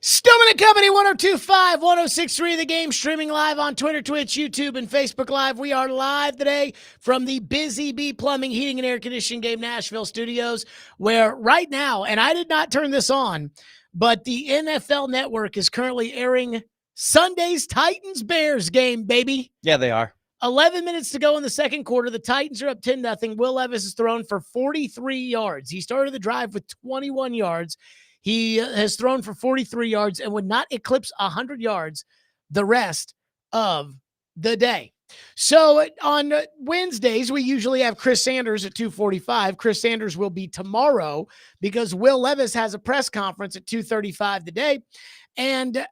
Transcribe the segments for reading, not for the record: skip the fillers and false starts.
Stillman and Company, 102.5, 106.3 The Game, streaming live on Twitter, Twitch, YouTube, and Facebook Live. We are live today from the Busy Bee Plumbing, Heating, and Air Conditioning Game Nashville studios, where right now, and I did not turn this on, but the NFL Network is currently airing Sunday's Titans-Bears game, baby. Yeah, they are. 11 minutes to go in the second quarter. The Titans are up 10-0. Will Levis is thrown for 43 yards. He started the drive with 21 yards. He has thrown for 43 yards and would not eclipse 100 yards the rest of the day. So on Wednesdays, we usually have Chris Sanders at 2:45. Chris Sanders will be tomorrow because Will Levis has a press conference at 2:35 today. And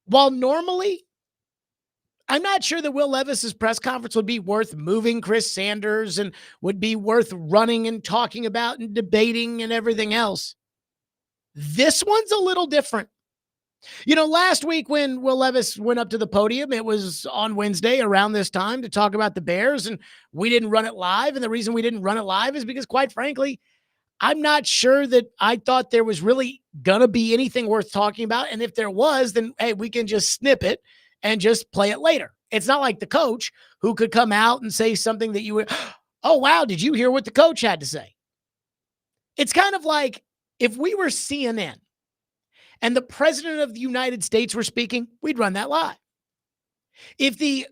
while normally I'm not sure that Will Levis's press conference would be worth moving Chris Sanders and would be worth running and talking about and debating and everything else, this one's a little different. You know, last week when Will Levis went up to the podium, it was on Wednesday around this time to talk about the Bears, and we didn't run it live. And the reason we didn't run it live is because, quite frankly, I'm not sure that I thought there was really going to be anything worth talking about. And if there was, then, hey, we can just snip it and just play it later. It's not like the coach who could come out and say something that you would, oh, wow, did you hear what the coach had to say? It's kind of like, if we were CNN and the president of the United States were speaking, we'd run that live. If the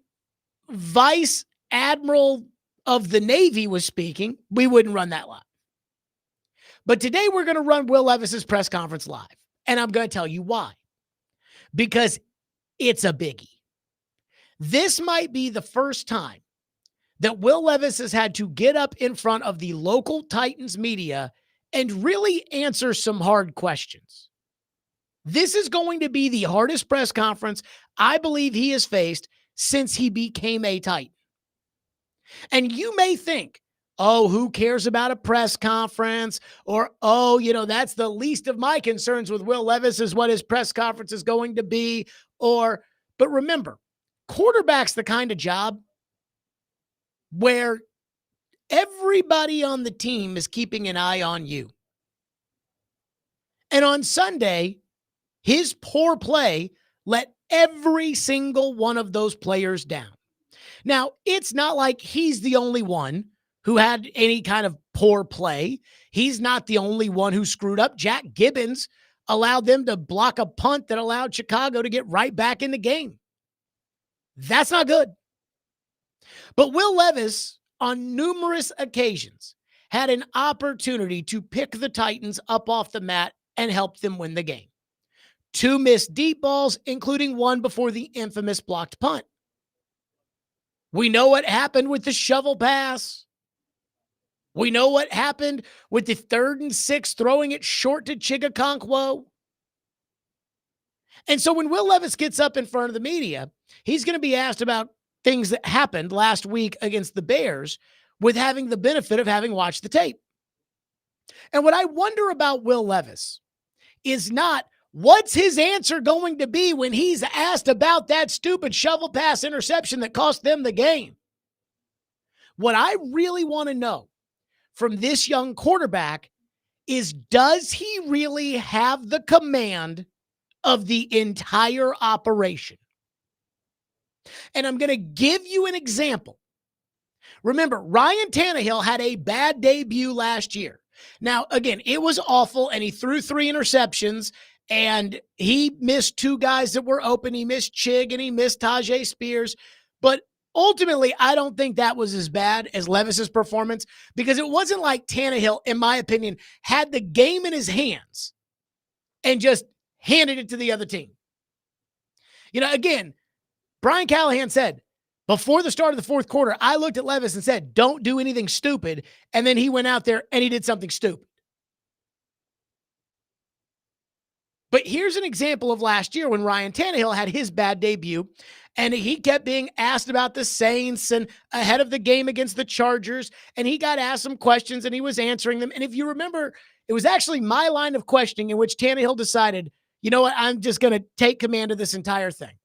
vice admiral of the Navy was speaking, we wouldn't run that live. But today we're going to run Will Levis's press conference live. And I'm going to tell you why. Because it's a biggie. This might be the first time that Will Levis has had to get up in front of the local Titans media and really answer some hard questions. This is going to be the hardest press conference I believe he has faced since he became a Titan. And you may think, oh, who cares about a press conference? Or, oh, you know, that's the least of my concerns with Will Levis is what his press conference is going to be. But remember, quarterback's the kind of job where everybody on the team is keeping an eye on you. And on Sunday, his poor play let every single one of those players down. Now, it's not like he's the only one who had any kind of poor play. He's not the only one who screwed up. Jack Gibbons allowed them to block a punt that allowed Chicago to get right back in the game. That's not good. But Will Levis, on numerous occasions, had an opportunity to pick the Titans up off the mat and help them win the game. 2 missed deep balls, including one before the infamous blocked punt. We know what happened with the shovel pass. We know what happened with the 3rd and 6, throwing it short to Chigakonkwo. And so when Will Levis gets up in front of the media, he's going to be asked about things that happened last week against the Bears with having the benefit of having watched the tape. And what I wonder about Will Levis is not what's his answer going to be when he's asked about that stupid shovel pass interception that cost them the game. What I really want to know from this young quarterback is, does he really have the command of the entire operation? And I'm going to give you an example. Remember, Ryan Tannehill had a bad debut last year. Now, again, it was awful, and he threw 3 interceptions, and he missed 2 guys that were open. He missed Chig, and he missed Tajay Spears. But ultimately, I don't think that was as bad as Levis's performance, because it wasn't like Tannehill, in my opinion, had the game in his hands and just handed it to the other team. You know, again, Brian Callahan said, before the start of the 4th quarter, I looked at Levis and said, don't do anything stupid. And then he went out there and he did something stupid. But here's an example of last year when Ryan Tannehill had his bad debut and he kept being asked about the Saints and ahead of the game against the Chargers. And he got asked some questions and he was answering them. And if you remember, it was actually my line of questioning in which Tannehill decided, you know what, I'm just going to take command of this entire thing.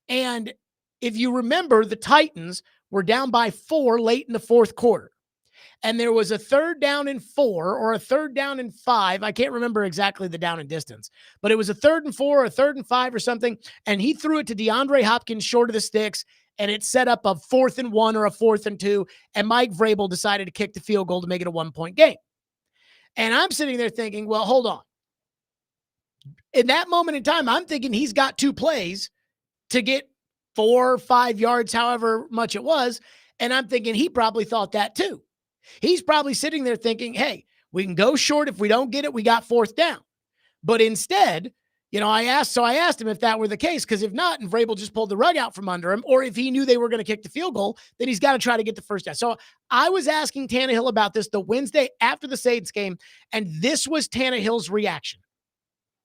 And if you remember, the Titans were down by 4 late in the 4th quarter. and there was a 3rd down and 4 or a 3rd down and 5. I can't remember exactly the down and distance, but it was a 3rd and 4 or a 3rd and 5 or something. And he threw it to DeAndre Hopkins short of the sticks, and it set up a 4th and 1 or a 4th and 2. And Mike Vrabel decided to kick the field goal to make it a 1-point game. And I'm sitting there thinking, well, hold on. In that moment in time, I'm thinking he's got 2 plays to get 4 or 5 yards, however much it was. And I'm thinking he probably thought that too. He's probably sitting there thinking, hey, we can go short. If we don't get it, we got 4th down. But instead, I asked him if that were the case, because if not, and Vrabel just pulled the rug out from under him, or if he knew they were going to kick the field goal, then he's got to try to get the 1st down. So I was asking Tannehill about this the Wednesday after the Saints game, and this was Tannehill's reaction.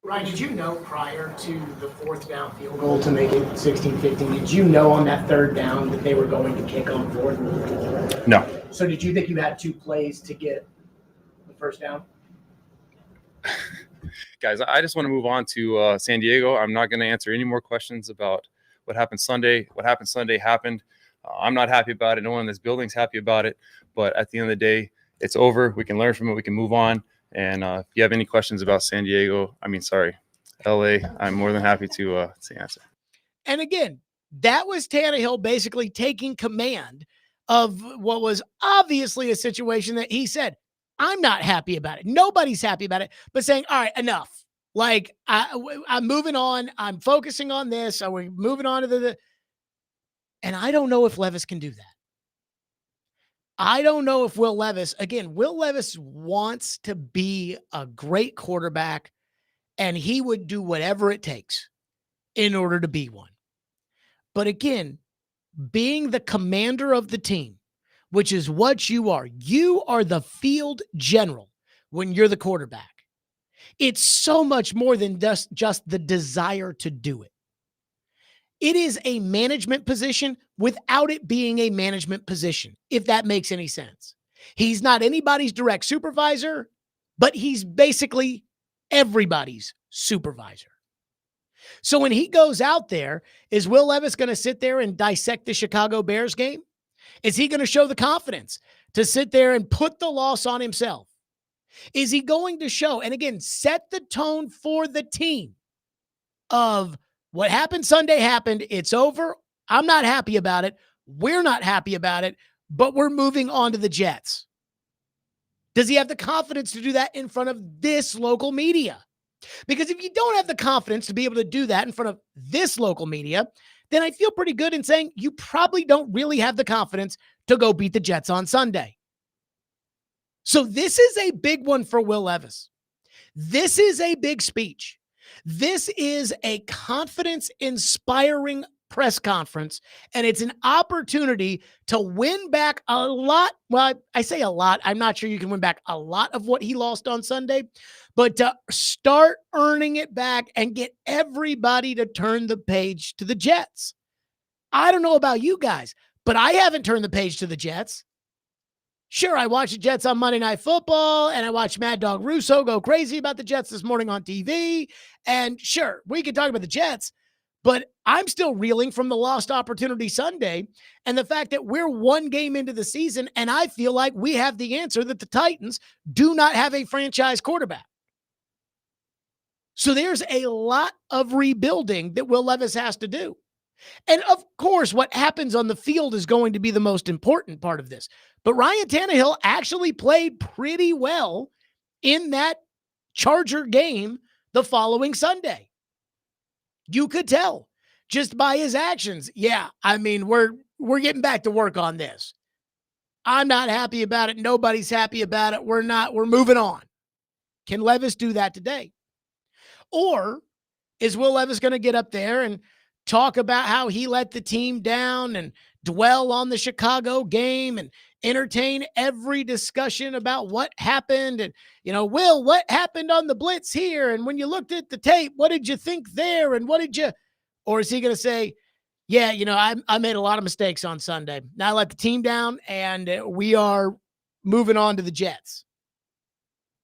Ryan, did you know prior to the 4th down field goal to make it 16-15, did you know on that 3rd down that they were going to kick on 4th? No. So did you think you had 2 plays to get the 1st down? Guys, I just want to move on to San Diego. I'm not going to answer any more questions about what happened Sunday. What happened Sunday happened. I'm not happy about it. No one in this building's happy about it. But at the end of the day, it's over. We can learn from it. We can move on. And if you have any questions about LA, I'm more than happy to answer. And again, that was Tannehill basically taking command of what was obviously a situation that he said, I'm not happy about it. Nobody's happy about it, but saying, all right, enough. Like, I'm moving on. I'm focusing on this. We're moving on to the. And I don't know if Levis can do that. I don't know if Will Levis wants to be a great quarterback, and he would do whatever it takes in order to be one. But again, being the commander of the team, which is what you are the field general when you're the quarterback. It's so much more than just the desire to do it. It is a management position without it being a management position, if that makes any sense. He's not anybody's direct supervisor, but he's basically everybody's supervisor. So when he goes out there, is Will Levis going to sit there and dissect the Chicago Bears game? Is he going to show the confidence to sit there and put the loss on himself? Is he going to show, and again, set the tone for the team of what happened Sunday happened. It's over. I'm not happy about it. We're not happy about it, but we're moving on to the Jets. Does he have the confidence to do that in front of this local media? Because if you don't have the confidence to be able to do that in front of this local media, then I feel pretty good in saying you probably don't really have the confidence to go beat the Jets on Sunday. So this is a big one for Will Levis. This is a big speech. This is a confidence-inspiring press conference, and it's an opportunity to win back a lot. Well, I say a lot. I'm not sure you can win back a lot of what he lost on Sunday, but to start earning it back and get everybody to turn the page to the Jets. I don't know about you guys, but I haven't turned the page to the Jets. Sure, I watched the Jets on Monday Night Football, and I watched Mad Dog Russo go crazy about the Jets this morning on TV. And sure, we can talk about the Jets, but I'm still reeling from the lost opportunity Sunday and the fact that we're 1 game into the season, and I feel like we have the answer that the Titans do not have a franchise quarterback. So there's a lot of rebuilding that Will Levis has to do. And of course, what happens on the field is going to be the most important part of this. But Ryan Tannehill actually played pretty well in that Charger game the following Sunday. You could tell just by his actions. Yeah, I mean, we're getting back to work on this. I'm not happy about it. Nobody's happy about it. We're moving on. Can Levis do that today? Or is Will Levis going to get up there and talk about how he let the team down and dwell on the Chicago game and entertain every discussion about what happened? And, Will, what happened on the blitz here? And when you looked at the tape, what did you think there? And or is he going to say, yeah, I made a lot of mistakes on Sunday. Now I let the team down and we are moving on to the Jets.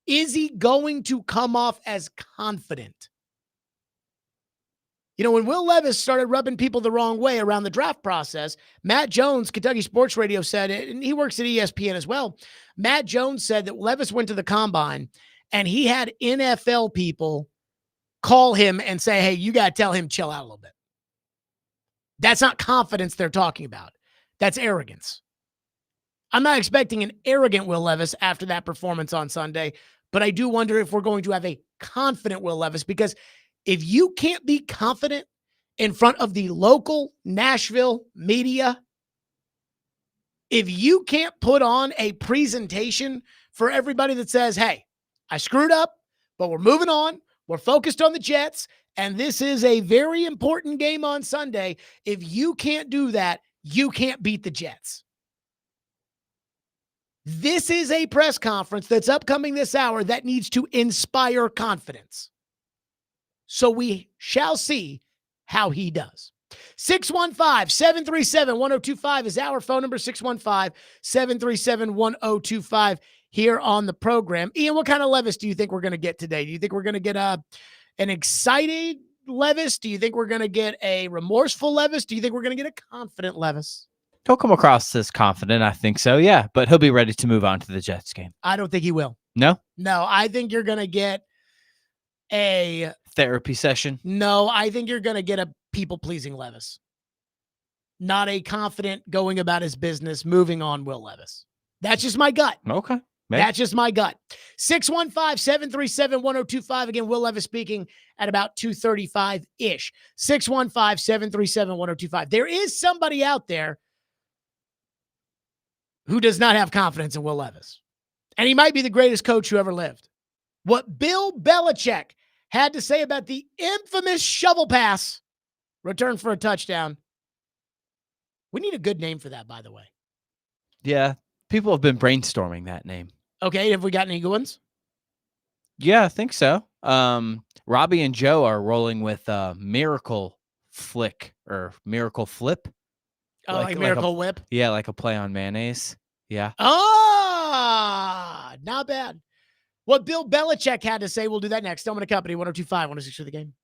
Is he going to come off as confident? When Will Levis started rubbing people the wrong way around the draft process, Matt Jones, Kentucky Sports Radio, said it, and he works at ESPN as well. Matt Jones said that Levis went to the combine and he had NFL people call him and say, hey, you got to tell him chill out a little bit. That's not confidence they're talking about. That's arrogance. I'm not expecting an arrogant Will Levis after that performance on Sunday, but I do wonder if we're going to have a confident Will Levis, because if you can't be confident in front of the local Nashville media, if you can't put on a presentation for everybody that says, hey, I screwed up, but we're moving on. We're focused on the Jets, and this is a very important game on Sunday. If you can't do that, you can't beat the Jets. This is a press conference that's upcoming this hour that needs to inspire confidence. So we shall see how he does. 615-737-1025 is our phone number, 615-737-1025 here on the program. Ian, what kind of Levis do you think we're going to get today? Do you think we're going to get an excited Levis? Do you think we're going to get a remorseful Levis? Do you think we're going to get a confident Levis? He'll come across as confident, I think so, yeah. But he'll be ready to move on to the Jets game. I don't think he will. No? No, I think you're going to get a therapy session. No, I think you're going to get a people-pleasing Levis. Not a confident, going about his business, moving on Will Levis. That's just my gut. Okay. Maybe. That's just my gut. 615-737-1025. Again, Will Levis speaking at about 2:35-ish. 615-737-1025. There is somebody out there who does not have confidence in Will Levis. And he might be the greatest coach who ever lived. What Bill Belichick had to say about the infamous shovel pass return for a touchdown. We need a good name for that, by the way. Yeah. People have been brainstorming that name. Okay. Have we got any good ones? Yeah, I think so. Robbie and Joe are rolling with Miracle Flick or Miracle Flip. Oh, like Miracle Whip? Yeah, like a play on mayonnaise. Yeah. Not bad. What Bill Belichick had to say, we'll do that next. Stillman & Company, 102.5, 106 for the game.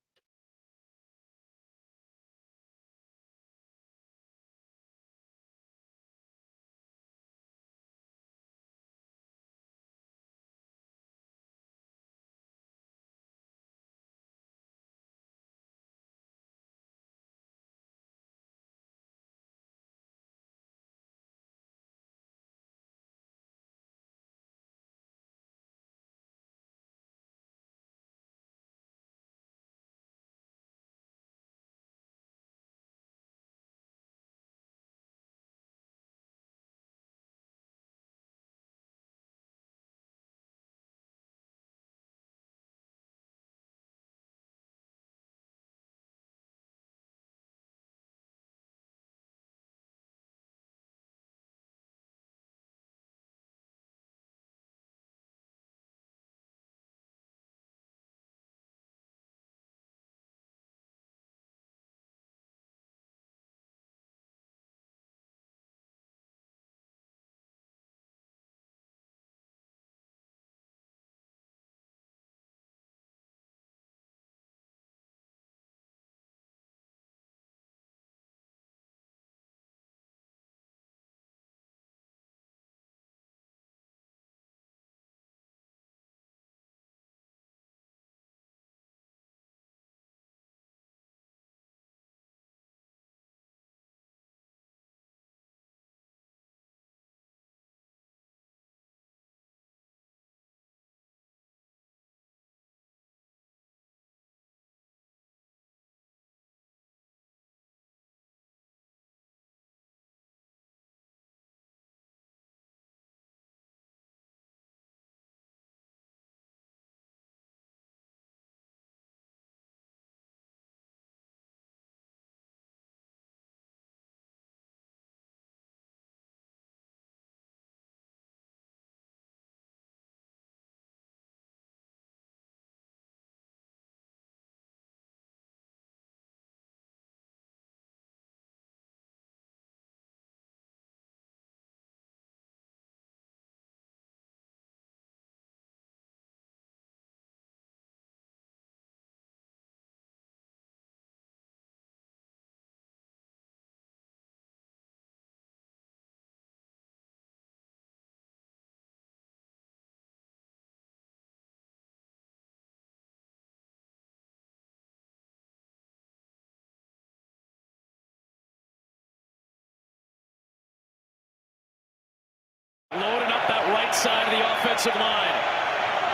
right side of the offensive line.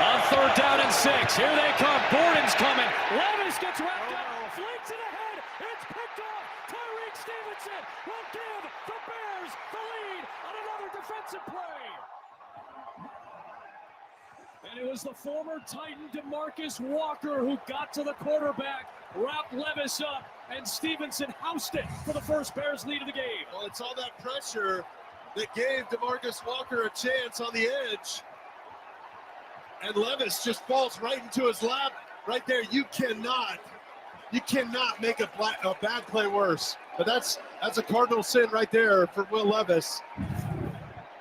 On 3rd down and 6. Here they come. Borden's coming. Levis gets wrapped up. Flings it ahead. It's picked off. Tyreek Stevenson will give the Bears the lead on another defensive play. And it was the former Titan Demarcus Walker who got to the quarterback, wrapped Levis up, and Stevenson housed it for the first Bears lead of the game. Well, it's all that pressure that gave Demarcus Walker a chance on the edge. And Levis just falls right into his lap right there. You cannot make a bad play worse. But that's a cardinal sin right there for Will Levis.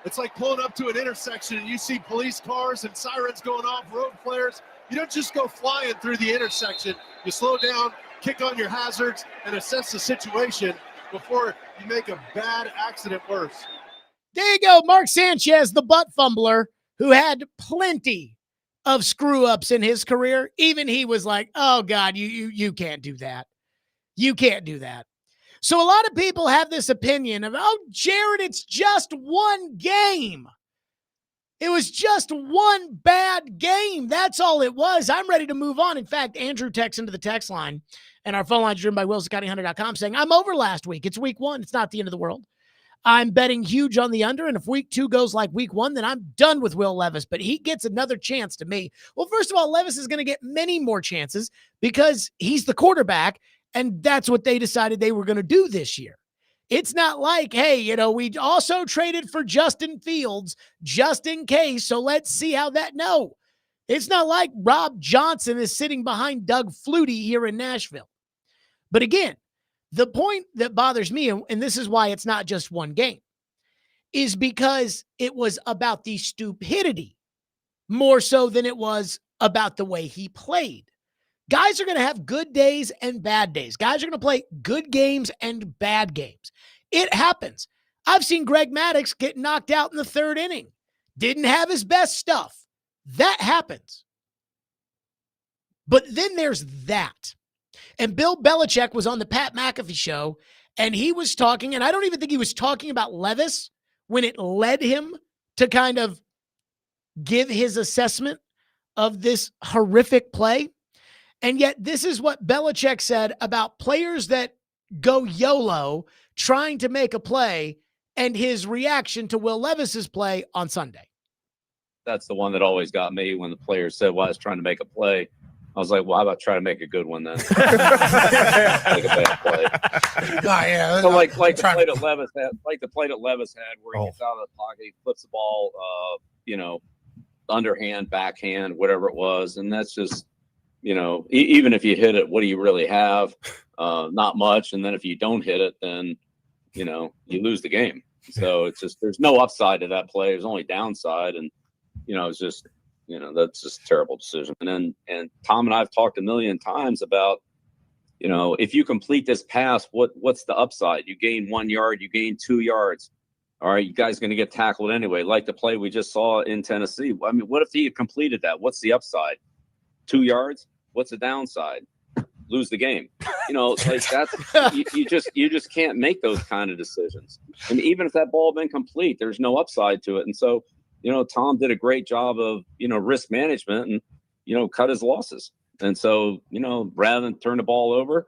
It's like pulling up to an intersection and you see police cars and sirens going off, road flares. You don't just go flying through the intersection. You slow down, kick on your hazards, and assess the situation before you make a bad accident worse. There you go, Mark Sanchez, the butt fumbler, who had plenty of screw-ups in his career. Even he was like, oh, God, you can't do that. You can't do that. So a lot of people have this opinion of, oh, Jared, it's just one game. It was just one bad game. That's all it was. I'm ready to move on. In fact, Andrew texts into the text line, and our phone line is driven by WilsonCountyHunter.com, saying, I'm over last week. It's week 1. It's not the end of the world. I'm betting huge on the under, and if week 2 goes like week 1, then I'm done with Will Levis, but he gets another chance to me. Well, first of all, Levis is going to get many more chances because he's the quarterback, and that's what they decided they were going to do this year. It's not like, hey, we also traded for Justin Fields just in case, so let's see how that. No, it's not like Rob Johnson is sitting behind Doug Flutie here in Nashville. But again, the point that bothers me, and this is why it's not just one game, is because it was about the stupidity more so than it was about the way he played. Guys are going to have good days and bad days. Guys are going to play good games and bad games. It happens. I've seen Greg Maddux get knocked out in the 3rd inning. Didn't have his best stuff. That happens. But then there's that. And Bill Belichick was on the Pat McAfee show, and he was talking, and I don't even think he was talking about Levis when it led him to kind of give his assessment of this horrific play. And yet this is what Belichick said about players that go YOLO trying to make a play and his reaction to Will Levis's play on Sunday. That's the one that always got me when the player said, well, I was trying to make a play. I was like, well, how about try to make a good one then? Make a bad play. Oh, yeah. So like the play that Levis had, where he gets out of the pocket, he flips the ball, underhand, backhand, whatever it was, and that's just, even if you hit it, what do you really have? Not much. And then if you don't hit it, then you lose the game. So it's just there's no upside to that play. There's only downside, and it's just. That's just a terrible decision. And Tom and I have talked a million times about, if you complete this pass, what's the upside? You gain 1 yard, you gain 2 yards. All right, you guys going to get tackled anyway, like the play we just saw in Tennessee. I mean, what if he had completed that? What's the upside? 2 yards? What's the downside? Lose the game. Like that's you just can't make those kind of decisions. And even if that ball had been complete, there's no upside to it. And so Tom did a great job of, risk management and, cut his losses. And so, rather than turn the ball over,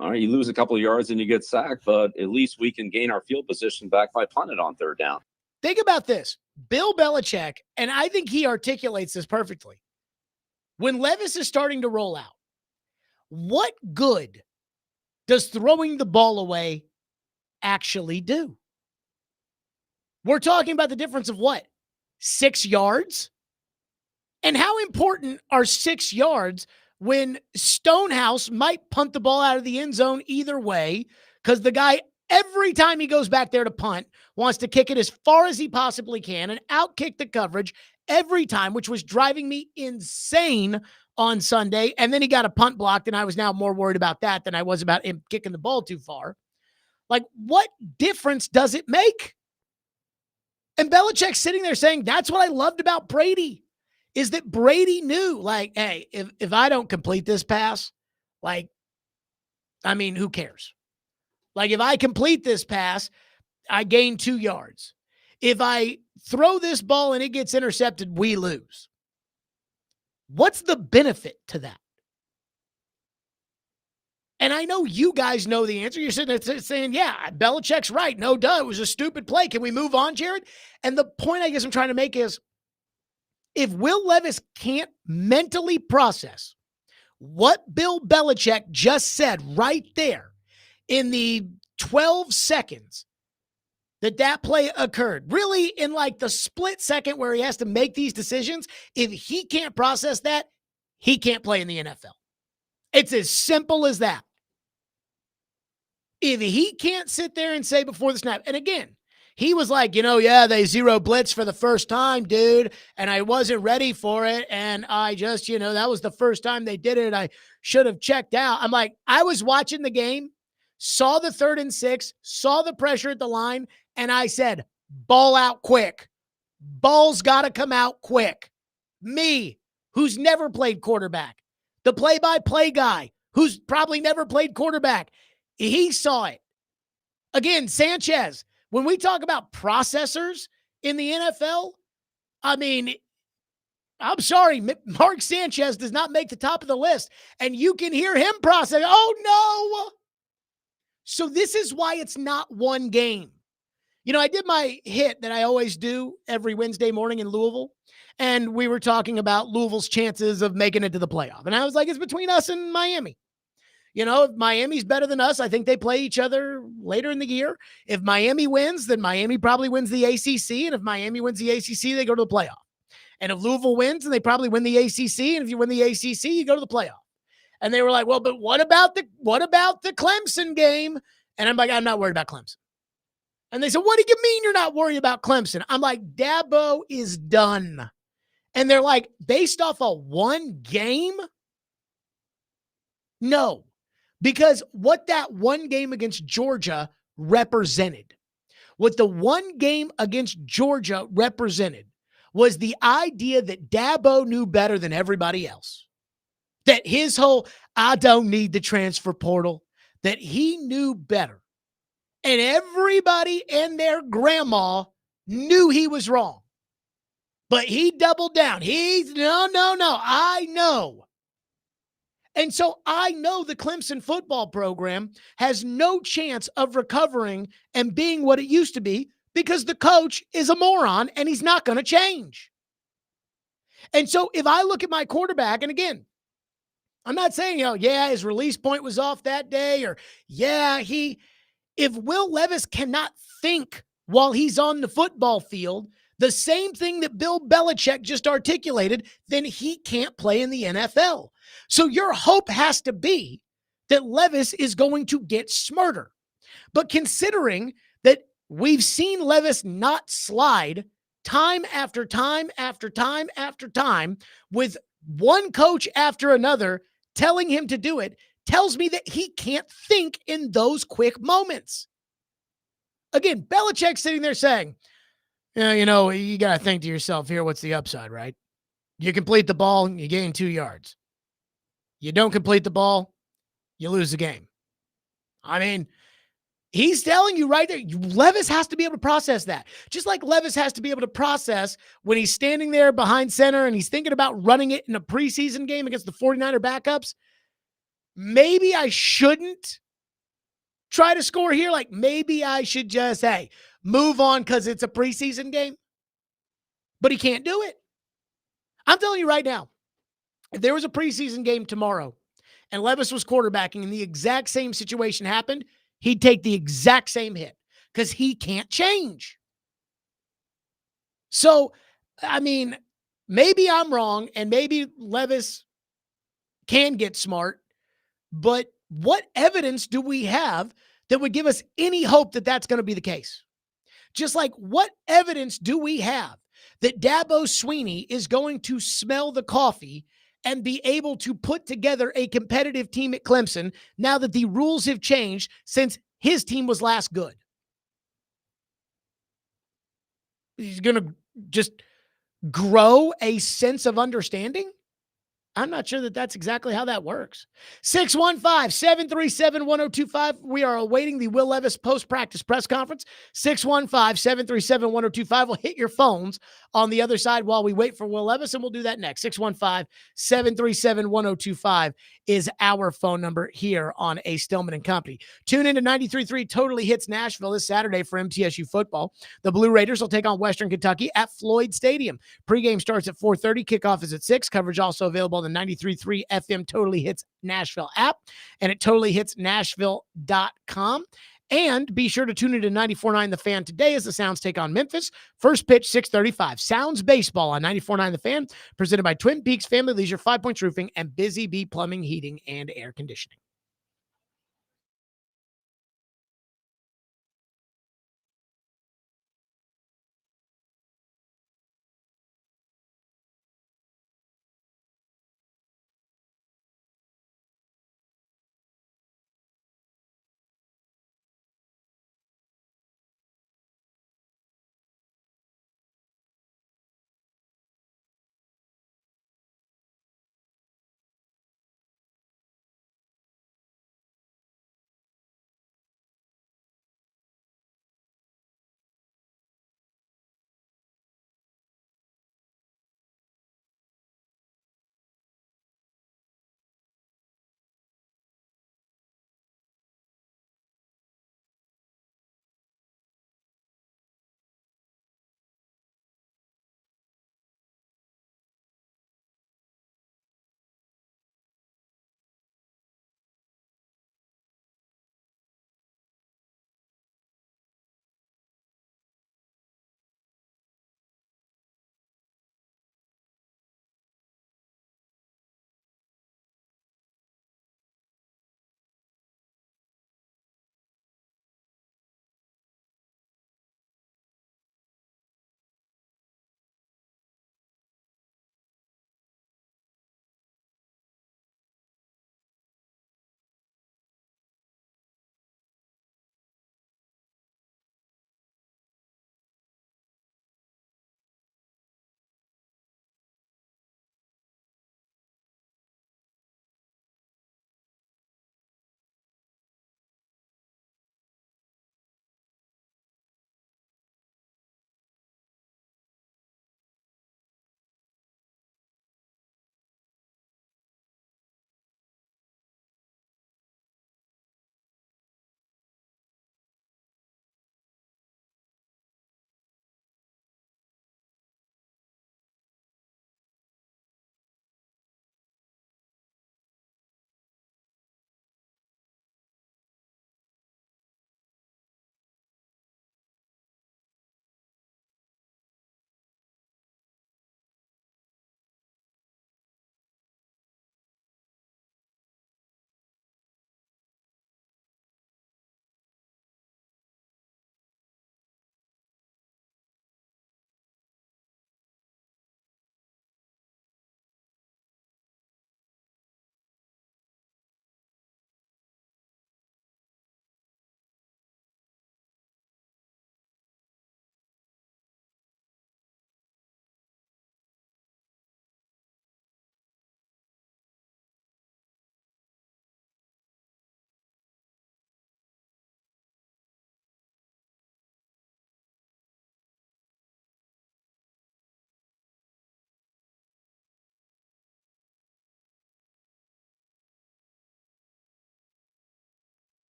all right, you lose a couple of yards and you get sacked, but at least we can gain our field position back by punting on 3rd down. Think about this. Bill Belichick, and I think he articulates this perfectly. When Levis is starting to roll out, what good does throwing the ball away actually do? We're talking about the difference of what? 6 yards? And how important are 6 yards when Stonehouse might punt the ball out of the end zone either way, because the guy, every time he goes back there to punt, wants to kick it as far as he possibly can and outkick the coverage every time, which was driving me insane on Sunday. And then he got a punt blocked, and I was now more worried about that than I was about him kicking the ball too far. Like, what difference does it make? And Belichick's sitting there saying, that's what I loved about Brady, is that Brady knew, like, hey, if I don't complete this pass, like, I mean, who cares? Like, if I complete this pass, I gain 2 yards. if I throw this ball and it gets intercepted, we lose. What's the benefit to that? And I know you guys know the answer. You're sitting there saying, yeah, Belichick's right. No, duh, it was a stupid play. Can we move on, Jared? And the point I guess I'm trying to make is, if Will Levis can't mentally process what Bill Belichick just said right there in the 12 seconds that play occurred, really in like the split second where he has to make these decisions, if he can't process that, he can't play in the NFL. It's as simple as that. If he can't sit there and say before the snap, and again, he was like, yeah, they zero blitz for the first time, dude, and I wasn't ready for it, and I just, that was the first time they did it. I should have checked out. I'm like, I was watching the game, saw the 3rd and 6, saw the pressure at the line, and I said, ball out quick. Ball's got to come out quick. Me, who's never played quarterback, the play-by-play guy who's probably never played quarterback, he saw it. Again, Sanchez, when we talk about processors in the NFL, I mean, I'm sorry, Mark Sanchez does not make the top of the list, and you can hear him process, oh no. So this is why it's not one game. I did my hit that I always do every Wednesday morning in Louisville, and we were talking about Louisville's chances of making it to the playoff. And I was like, it's between us and Miami. If Miami's better than us, I think they play each other later in the year. If Miami wins, then Miami probably wins the ACC. And if Miami wins the ACC, they go to the playoff. And if Louisville wins, then they probably win the ACC. And if you win the ACC, you go to the playoff. And they were like, well, but what about the Clemson game? And I'm like, I'm not worried about Clemson. And they said, what do you mean you're not worried about Clemson? I'm like, Dabo is done. And they're like, based off of one game? No. Because what that one game against Georgia represented, what the one game against Georgia represented, was the idea that Dabo knew better than everybody else. That his whole, I don't need the transfer portal, that he knew better. And everybody and their grandma knew he was wrong. But he doubled down. No, I know. And so I know the Clemson football program has no chance of recovering and being what it used to be because the coach is a moron and he's not going to change. And so if I look at my quarterback, and again, I'm not saying, yeah, his release point was off that day, or yeah, if Will Levis cannot think while he's on the football field, the same thing that Bill Belichick just articulated, then he can't play in the NFL. So your hope has to be that Levis is going to get smarter. But considering that we've seen Levis not slide time after time after time after time with one coach after another telling him to do it, tells me that he can't think in those quick moments. Again, Belichick's sitting there saying, you got to think to yourself here, what's the upside, right? You complete the ball, you gain 2 yards. You don't complete the ball, you lose the game. I mean, he's telling you right there, Levis has to be able to process that. Just like Levis has to be able to process when he's standing there behind center and he's thinking about running it in a preseason game against the 49er backups. Maybe I shouldn't try to score here. Like maybe I should just, move on because it's a preseason game. But he can't do it. I'm telling you right now, if there was a preseason game tomorrow and Levis was quarterbacking and the exact same situation happened, he'd take the exact same hit because he can't change. So, I mean, maybe I'm wrong and maybe Levis can get smart, but what evidence do we have that would give us any hope that that's going to be the case? Just like what evidence do we have that Dabo Swinney is going to smell the coffee and be able to put together a competitive team at Clemson now that the rules have changed since his team was last good? He's going to just grow a sense of understanding? I'm not sure that that's exactly how that works. 615-737-1025. We are awaiting the Will Levis post-practice press conference. 615-737-1025. We'll hit your phones on the other side while we wait for Will Levis, and we'll do that next. 615-737-1025 is our phone number here on A Stillman and Company. Tune into 93.3 Totally Hits Nashville this Saturday for MTSU football. The Blue Raiders will take on Western Kentucky at Floyd Stadium. Pregame starts at 4:30. Kickoff is at 6. Coverage also available on the 93.3 FM Totally Hits Nashville app and at totallyhitsnashville.com. And be sure to tune into 94.9 The Fan today as the Sounds take on Memphis. First pitch, 6:35. Sounds baseball on 94.9 The Fan, presented by Twin Peaks Family Leisure, 5 Points Roofing, and Busy Bee Plumbing, Heating, and Air Conditioning.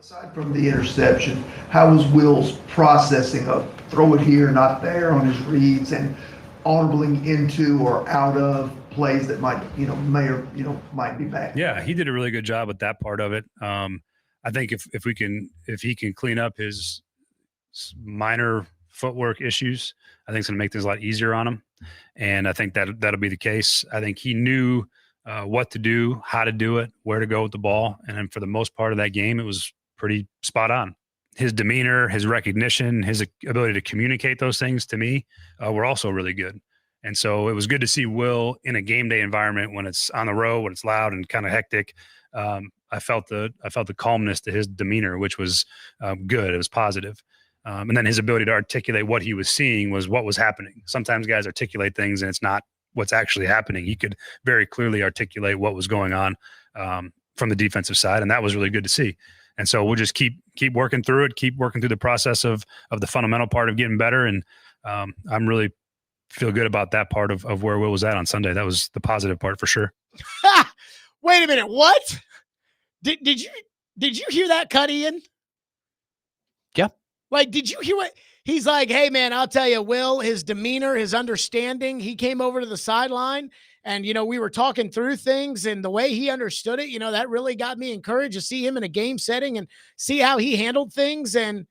Aside from the interception, how was Will's processing of throw it here, not there on his reads and audibling into or out of plays that might, may or, might be bad? Yeah, he did a really good job with that part of it. I think if he can clean up his minor footwork issues, I think it's going to make things a lot easier on him. And I think that'll be the case. I think he knew what to do, how to do it, where to go with the ball. And then for the most part of that game, it was pretty spot on. His demeanor, his recognition, his ability to communicate those things to me were also really good. And so it was good to see Will in a game day environment when it's on the road, when it's loud and kind of hectic. I felt the calmness to his demeanor, which was good. It was positive. And then his ability to articulate what he was seeing was what was happening. Sometimes guys articulate things and it's not what's actually happening. He could very clearly articulate what was going on from the defensive side, and that was really good to see. And so we'll just keep working through it, keep working through the process of the fundamental part of getting better. And I'm really feel good about that part of where Will was at on Sunday. That was the positive part for sure. Wait a minute. What? Did you hear that cut, Ian? Yeah. Like, did you hear what he's like? Hey man, I'll tell you, Will, his demeanor, his understanding, he came over to the sideline and, we were talking through things and the way he understood it, that really got me encouraged to see him in a game setting and see how he handled things. And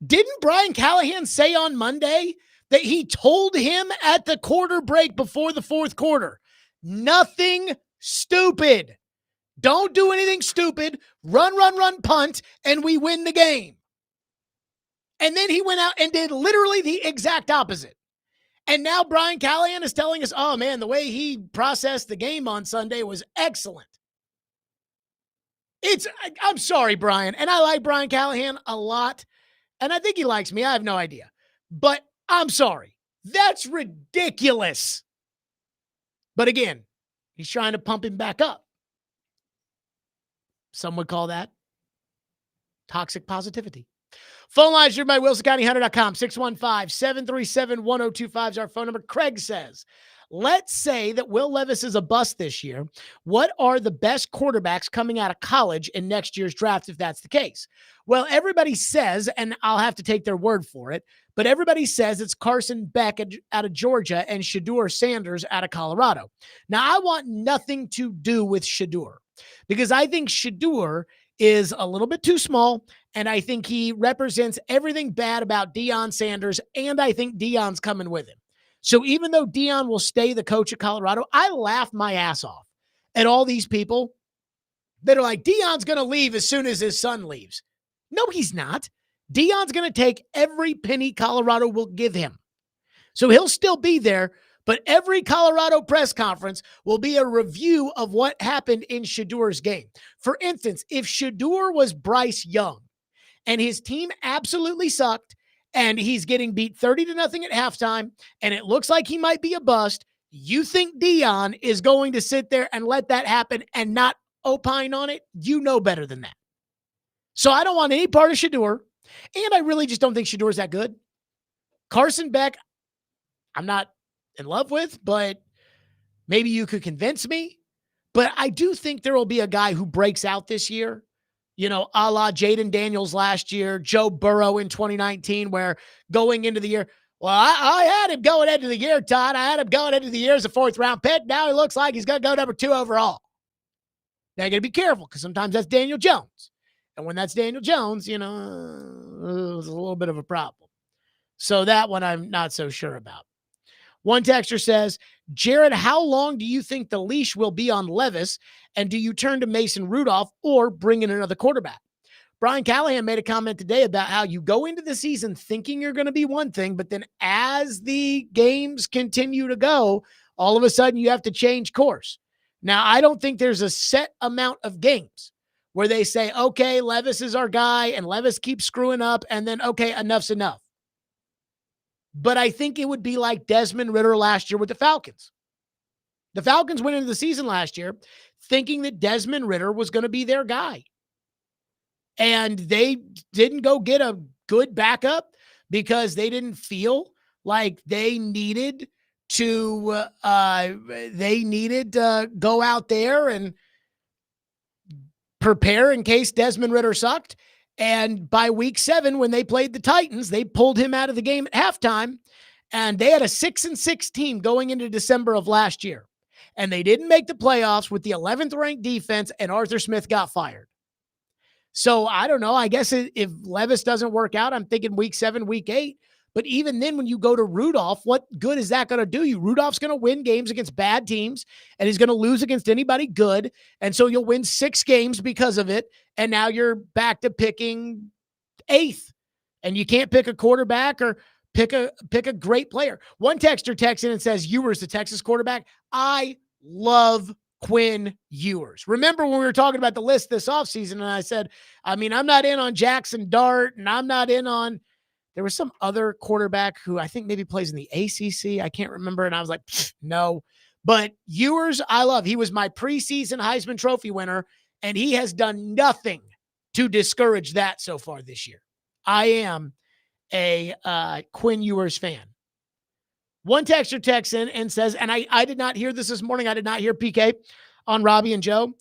didn't Brian Callahan say on Monday that he told him at the quarter break before the fourth quarter, nothing stupid. Don't do anything stupid. Run, punt, and we win the game. And then he went out and did literally the exact opposite. And now Brian Callahan is telling us, oh man, the way he processed the game on Sunday was excellent. I'm sorry, Brian. And I like Brian Callahan a lot. And I think he likes me. I have no idea. But I'm sorry. That's ridiculous. But again, he's trying to pump him back up. Some would call that toxic positivity. Phone lines driven by WilsonCountyHunter.com. 615-737-1025 is our phone number. Craig says, let's say that Will Levis is a bust this year. What are the best quarterbacks coming out of college in next year's draft if that's the case? Well, everybody says, and I'll have to take their word for it, but everybody says it's Carson Beck out of Georgia and Shedeur Sanders out of Colorado. Now, I want nothing to do with Shedeur because I think Shedeur is a little bit too small, and I think he represents everything bad about Deion Sanders, and I think Deion's coming with him. So even though Deion will stay the coach at Colorado, I laugh my ass off at all these people that are like, Deion's going to leave as soon as his son leaves. No, he's not. Deion's going to take every penny Colorado will give him. So he'll still be there, but every Colorado press conference will be a review of what happened in Shedeur's game. For instance, if Shedeur was Bryce Young and his team absolutely sucked and he's getting beat 30-0 at halftime and it looks like he might be a bust, you think Deion is going to sit there and let that happen and not opine on it? You know better than that. So I don't want any part of Shedeur, and I really just don't think Shedeur's that good. Carson Beck, I'm not in love with, but maybe you could convince me. But I do think there will be a guy who breaks out this year, a la Jaden Daniels last year, Joe Burrow in 2019, where going into the year, well, I had him going into the year, Todd. I had him going into the year as a 4th-round pick. Now he looks like he's going to go number 2 overall. Now you got to be careful because sometimes that's Daniel Jones. And when that's Daniel Jones, it was a little bit of a problem. So that one I'm not so sure about. One texter says, Jared, how long do you think the leash will be on Levis? And do you turn to Mason Rudolph or bring in another quarterback? Brian Callahan made a comment today about how you go into the season thinking you're going to be one thing, but then as the games continue to go, all of a sudden you have to change course. Now, I don't think there's a set amount of games where they say, okay, Levis is our guy and Levis keeps screwing up and then, okay, enough's enough. But I think it would be like Desmond Ridder last year with the Falcons. The Falcons went into the season last year thinking that Desmond Ridder was going to be their guy. And they didn't go get a good backup because they didn't feel like they needed to go out there and prepare in case Desmond Ridder sucked. And by week 7, when they played the Titans, they pulled him out of the game at halftime. And they had a 6-6 team going into December of last year. And they didn't make the playoffs with the 11th ranked defense, and Arthur Smith got fired. So I don't know. I guess if Levis doesn't work out, I'm thinking week 7, week 8. But even then, when you go to Rudolph, what good is that going to do you? Rudolph's going to win games against bad teams, and he's going to lose against anybody good. And so you'll win 6 games because of it. And now you're back to picking 8th. And you can't pick a quarterback or pick a great player. One texter texts in and says, Ewers, the Texas quarterback. I love Quinn Ewers. Remember when we were talking about the list this offseason, and I said, I mean, I'm not in on Jackson Dart, and I'm not in on, there was some other quarterback who I think maybe plays in the ACC. I can't remember. And I was like, no. But Ewers, I love. He was my preseason Heisman Trophy winner, and he has done nothing to discourage that so far this year. I am a Quinn Ewers fan. One texter texts in and says, and I did not hear this morning. I did not hear PK on Robbie and Joe.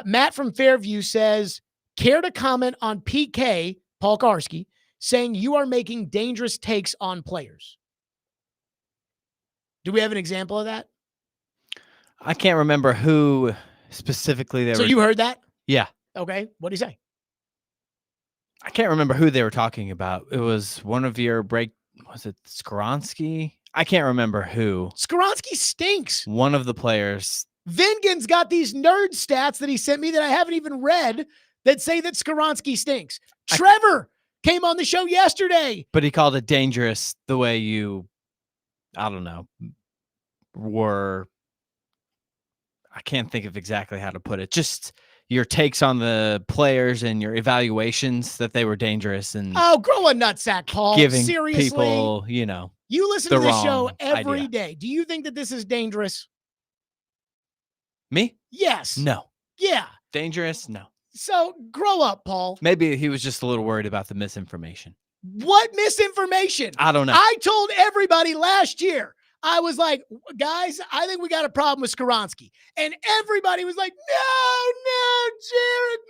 Matt from Fairview says, care to comment on PK, Paul Karski, saying you are making dangerous takes on players? Do we have an example of that? I can't remember who specifically they were. So you heard that? Yeah. Okay. What did he say? I can't remember who they were talking about. It was one of your was it Skoronsky? I can't remember who. Skoronsky stinks. One of the players. Vingan's got these nerd stats that he sent me that I haven't even read that say that Skoronsky stinks. Trevor came on the show yesterday. But he called it dangerous the way you, I don't know, I can't think of exactly how to put it. Just your takes on the players and your evaluations that they were dangerous and grow a nutsack, Paul. giving Seriously, people, you know, you listen the to this show wrong every day. idea. Do you think that this is dangerous? Me? Yes. No. Yeah. Dangerous? No. So grow up, Paul. Maybe he was just a little worried about the misinformation. What misinformation? I don't know. I told everybody last year, I was like, guys, I think we got a problem with Skoronsky. And everybody was like, no, Jared,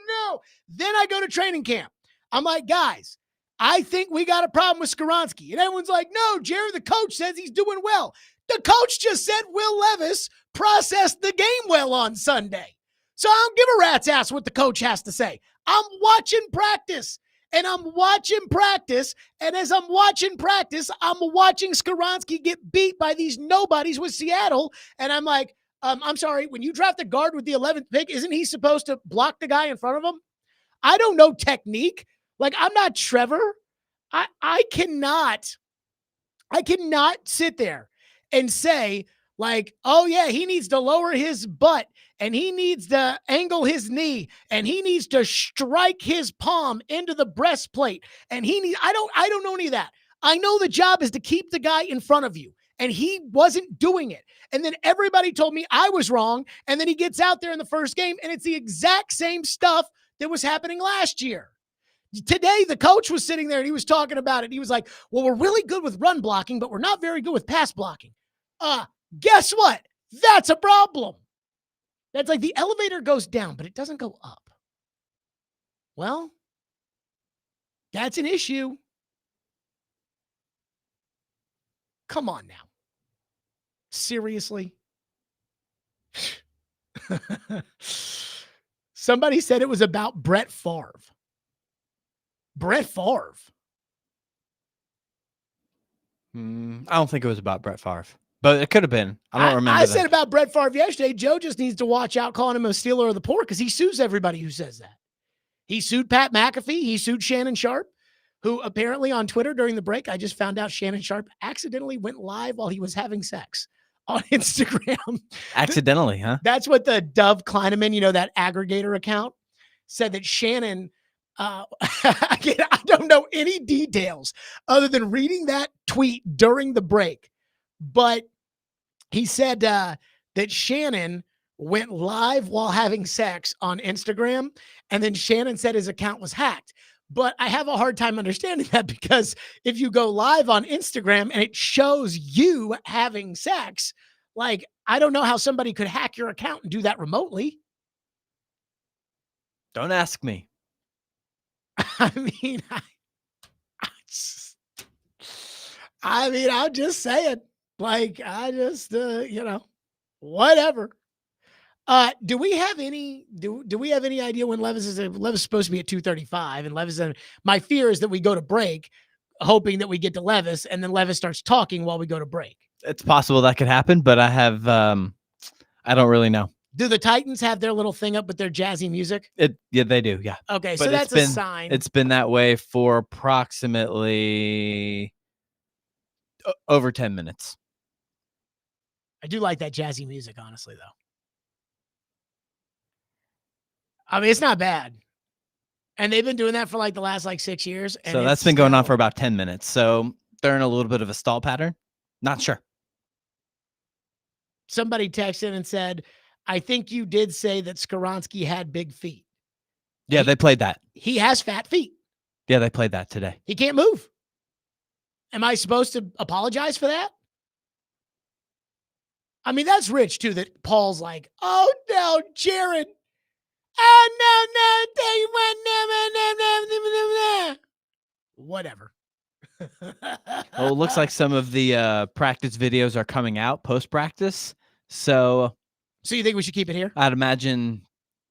no. Then I go to training camp. I'm like, guys, I think we got a problem with Skoronsky. And everyone's like, no, Jared, the coach says he's doing well. The coach just said Will Levis processed the game well on Sunday. So I don't give a rat's ass what the coach has to say. I'm watching practice. And I'm watching practice, and as I'm watching practice, I'm watching Skoronsky get beat by these nobodies with Seattle, and I'm like, I'm sorry, when you draft a guard with the 11th pick, isn't he supposed to block the guy in front of him? I don't know technique. Like, I'm not Trevor. I cannot sit there and say, like, oh, yeah, he needs to lower his butt, and he needs to angle his knee, and he needs to strike his palm into the breastplate, and I don't know any of that. I know the job is to keep the guy in front of you, and he wasn't doing it. And then everybody told me I was wrong, and then he gets out there in the first game, and it's the exact same stuff that was happening last year. Today, the coach was sitting there, and he was talking about it. He was like, well, we're really good with run blocking, but we're not very good with pass blocking. Guess what? That's a problem. That's like the elevator goes down, but it doesn't go up. Well, that's an issue. Come on now. Seriously? Somebody said it was about Brett Favre. Brett Favre? I don't think it was about Brett Favre. But it could have been. I don't remember. I said about Brett Favre yesterday, Joe just needs to watch out calling him a stealer of the poor because he sues everybody who says that. He sued Pat McAfee. He sued Shannon Sharp, who apparently on Twitter during the break, I just found out Shannon Sharp accidentally went live while he was having sex on Instagram. Accidentally, huh? That's what the Dove Kleineman, that aggregator account, said that Shannon, again, I don't know any details other than reading that tweet during the break. But he said that Shannon went live while having sex on Instagram, and then Shannon said his account was hacked. But I have a hard time understanding that because if you go live on Instagram and it shows you having sex, like, I don't know how somebody could hack your account and do that remotely. Don't ask me. I mean, I'm just saying, like, whatever. Do we have any idea when Levis is supposed to be at 2:35 and Levis? My fear is that we go to break, hoping that we get to Levis, and then Levis starts talking while we go to break. It's possible that could happen, but I have I don't really know. Do the Titans have their little thing up with their jazzy music? Yeah, they do. Yeah. Okay, But so that's a sign. It's been that way for approximately over 10 minutes. I do like that jazzy music, honestly, though. I mean, it's not bad. And they've been doing that for like the last 6 years. And So that's been going on for about 10 minutes. So they're in a little bit of a stall pattern. Not sure. Somebody texted and said, I think you did say that Skoronski had big feet. Yeah, they played that. He has fat feet. Yeah, they played that today. He can't move. Am I supposed to apologize for that? I mean, that's rich, too, that Paul's like, oh, no, Jared. Oh, no. Whatever. Well, it looks like some of the practice videos are coming out post-practice. So you think we should keep it here? I'd imagine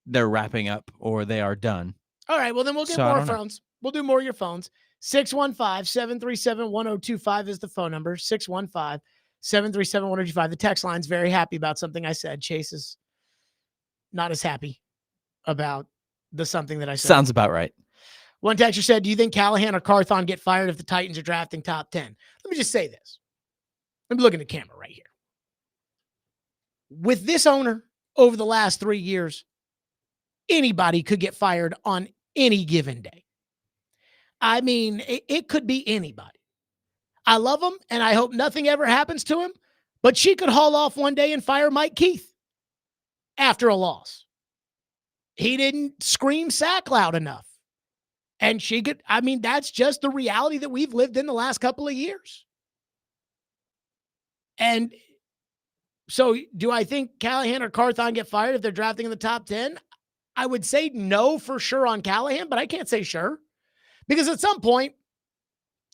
they're wrapping up or they are done. All right. Well, then we'll get more phones. We'll do more of your phones. 615-737-1025 is the phone number. 615-737-1025. The text line's very happy about something I said. Chase is not as happy about the something that I said. Sounds about right. One texter said, do you think Callahan or Carthon get fired if the Titans are drafting top 10? Let me just say this. Let me look in the camera right here. With this owner over the last 3 years, anybody could get fired on any given day. I mean, it could be anybody. I love him, and I hope nothing ever happens to him, but she could haul off one day and fire Mike Keith after a loss. He didn't scream sack loud enough. And she could, I mean, that's just the reality that we've lived in the last couple of years. And so do I think Callahan or Carthon get fired if they're drafting in the top 10? I would say no for sure on Callahan, but I can't say sure. Because at some point,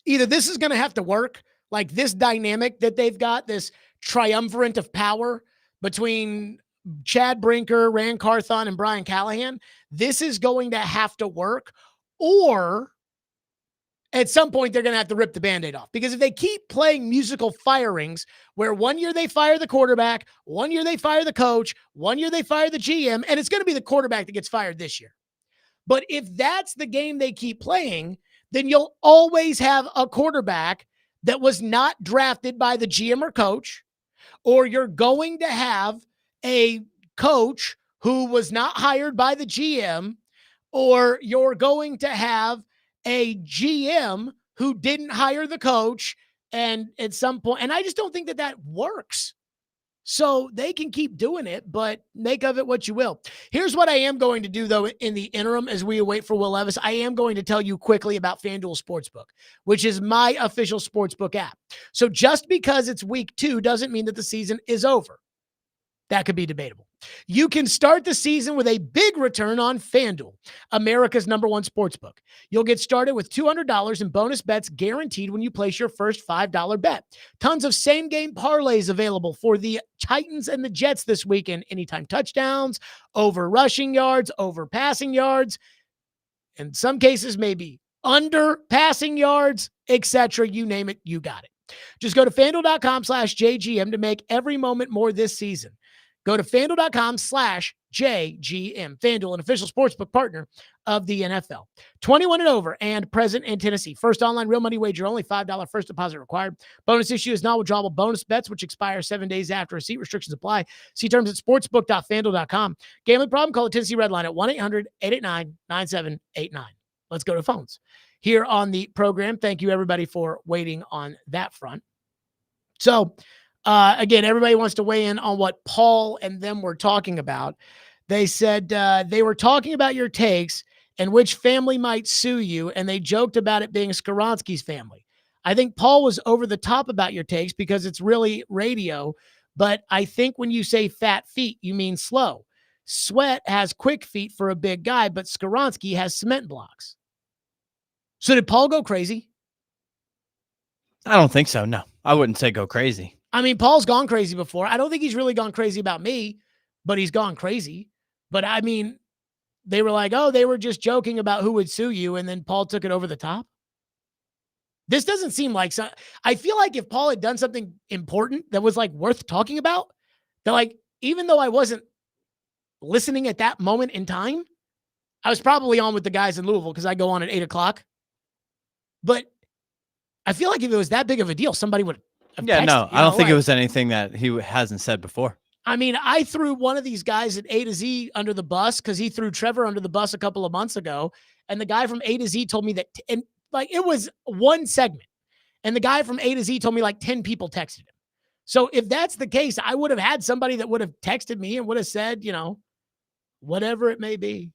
either this is going to have to work, like this dynamic that they've got, this triumvirate of power between Chad Brinker, Rand Carthon, and Brian Callahan, this is going to have to work, or at some point they're going to have to rip the Band-Aid off. Because if they keep playing musical firings where 1 year they fire the quarterback, 1 year they fire the coach, 1 year they fire the GM, and it's going to be the quarterback that gets fired this year. But if that's the game they keep playing, then you'll always have a quarterback that was not drafted by the GM or coach, or you're going to have a coach who was not hired by the GM, or you're going to have a GM who didn't hire the coach. And at some point, and I just don't think that that works. So they can keep doing it, but make of it what you will. Here's what I am going to do, though, in the interim as we await for Will Levis. I am going to tell you quickly about FanDuel Sportsbook, which is my official sportsbook app. So just because it's week 2 doesn't mean that the season is over. That could be debatable. You can start the season with a big return on FanDuel, America's #1 sportsbook. You'll get started with $200 in bonus bets guaranteed when you place your first $5 bet. Tons of same-game parlays available for the Titans and the Jets this weekend. Anytime touchdowns, over rushing yards, over passing yards. In some cases, maybe under passing yards, etc. You name it, you got it. Just go to FanDuel.com/JGM to make every moment more this season. Go to FanDuel.com/JGM. FanDuel, an official sportsbook partner of the NFL. 21 and over and present in Tennessee. First online real money wager only. $5 first deposit required. Bonus issue is non-withdrawable bonus bets, which expire 7 days after receipt. Restrictions apply. See terms at sportsbook.fanduel.com. Gambling problem? Call the Tennessee Red Line at 1-800-889-9789. Let's go to phones here on the program. Thank you, everybody, for waiting on that front. So, again, everybody wants to weigh in on what Paul and them were talking about. They said they were talking about your takes and which family might sue you, and they joked about it being Skoronski's family. I think Paul was over the top about your takes because it's really radio, but I think when you say fat feet, you mean slow. Sweat has quick feet for a big guy, but Skoronski has cement blocks. So did Paul go crazy? I don't think so. No, I wouldn't say go crazy. I mean, Paul's gone crazy before. I don't think he's really gone crazy about me, but he's gone crazy. But I mean, they were like, oh, they were just joking about who would sue you. And then Paul took it over the top. This doesn't seem like I feel like if Paul had done something important that was like worth talking about, that like, even though I wasn't listening at that moment in time, I was probably on with the guys in Louisville because I go on at 8:00. But I feel like if it was that big of a deal, somebody would have Yeah, texted, no, I don't think it was anything that he hasn't said before. I mean, I threw one of these guys at A to Z under the bus because he threw Trevor under the bus a couple of months ago. And the guy from A to Z told me that, and like it was one segment. And the guy from A to Z told me like 10 people texted him. So if that's the case, I would have had somebody that would have texted me and would have said, you know, whatever it may be.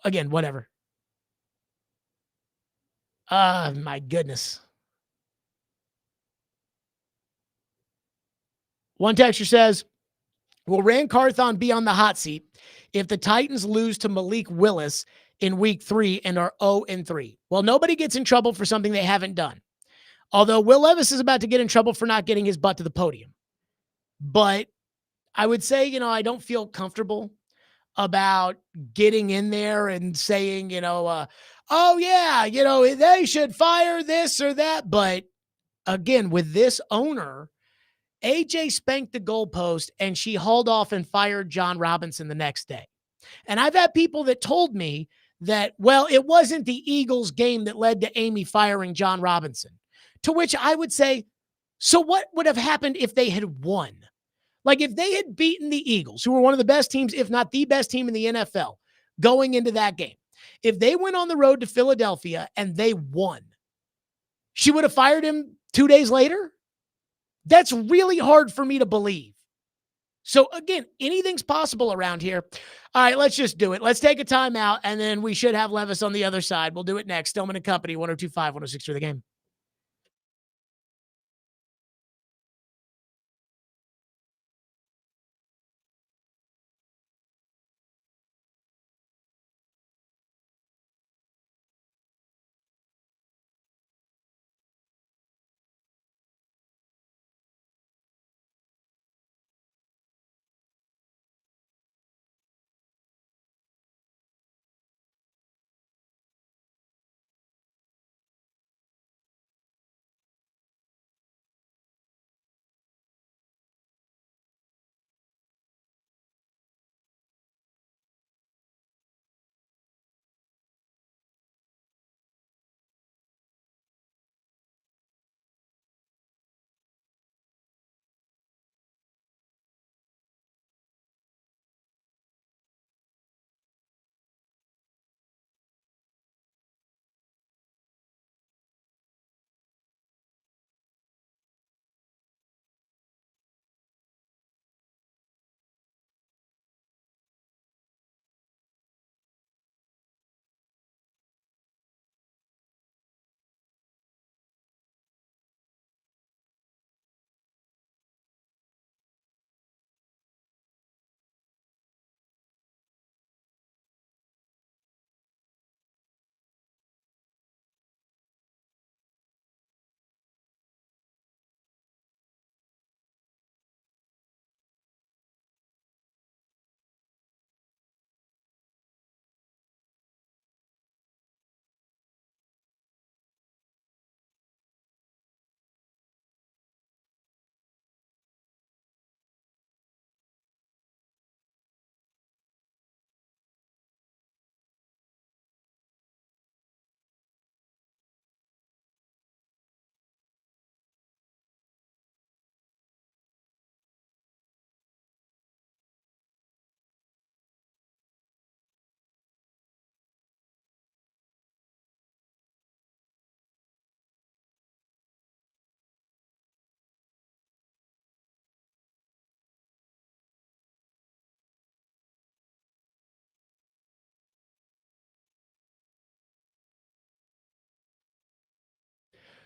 Again, whatever. My goodness. One texter says, will Ran Carthon be on the hot seat if the Titans lose to Malik Willis in week 3 and are 0-3? Well, nobody gets in trouble for something they haven't done. Although Will Levis is about to get in trouble for not getting his butt to the podium. But I would say, you know, I don't feel comfortable about getting in there and saying, you know, oh yeah, you know, they should fire this or that. But again, with this owner, AJ spanked the goalpost and she hauled off and fired John Robinson the next day. And I've had people that told me that, well, it wasn't the Eagles game that led to Amy firing John Robinson. To which I would say, so what would have happened if they had won? Like if they had beaten the Eagles, who were one of the best teams, if not the best team in the NFL, going into that game, if they went on the road to Philadelphia and they won, she would have fired him 2 days later? That's really hard for me to believe. So again, anything's possible around here. All right, let's just do it. Let's take a timeout, and then we should have Levis on the other side. We'll do it next. Stillman and Company, 102.5, 106 for the game.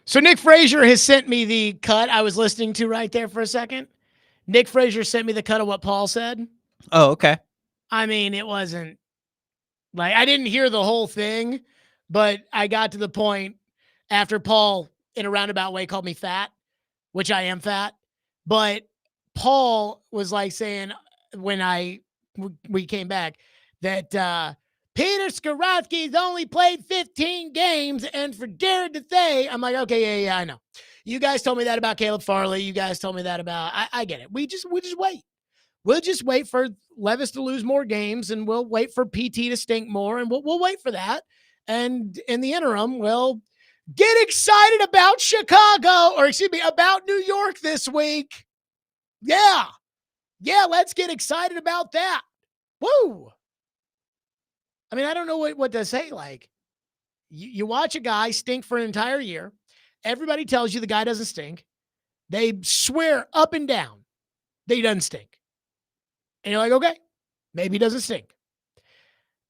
So Nick Frazier has sent me the cut I was listening to right there for a second. Nick Frazier sent me the cut of what Paul said. Oh, okay. I mean, it wasn't like I didn't hear the whole thing, but I got to the point after Paul, in a roundabout way, called me fat, which I am fat. But Paul was like saying when we came back that Peter Skoronski's only played 15 games, and for Jared to say, I'm like, okay, yeah, I know. You guys told me that about Caleb Farley. You guys told me that about. I get it. We just wait. We'll just wait for Levis to lose more games, and we'll wait for PT to stink more, and we'll wait for that. And in the interim, we'll get excited about Chicago, or excuse me, about New York this week. Yeah, let's get excited about that. Woo! I mean, I don't know what to say. Like, you watch a guy stink for an entire year. Everybody tells you the guy doesn't stink. They swear up and down that he doesn't stink. And you're like, okay, maybe he doesn't stink.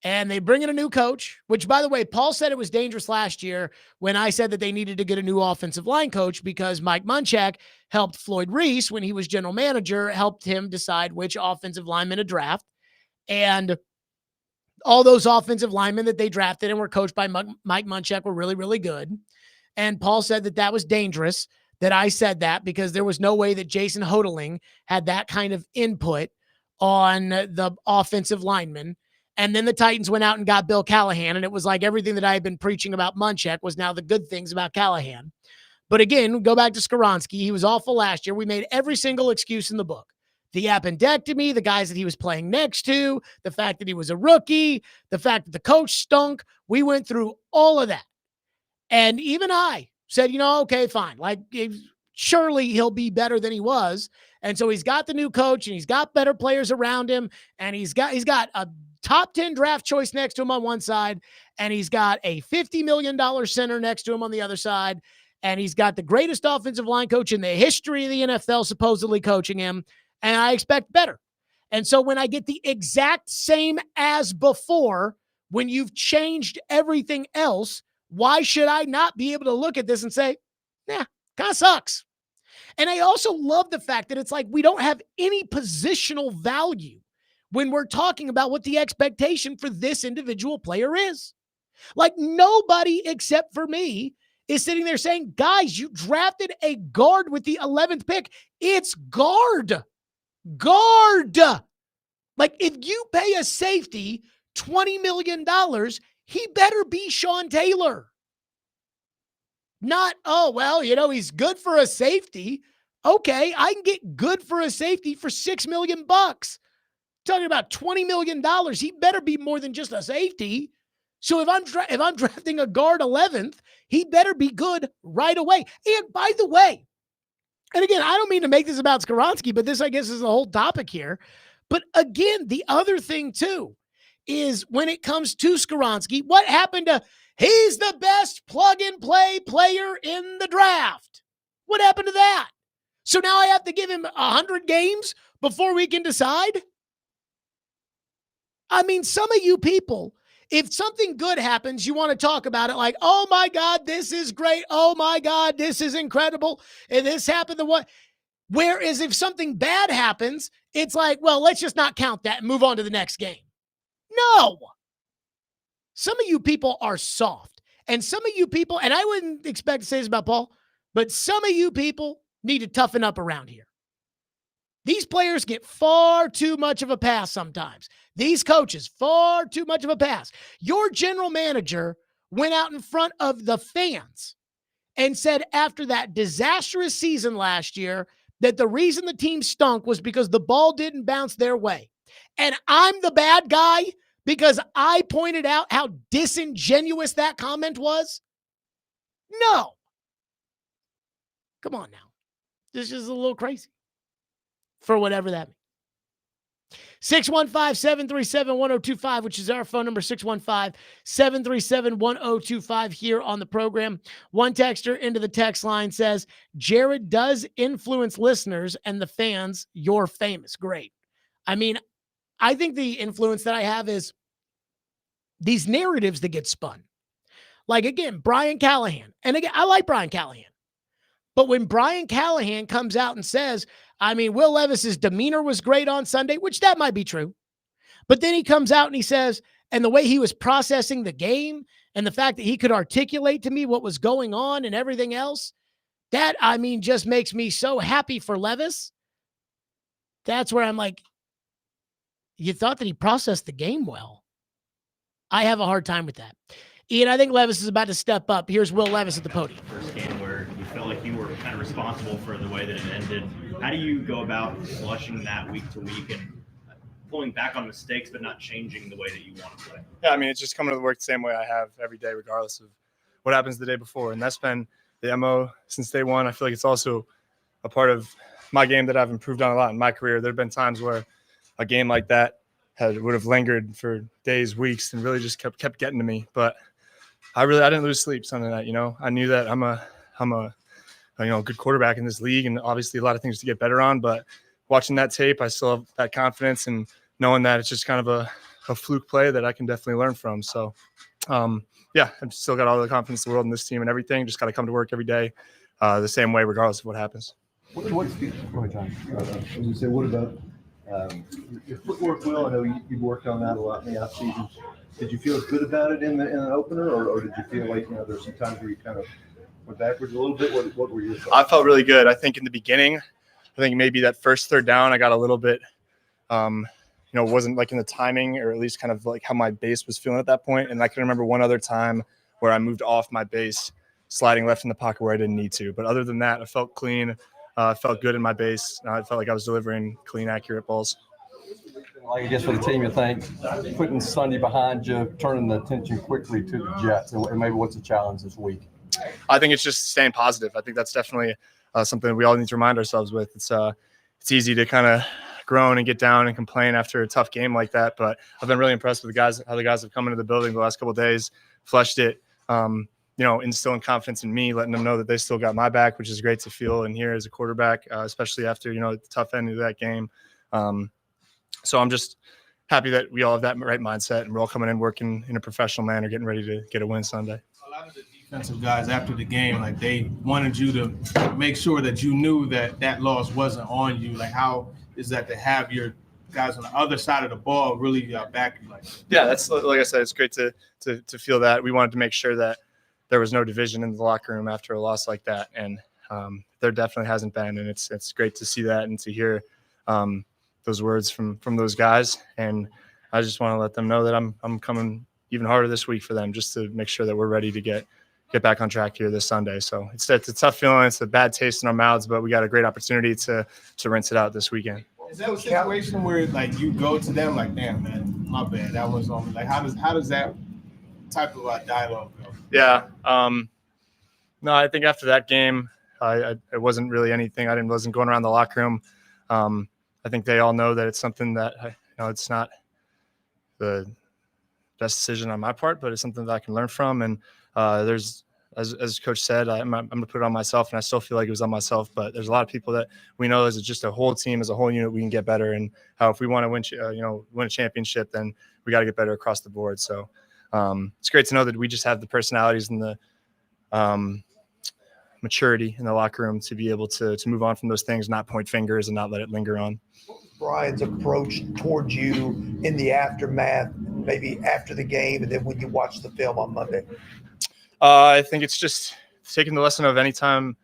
And they bring in a new coach, which, by the way, Paul said it was dangerous last year when I said that they needed to get a new offensive line coach because Mike Munchak helped Floyd Reese when he was general manager, helped him decide which offensive lineman to draft. And all those offensive linemen that they drafted and were coached by Mike Munchak were really, really good. And Paul said that that was dangerous, that I said that because there was no way that Jason Hodeling had that kind of input on the offensive linemen. And then the Titans went out and got Bill Callahan, and it was like everything that I had been preaching about Munchak was now the good things about Callahan. But again, go back to Skoronski. He was awful last year. We made every single excuse in the book. The appendectomy, the guys that he was playing next to, the fact that he was a rookie, the fact that the coach stunk. We went through all of that. And even I said, okay, fine. Like, surely he'll be better than he was. And so he's got the new coach, and he's got better players around him, and he's got a top 10 draft choice next to him on one side, and he's got a $50 million center next to him on the other side, and he's got the greatest offensive line coach in the history of the NFL supposedly coaching him, and I expect better. And so when I get the exact same as before, when you've changed everything else, why should I not be able to look at this and say, kind of sucks? And I also love the fact that it's like we don't have any positional value when we're talking about what the expectation for this individual player is. Like, nobody except for me is sitting there saying, guys, you drafted a guard with the 11th pick. It's guard. Like, if you pay a safety $20 million, he better be Sean Taylor. Not, he's good for a safety. Okay, I can get good for a safety for $6 million. Talking about $20 million, he better be more than just a safety. So if I'm drafting a guard 11th, he better be good right away. And by the way, and again, I don't mean to make this about Skoronski, but this, I guess, is the whole topic here. But again, the other thing too is when it comes to Skoronski, what happened to he's the best plug-and-play player in the draft? What happened to that? So now I have to give him 100 games before we can decide? I mean, some of you people, if something good happens, you want to talk about it like, oh my God, this is great. Oh my God, this is incredible. And this happened to what? Whereas if something bad happens, it's like, well, let's just not count that and move on to the next game. No. Some of you people are soft. And some of you people, and I wouldn't expect to say this about Paul, but some of you people need to toughen up around here. These players get far too much of a pass sometimes. These coaches, far too much of a pass. Your general manager went out in front of the fans and said after that disastrous season last year that the reason the team stunk was because the ball didn't bounce their way. And I'm the bad guy because I pointed out how disingenuous that comment was? No. Come on now. This is a little crazy. For whatever that means. 615-737-1025, which is our phone number, 615-737-1025 here on the program. One texter into the text line says, Jared does influence listeners and the fans. You're famous. Great. I mean, I think the influence that I have is these narratives that get spun. Like, again, Brian Callahan. And again, I like Brian Callahan. But when Brian Callahan comes out and says, I mean, Will Levis's demeanor was great on Sunday, which that might be true. But then he comes out and he says, and the way he was processing the game and the fact that he could articulate to me what was going on and everything else, that, I mean, just makes me so happy for Levis. That's where I'm like, you thought that he processed the game well. I have a hard time with that. Ian, I think Levis is about to step up. Here's Will Levis at the podium. First game where you felt like you were kind of responsible for the way that it ended. How do you go about flushing that week to week and pulling back on mistakes but not changing the way that you want to play? Yeah, I mean, it's just coming to work the same way I have every day, regardless of what happens the day before. And that's been the MO since day one. I feel like it's also a part of my game that I've improved on a lot in my career. There have been times where a game like that would have lingered for days, weeks, and really just kept getting to me. But I didn't lose sleep Sunday night. I knew that I'm a good quarterback in this league, and obviously a lot of things to get better on. But watching that tape, I still have that confidence and knowing that it's just kind of a fluke play that I can definitely learn from. So, yeah, I've still got all the confidence in the world in this team and everything. Just got to come to work every day the same way, regardless of what happens. Go ahead, John. As you say, what about your footwork, Will? I know you've worked on that a lot in the offseason. Did you feel good about it in an opener, or did you feel like there's some times where you kind of went backwards a little bit? What were your thoughts? I felt really good. I think in the beginning, I think maybe that first third down, I got a little bit, wasn't like in the timing, or at least kind of like how my base was feeling at that point. And I can remember one other time where I moved off my base, sliding left in the pocket where I didn't need to. But other than that, I felt clean. I felt good in my base. I felt like I was delivering clean, accurate balls. Like, I guess for the team, you think putting Sunday behind you, turning the attention quickly to the Jets, and maybe what's the challenge this week? I think it's just staying positive. I think that's definitely something we all need to remind ourselves with. It's easy to kind of groan and get down and complain after a tough game like that, but I've been really impressed with how the guys have come into the building the last couple of days, flushed it, instilling confidence in me, letting them know that they still got my back, which is great to feel and hear as a quarterback, especially after the tough end of that game. So I'm just happy that we all have that right mindset and we're all coming in working in a professional manner, getting ready to get a win Sunday. A lot of the defensive guys after the game, like, they wanted you to make sure that you knew that loss wasn't on you. Like, how is that to have your guys on the other side of the ball really back you like that? Yeah, that's, like I said, it's great to feel that. We wanted to make sure that there was no division in the locker room after a loss like that, and there definitely hasn't been, and it's great to see that and to hear those words from those guys. And I just want to let them know that I'm coming even harder this week for them, just to make sure that we're ready to get back on track here this Sunday. So it's a tough feeling. It's a bad taste in our mouths, but we got a great opportunity to rinse it out this weekend. Is that a situation where, like, you go to them like, damn, man, my bad, that was on me? Like, how does that type of dialogue go? Yeah. No, I think after that game, it wasn't really anything. I wasn't going around the locker room. I think they all know that it's something that it's not the best decision on my part, but it's something that I can learn from. And there's, as Coach said, I'm going to put it on myself, and I still feel like it was on myself. But there's a lot of people that we know as just a whole team, as a whole unit, we can get better. And how if we want to win a championship, then we got to get better across the board. So it's great to know that we just have the personalities and the maturity in the locker room to be able to move on from those things, not point fingers and not let it linger on. Brian's approach towards you in the aftermath, maybe after the game, and then when you watch the film on Monday? I think it's just taking the lesson of anytime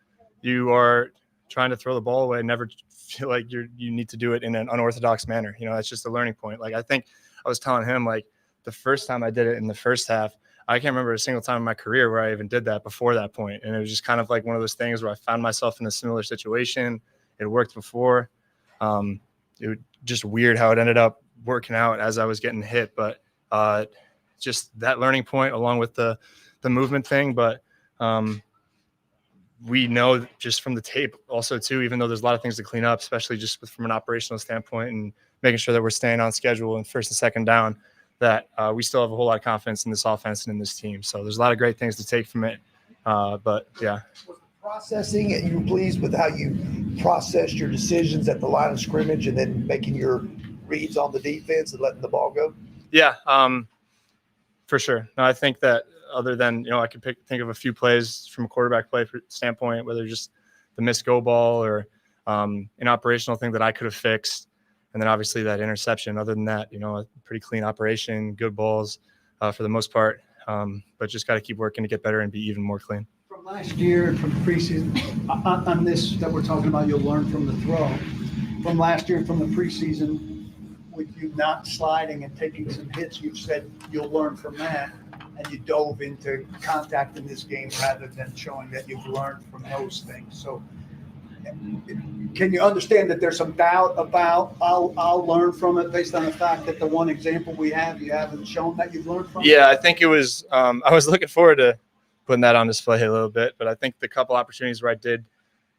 you are trying to throw the ball away, never feel like you need to do it in an unorthodox manner. That's just a learning point. Like, I think I was telling him, like, the first time I did it in the first half, I can't remember a single time in my career where I even did that before that point. And it was just kind of like one of those things where I found myself in a similar situation. It worked before. It was just weird how it ended up working out as I was getting hit. But just that learning point along with the movement thing. But we know just from the tape also too, even though there's a lot of things to clean up, especially just from an operational standpoint and making sure that we're staying on schedule and first and second down, that we still have a whole lot of confidence in this offense and in this team. So there's a lot of great things to take from it. But yeah. Processing, and you were pleased with how you processed your decisions at the line of scrimmage and then making your reads on the defense and letting the ball go? Yeah, for sure. No, I think that other than, I could think of a few plays from a quarterback play standpoint, whether just, missed go ball or an operational thing that I could have fixed. And then obviously that interception. Other than that, a pretty clean operation, good balls for the most part. But just got to keep working to get better and be even more clean. From last year and from preseason, on this that we're talking about, you'll learn from the throw. From last year and from the preseason, with you not sliding and taking some hits, you've said you'll learn from that, and you dove into contact in this game rather than showing that you've learned from those things. So can you understand that there's some doubt about I'll learn from it based on the fact that the one example we have, you haven't shown that you've learned from? Yeah, I think it was I was looking forward to putting that on display a little bit, but I think the couple opportunities where I did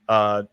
have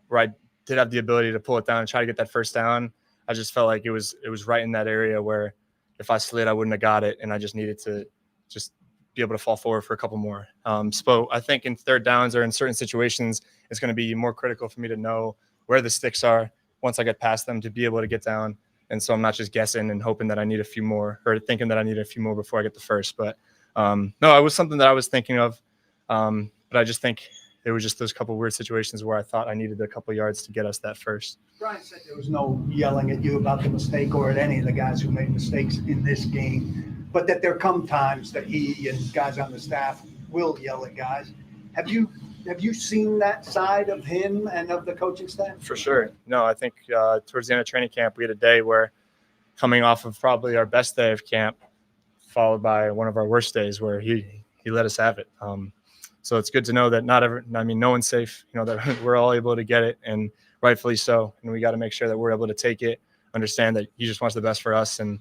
the ability to pull it down and try to get that first down, I just felt like it was right in that area where if I slid, I wouldn't have got it, and I just needed to just be able to fall forward for a couple more. So I think in third downs or in certain situations, it's going to be more critical for me to know where the sticks are once I get past them to be able to get down. And so I'm not just guessing and hoping that I need a few more or thinking that I need a few more before I get the first. But no, it was something that I was thinking of. But I just think it was just those couple weird situations where I thought I needed a couple yards to get us that first. Brian said there was no yelling at you about the mistake or at any of the guys who made mistakes in this game, but that there come times that he and guys on the staff will yell at guys. Have you seen that side of him and of the coaching staff? For sure. No, I think towards the end of training camp, we had a day where coming off of probably our best day of camp, followed by one of our worst days where he let us have it. So it's good to know that no one's safe, that we're all able to get it, and rightfully so. And we got to make sure that we're able to take it, understand that he just wants the best for us. And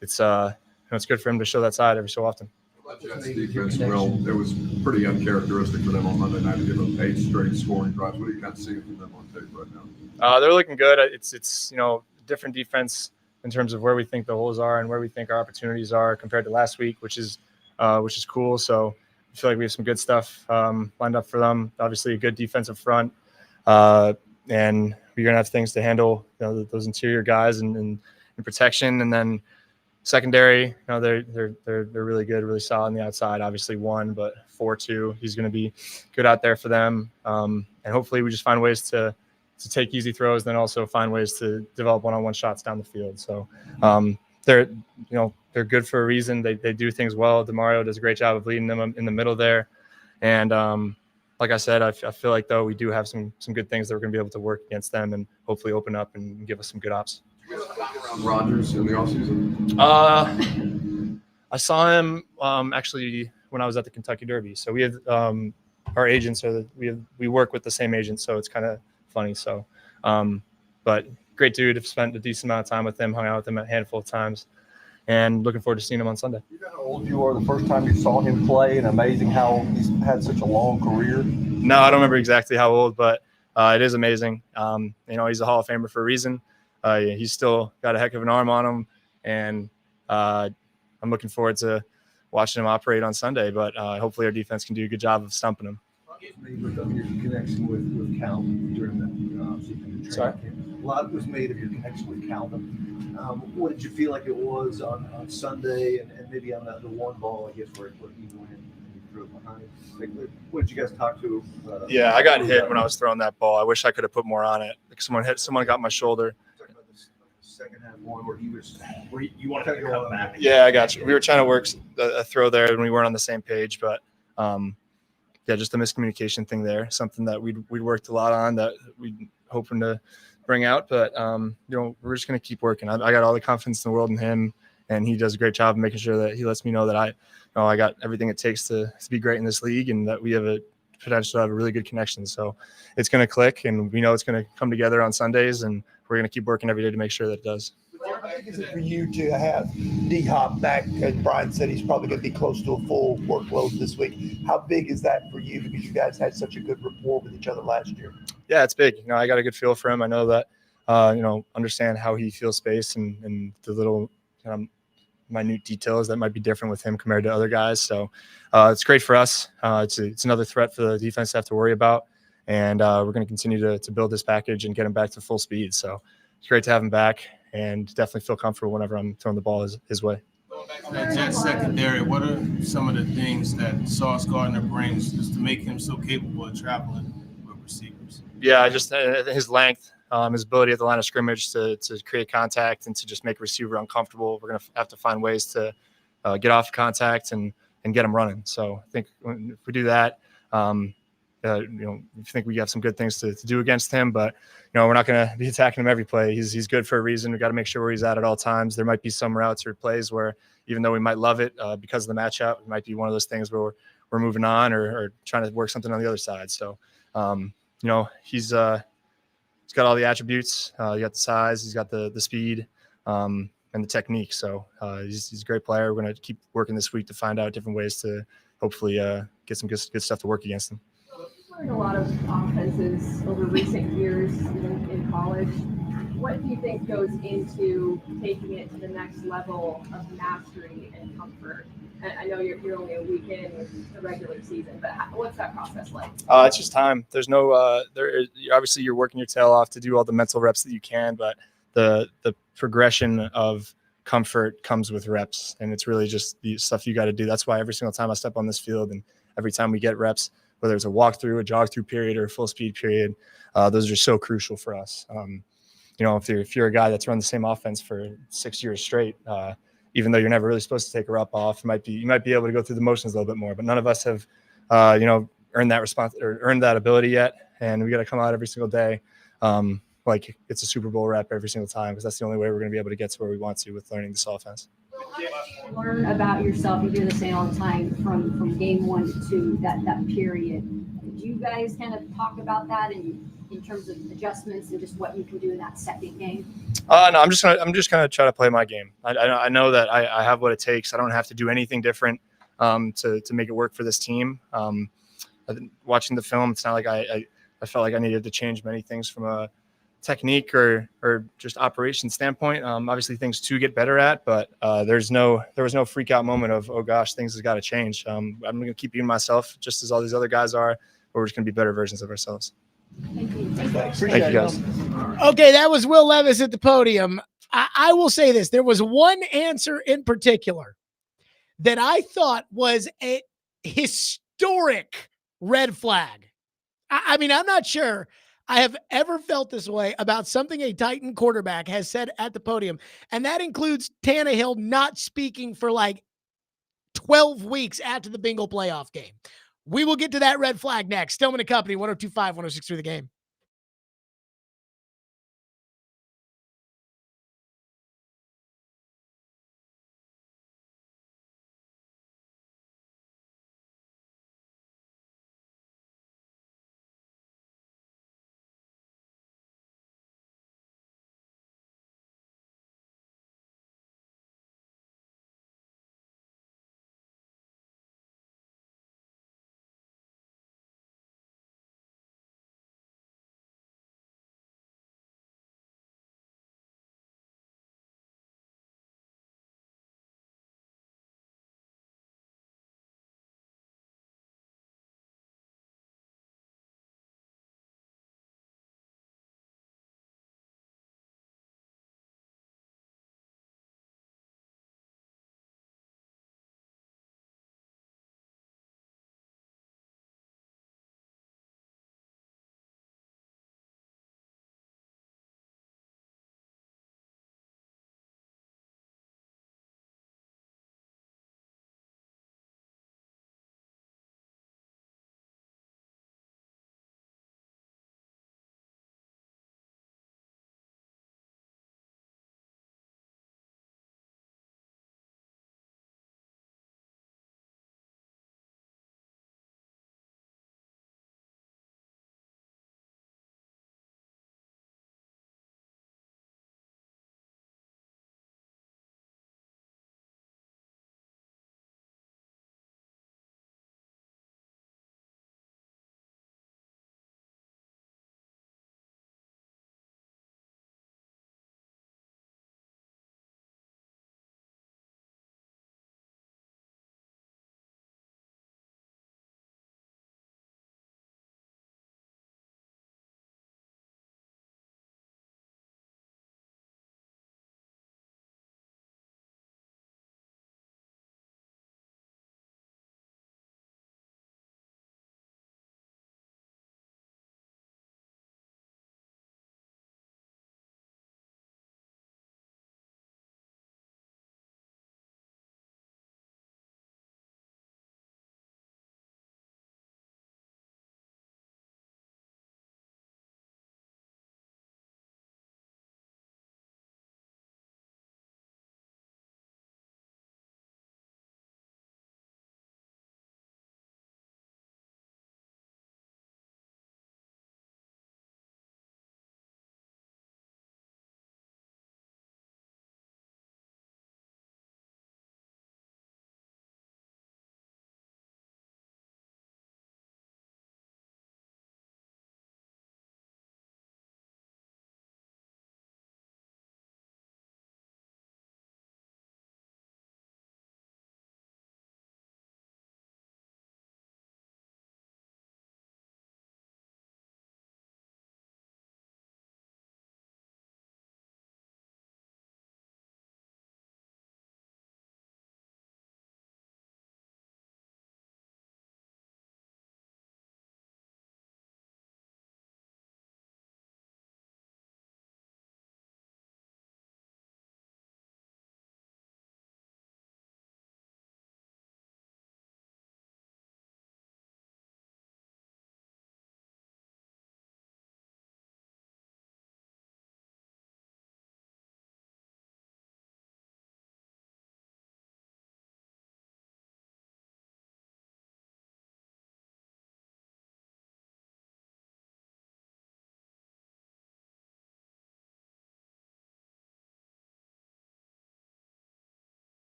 it's good for him to show that side every so often. Jets defense, Will, it was pretty uncharacteristic for them on Monday night to give up 8 straight scoring drives. What are you kind of seeing from them on tape right now? They're looking good. It's different defense in terms of where we think the holes are and where we think our opportunities are compared to last week, which is cool. So I feel like we have some good stuff lined up for them. Obviously, a good defensive front, and we're gonna have things to handle. Those interior guys and protection, and then secondary. They're really good, really solid on the outside. Obviously, 1, but 4-2. He's gonna be good out there for them, and hopefully, we just find ways to take easy throws, then also find ways to develop one-on-one shots down the field. So they're good for a reason. They do things well. Demario does a great job of leading them in the middle there. And like I said, I feel like, though, we do have some good things that we're going to be able to work against them and hopefully open up and give us some good ops. Around Rodgers in the offseason? I saw him actually when I was at the Kentucky Derby. So we have our agents we work with the same agent, so it's kind of funny. So, but great dude. I've spent a decent amount of time with him, hung out with him a handful of times, and looking forward to seeing him on Sunday. You know how old you are the first time you saw him play, and amazing how he's had such a long career? No, I don't remember exactly how old, but it is amazing. He's a Hall of Famer for a reason. He's still got a heck of an arm on him, and I'm looking forward to watching him operate on Sunday, but hopefully our defense can do a good job of stumping him. Your connection with Calvin during the Sorry? A lot was made of your connection with Calvin. What did you feel like it was on Sunday and maybe on the one ball, I guess, where he went and you threw it behind? Like, what did you guys talk to? Yeah, I got hit when I was throwing that ball. I wish I could have put more on it. Like someone got my shoulder. Talking about the second half one where he was. Where you wanted to come back. Yeah, I got you. We were trying to work a throw there and we weren't on the same page, but just a miscommunication thing there. Something that we worked a lot on that we hoping to bring out, but we're just going to keep working. I got all the confidence in the world in him, and he does a great job of making sure that he lets me know that I got everything it takes to be great in this league, and that we have a potential to have a really good connection. So it's going to click, and we know it's going to come together on Sundays, and we're going to keep working every day to make sure that it does. How big is it for you to have D-Hop back? As Brian said, he's probably going to be close to a full workload this week. How big is that for you? Because you guys had such a good rapport with each other last year. Yeah, it's big. I got a good feel for him. I know that, understand how he feels space and the little minute details that might be different with him compared to other guys. So it's great for us. It's another threat for the defense to have to worry about. And we're going to continue to build this package and get him back to full speed. So it's great to have him back, and definitely feel comfortable whenever I'm throwing the ball his way. That Jets secondary, what are some of the things that Sauce Gardner brings just to make him so capable of traveling with receivers? Yeah, just his length, his ability at the line of scrimmage to create contact and to just make a receiver uncomfortable. We're going to have to find ways to get off contact and get him running. So I think if we do that, I think we have some good things to do against him, but we're not going to be attacking him every play. He's good for a reason. We got to make sure where he's at all times. There might be some routes or plays where, even though we might love it because of the matchup, it might be one of those things where we're moving on or trying to work something on the other side. So, he's got all the attributes. He got the size, he's got the speed, and the technique. So he's a great player. We're going to keep working this week to find out different ways to hopefully get some good stuff to work against him. Learned a lot of offenses over recent years in college. What do you think goes into taking it to the next level of mastery and comfort? And I know you're only a week in the regular season, but what's that process like? It's just time. There's no obviously you're working your tail off to do all the mental reps that you can, but the progression of comfort comes with reps, and it's really just the stuff you got to do. That's why every single time I step on this field and every time we get reps, whether it's a walkthrough, a jog-through period, or a full speed period, those are so crucial for us. If you're a guy that's run the same offense for 6 years straight, even though you're never really supposed to take a rep off, you might be able to go through the motions a little bit more. But none of us have, earned that response or earned that ability yet, and we got to come out every single day like it's a Super Bowl rep every single time, because that's the only way we're going to be able to get to where we want to with learning this offense. Learn about yourself. You do the same all the time from game 1 to 2, that period. Did you guys kind of talk about that in terms of adjustments and just what you can do in that second game? No, I'm just gonna try to play my game. I know that I have what it takes. I don't have to do anything different to make it work for this team. Watching the film, it's not like I felt like I needed to change many things from a technique or just operation standpoint. Obviously things to get better at, but there was no freak out moment of, oh gosh, things has got to change. I'm going to keep being myself just as all these other guys are, but we're just going to be better versions of ourselves. Thank you. Thank you guys. Okay, that was Will Levis at the podium. I will say this. There was one answer in particular that I thought was a historic red flag. I mean, I'm not sure I have ever felt this way about something a Titan quarterback has said at the podium, and that includes Tannehill not speaking for like 12 weeks after the Bengal playoff game. We will get to that red flag next. Stillman & Company, 102.5, 106.3 The Game.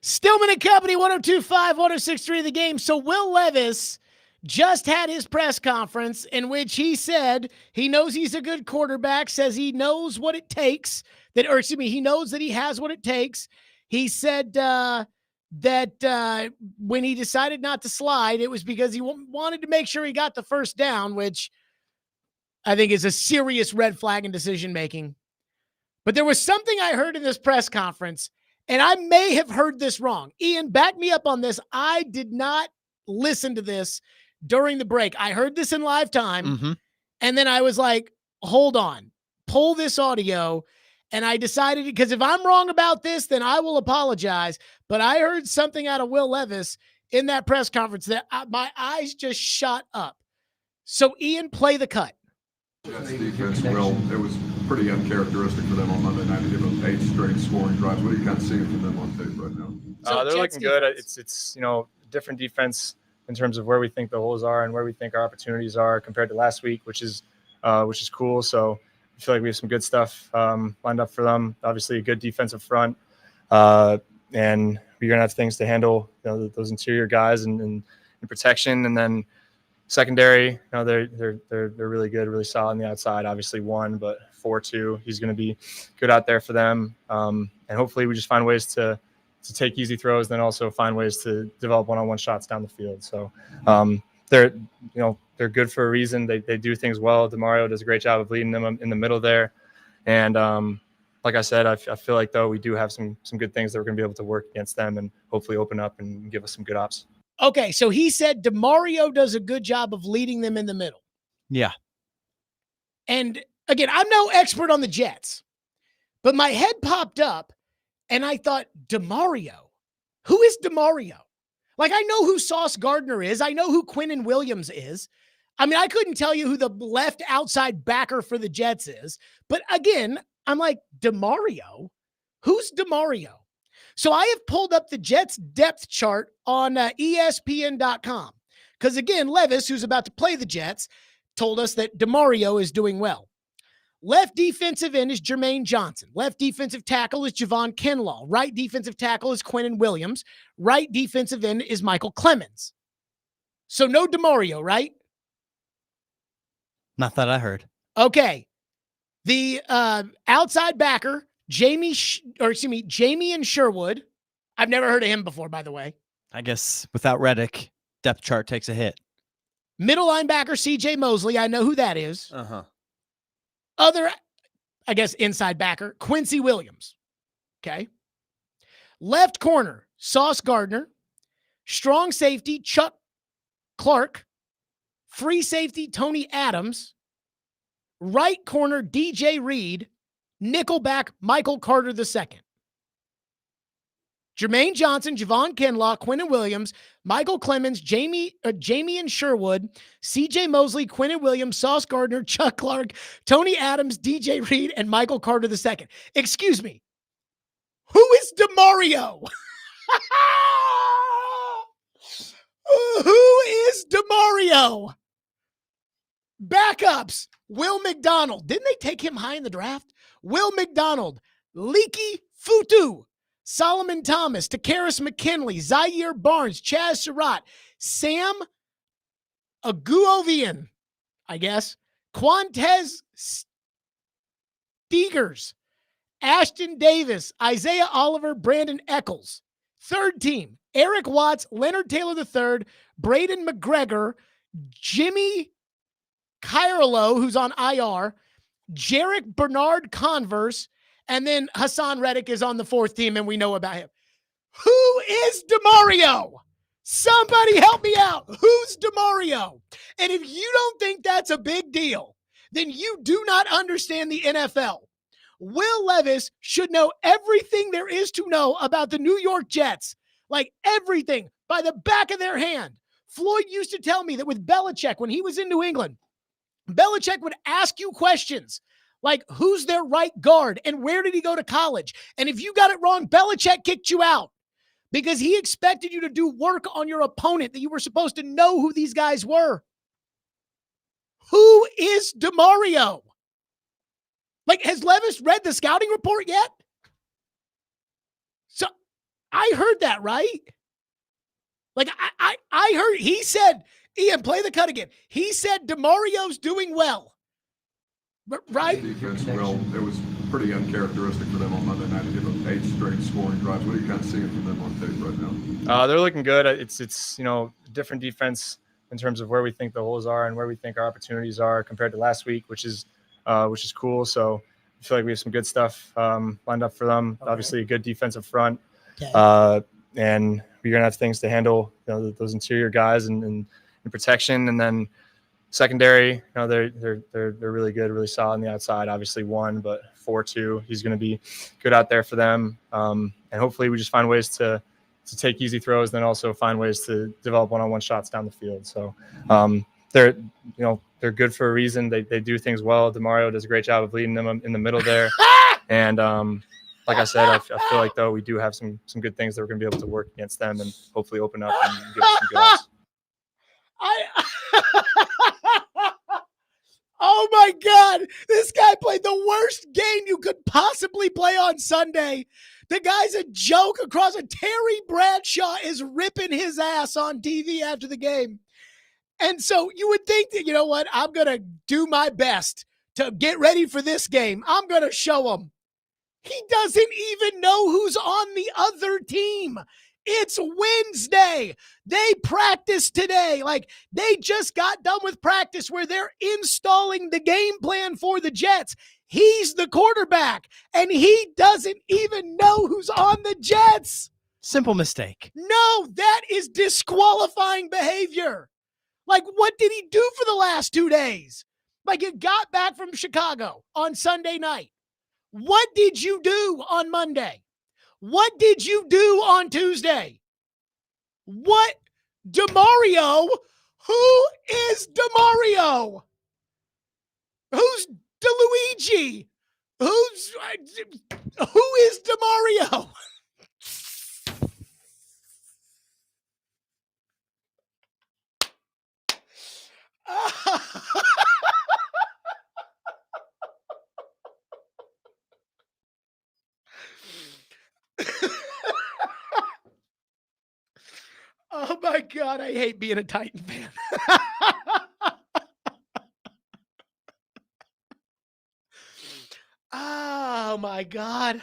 Stillman and Company, 102.5, 106.3 The Game. So Will Levis just had his press conference in which he said he knows he's a good quarterback, says he knows what it takes, he knows that he has what it takes. He said that when he decided not to slide, it was because he wanted to make sure he got the first down, which I think is a serious red flag in decision-making. But there was something I heard in this press conference, and I may have heard this wrong. Ian, back me up on this. I did not listen to this during the break. I heard this in live time, and then I was like, hold on, pull this audio. And I decided, because if I'm wrong about this, then I will apologize. But I heard something out of Will Levis in that press conference that my eyes just shot up. So, Ian, play the cut. Jets defense, Will, it was pretty uncharacteristic for them on Monday night to give up 8 straight scoring drives. What are you kind of seeing from them on tape right now? They're looking good. It's different defense in terms of where we think the holes are and where we think our opportunities are compared to last week, which is cool. So I feel like we have some good stuff lined up for them. Obviously, a good defensive front, and we're gonna have things to handle, those interior guys and protection, and then secondary. They're really good, really solid on the outside. Obviously, 1, but 4-2. He's going to be good out there for them, and hopefully, we just find ways to take easy throws, then also find ways to develop one-on-one shots down the field. So they're good for a reason. They do things well. Demario does a great job of leading them in the middle there. And like I said, I feel like, though, we do have some good things that we're going to be able to work against them and hopefully open up and give us some good ops. Okay, so he said Demario does a good job of leading them in the middle. Yeah. And again, I'm no expert on the Jets, but my head popped up and I thought, Demario? Who is Demario? Like, I know who Sauce Gardner is. I know who Quinnen Williams is. I mean, I couldn't tell you who the left outside backer for the Jets is. But again, I'm like, Demario? Who's Demario? So I have pulled up the Jets depth chart on ESPN.com. Because again, Levis, who's about to play the Jets, told us that Demario is doing well. Left defensive end is Jermaine Johnson. Left defensive tackle is Javon Kinlaw. Right defensive tackle is Quinnen Williams. Right defensive end is Michael Clemens. So no Demario, right? Not that I heard. Okay. The outside backer, Jamie and Sherwood. I've never heard of him before, by the way. I guess without Reddick, depth chart takes a hit. Middle linebacker, CJ Mosley. I know who that is. Other, I guess, inside backer, Quincy Williams. Okay. Left corner, Sauce Gardner. Strong safety, Chuck Clark. Free safety, Tony Adams. Right corner, DJ Reed. Nickelback, Michael Carter II. Jermaine Johnson, Javon Kinlaw, Quinnen Williams, Michael Clemens, Jamie and Sherwood, CJ Mosley, Quinnen Williams, Sauce Gardner, Chuck Clark, Tony Adams, DJ Reed, and Michael Carter II. Excuse me. Who is Demario? Who is Demario? Backups. Will McDonald. Didn't they take him high in the draft? Will McDonald. Leaky Futu. Solomon Thomas, Takaris McKinley, Zaire Barnes, Chaz Surratt, Sam Aguovian, I guess, Quantez Stegers, Ashton Davis, Isaiah Oliver, Brandon Eccles. Third team, Eric Watts, Leonard Taylor III, Braden McGregor, Jimmy Cairolo, who's on IR, Jarek Bernard Converse, and then Hassan Reddick is on the fourth team, and we know about him. Who is Demario? Somebody help me out. Who's Demario? And if you don't think that's a big deal, then you do not understand the NFL. Will Levis should know everything there is to know about the New York Jets, like everything by the back of their hand. Floyd used to tell me that with Belichick, when he was in New England, Belichick would ask you questions like, who's their right guard and where did he go to college? And if you got it wrong, Belichick kicked you out because he expected you to do work on your opponent, that you were supposed to know who these guys were. Who is Demario? Like, has Levis read the scouting report yet? So I heard that, right? Like I heard he said, Ian, play the cut again. He said Demario's doing well. Right? Defense, well, it was pretty uncharacteristic for them on Monday night to give up 8 straight scoring drives. What are you kind of seeing from them on tape right now? They're looking good. It's different defense in terms of where we think the holes are and where we think our opportunities are compared to last week, which is cool. So I feel like we have some good stuff lined up for them. Okay. Obviously, a good defensive front, and we're gonna have things to handle, those interior guys and protection, and then secondary. They're really good, really solid on the outside. Obviously, 1, but 4-2. He's gonna be good out there for them, and hopefully, we just find ways to take easy throws, then also find ways to develop one-on-one shots down the field. So they're good for a reason. They do things well. Demario does a great job of leading them in the middle there. And like I said, I feel like, though, we do have some good things that we're going to be able to work against them and hopefully open up and give us some good odds. Oh, my God. This guy played the worst game you could possibly play on Sunday. The guy's a joke across a Terry Bradshaw is ripping his ass on TV after the game. And so you would think that, you know what, I'm going to do my best to get ready for this game. I'm going to show him. He doesn't even know who's on the other team. It's Wednesday. They practiced today. Like, they just got done with practice where they're installing the game plan for the Jets. He's the quarterback, and he doesn't even know who's on the Jets. Simple mistake. No, that is disqualifying behavior. Like, what did he do for the last 2 days? Like, you got back from Chicago on Sunday night. What did you do on Monday? What did you do on Tuesday? What? Demario? Who is Demario? Who's DeLuigi? Who is Demario? Oh my God, I hate being a Titan fan. Oh my God.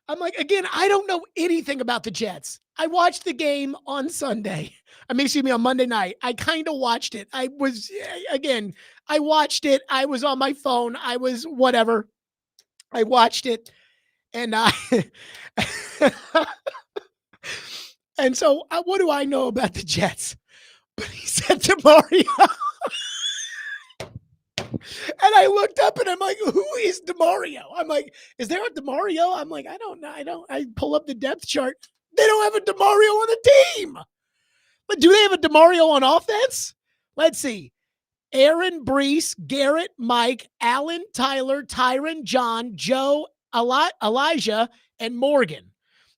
I'm like, again, I don't know anything about the Jets. I watched the game on Sunday. On Monday night. I kind of watched it. I watched it. I was on my phone. I was whatever. I watched it. And and so what do I know about the Jets? But he said Demario. And I looked up and I'm like, who is Demario? I'm like, is there a Demario? I'm like, I don't know. I pull up the depth chart. They don't have a Demario on the team. But do they have a Demario on offense? Let's see. Aaron, Brees, Garrett, Mike, Allen, Tyler, Tyron, John, Joe, Elijah, and Morgan.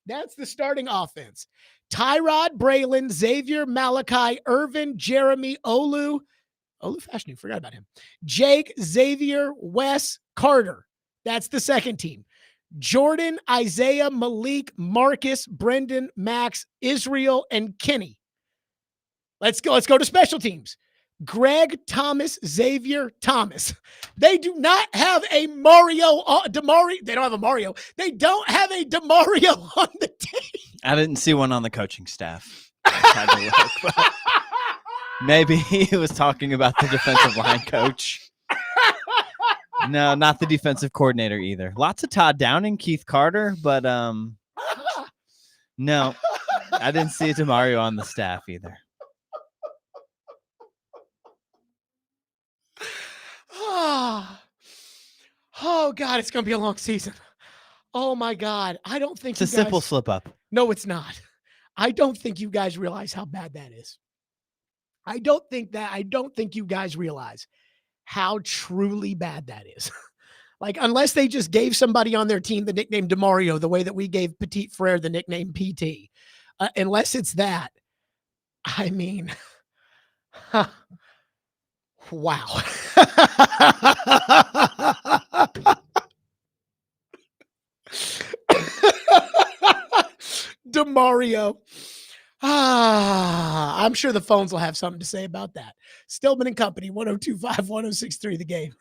That's the starting offense. Tyrod, Braylon, Xavier, Malachi, Irvin, Jeremy, Olu Fashanu, forgot about him. Jake, Xavier, Wes, Carter. That's the second team. Jordan, Isaiah, Malik, Marcus, Brendan, Max, Israel, and Kenny. Let's go to special teams. Greg, Thomas, Xavier, Thomas. They do not have a Demario. They don't have a Mario. They don't have a Demario on the team. I didn't see one on the coaching staff. I had to look, but maybe he was talking about the defensive line coach. No, not the defensive coordinator either. Lots of Todd Downing, Keith Carter, but no, I didn't see a Demario on the staff either. Oh God, it's going to be a long season. Oh my God. I don't think it's a simple slip up. No, it's not. I don't think you guys realize how bad that is. I don't think you guys realize how truly bad that is. Like, unless they just gave somebody on their team the nickname Demario, the way that we gave Petit Frere the nickname PT. Unless it's that, I mean, wow. Demario. I'm sure the phones will have something to say about that. Stillman and Company, 1025, 1063, The Game.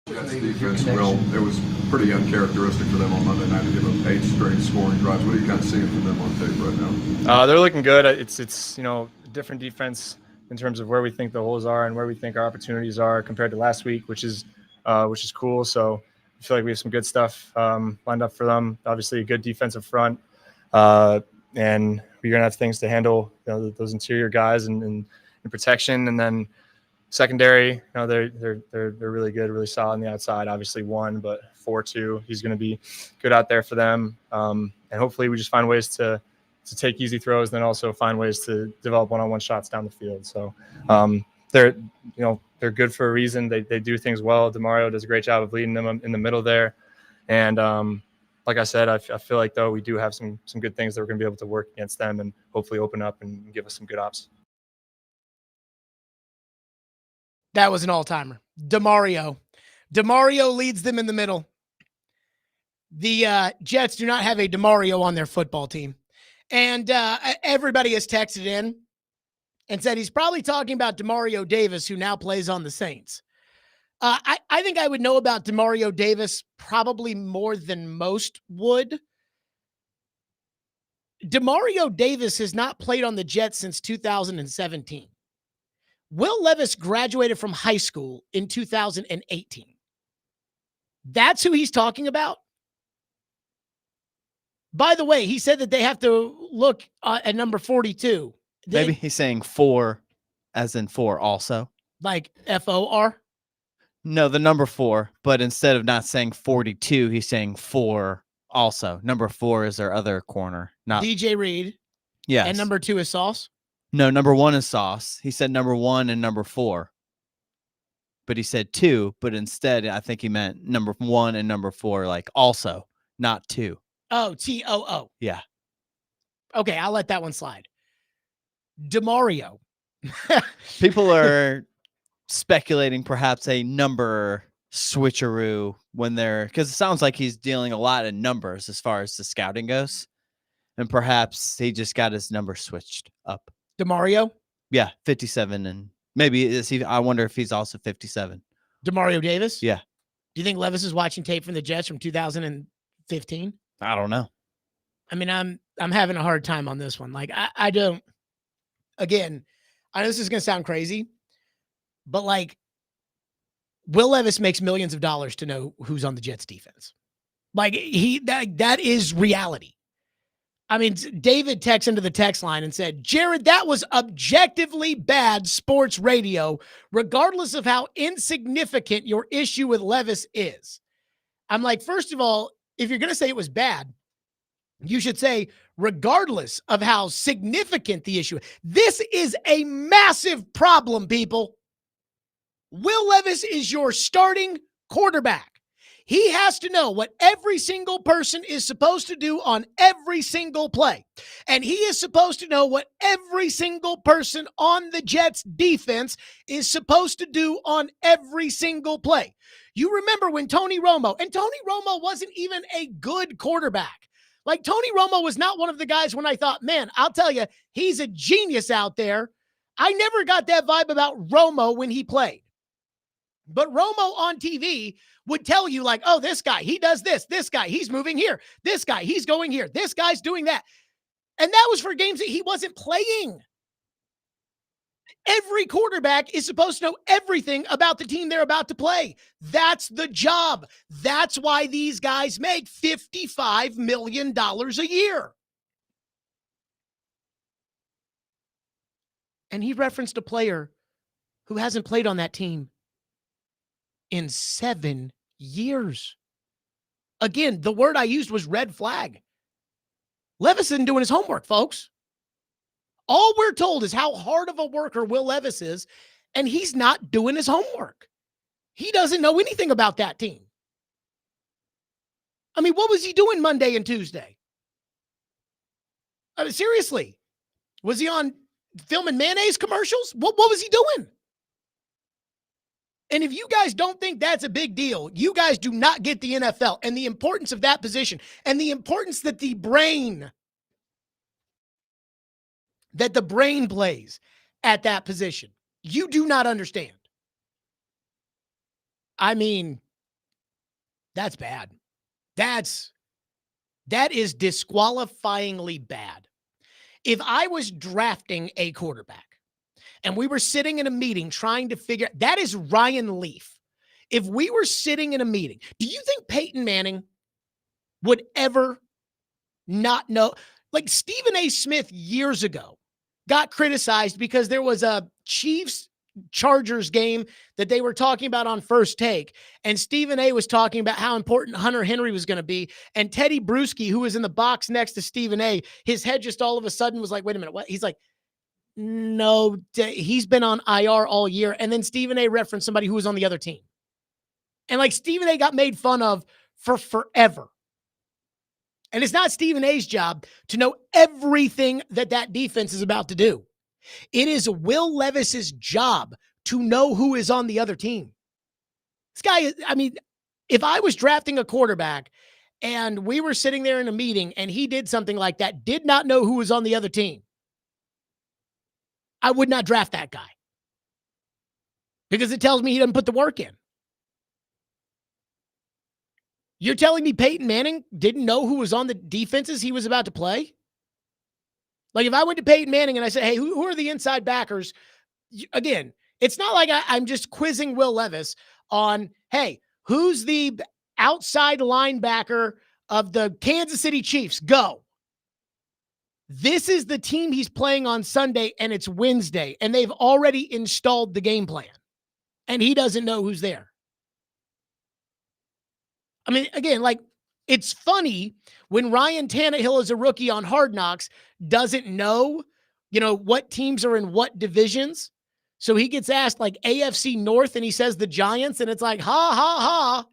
Jets defense, Will, it was pretty uncharacteristic for them on Monday night to give up 8 straight scoring drives. What are you kind of seeing from them on tape right now? They're looking good. It's different defense in terms of where we think the holes are and where we think our opportunities are compared to last week, which is cool. So I feel like we have some good stuff lined up for them. Obviously, a good defensive front, and we're gonna have things to handle those interior guys and protection, and then secondary. They're really good, really solid on the outside. Obviously 1, but 4-2. He's going to be good out there for them, and hopefully we just find ways to take easy throws, then also find ways to develop one-on-one shots down the field. So they're good for a reason. They do things well. Demario does a great job of leading them in the middle there, and like I said, I feel like though we do have some good things that we're going to be able to work against them and hopefully open up and give us some good ops. That was an all-timer. Demario. Demario leads them in the middle. The Jets do not have a Demario on their football team. And everybody has texted in and said he's probably talking about Demario Davis, who now plays on the Saints. I think I would know about Demario Davis probably more than most would. Demario Davis has not played on the Jets since 2017. Will Levis graduated from high school in 2018. That's who he's talking about. By the way, he said that they have to look at number 42. Maybe he's saying 4 as in 4 also. Like F-O-R? No, the number 4. But instead of not saying 42, he's saying 4 also. Number 4 is their other corner. Not DJ Reed. Yes. And number 2 is Sauce? No, number 1 is Sauce. He said number 1 and number 4. But he said 2, but instead I think he meant number 1 and number 4, like also, not 2. Oh, T-O-O. Yeah. Okay, I'll let that one slide. Demario. People are speculating perhaps a number switcheroo when they're, because it sounds like he's dealing a lot in numbers as far as the scouting goes. And perhaps he just got his number switched up. Demario? Yeah, 57. And maybe is he, I wonder if he's also 57. Demario Davis? Yeah. Do you think Levis is watching tape from the Jets from 2015? I don't know. I mean, I'm having a hard time on this one. Like, I don't. Again, I know this is going to sound crazy, but like, Will Levis makes millions of dollars to know who's on the Jets defense. Like, that is reality. I mean, David texted into the text line and said, Jared, that was objectively bad sports radio, regardless of how insignificant your issue with Levis is. I'm like, first of all, if you're going to say it was bad, you should say, regardless of how significant the issue is. This is a massive problem, people. Will Levis is your starting quarterback. He has to know what every single person is supposed to do on every single play. And he is supposed to know what every single person on the Jets defense is supposed to do on every single play. You remember when Tony Romo wasn't even a good quarterback. Like, Tony Romo was not one of the guys when I thought, man, I'll tell you, he's a genius out there. I never got that vibe about Romo when he played. But Romo on TV would tell you, like, oh, this guy, he does this. This guy, he's moving here. This guy, he's going here. This guy's doing that. And that was for games that he wasn't playing. Every quarterback is supposed to know everything about the team they're about to play. That's the job. That's why these guys make $55 million a year. And he referenced a player who hasn't played on that team in 7 years. Again, the word I used was red flag. Levis isn't doing his homework, folks. All we're told is how hard of a worker Will Levis is, and he's not doing his homework. He doesn't know anything about that team. I mean, what was he doing Monday and Tuesday? I mean, seriously, was he on filming mayonnaise commercials? What was he doing? And if you guys don't think that's a big deal, you guys do not get the NFL and the importance of that position and the importance that the brain plays at that position. You do not understand. I mean, that's bad. That is disqualifyingly bad. If I was drafting a quarterback and we were sitting in a meeting trying to figure, that is Ryan Leaf. If we were sitting in a meeting, do you think Peyton Manning would ever not know? Like, Stephen A. Smith years ago got criticized because there was a Chiefs-Chargers game that they were talking about on First Take, and Stephen A. was talking about how important Hunter Henry was going to be, and Teddy Bruschi, who was in the box next to Stephen A., his head just all of a sudden was like, wait a minute, what? He's like, no, he's been on IR all year, and then Stephen A. referenced somebody who was on the other team. And, like, Stephen A. got made fun of for forever. And it's not Stephen A.'s job to know everything that defense is about to do. It is Will Levis's job to know who is on the other team. This guy, I mean, if I was drafting a quarterback and we were sitting there in a meeting and he did something like that, did not know who was on the other team, I would not draft that guy because it tells me he doesn't put the work in. You're telling me Peyton Manning didn't know who was on the defenses he was about to play? Like, if I went to Peyton Manning and I said, hey, who are the inside backers? Again, it's not like I'm just quizzing Will Levis on, hey, who's the outside linebacker of the Kansas City Chiefs? Go. This is the team he's playing on Sunday, and it's Wednesday, and they've already installed the game plan, and he doesn't know who's there. I mean, again, like, it's funny when Ryan Tannehill is a rookie on Hard Knocks, doesn't know, what teams are in what divisions. So he gets asked like AFC North and he says the Giants, and it's like, ha, ha, ha.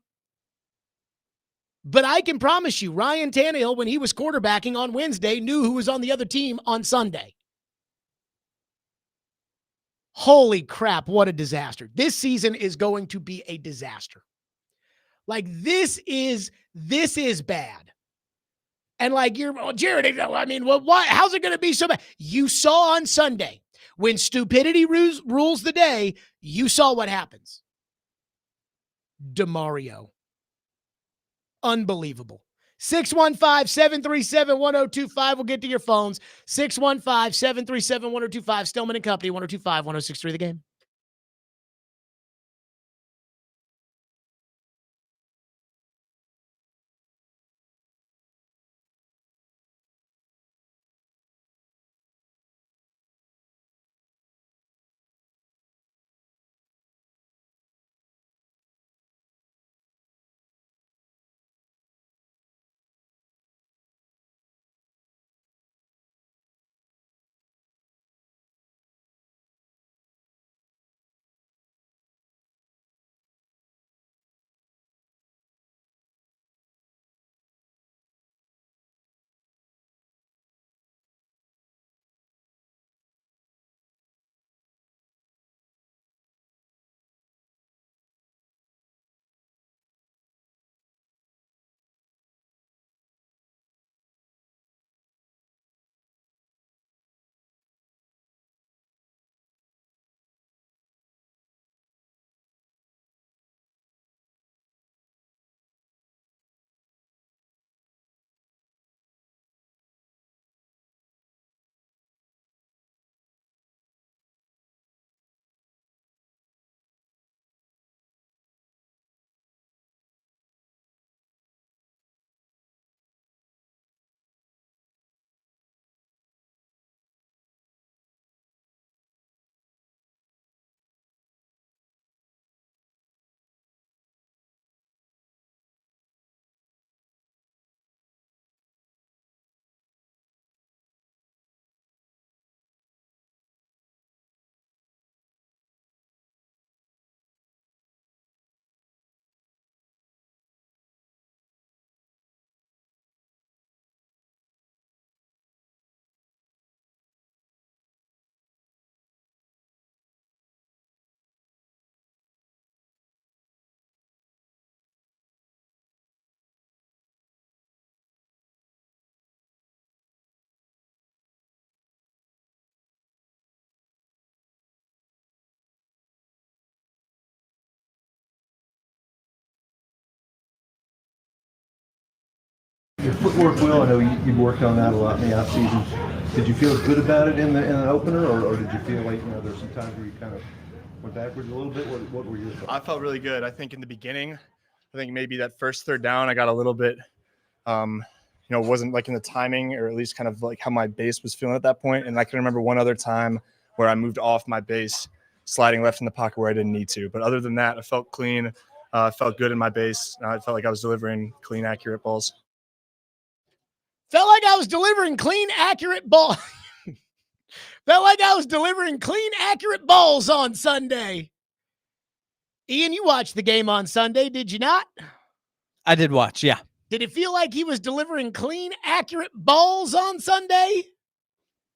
But I can promise you, Ryan Tannehill, when he was quarterbacking on Wednesday, knew who was on the other team on Sunday. Holy crap, what a disaster. This season is going to be a disaster. Like, this is bad. And like, Jared, I mean, well, why? How's it going to be so bad? You saw on Sunday when stupidity rules the day, you saw what happens. Demario. Unbelievable. 615-737-1025. We'll get to your phones. 615-737-1025. Stillman and Company, 1025-1063 The Game. Your footwork, Will, I know you've worked on that a lot in the offseason. Did you feel good about it in an opener, or did you feel like there's some times where you kind of went backwards a little bit? What were your thoughts? I felt really good. I think in the beginning, I think maybe that first third down, I got a little bit, wasn't like in the timing, or at least kind of like how my base was feeling at that point. And I can remember one other time where I moved off my base, sliding left in the pocket where I didn't need to. But other than that, I felt clean. I felt good in my base. I felt like I was delivering clean, accurate balls. Felt like I was delivering clean, accurate ball. Felt like I was delivering clean, accurate balls on Sunday. Ian, you watched the game on Sunday, did you not? I did watch, yeah. Did it feel like he was delivering clean, accurate balls on Sunday?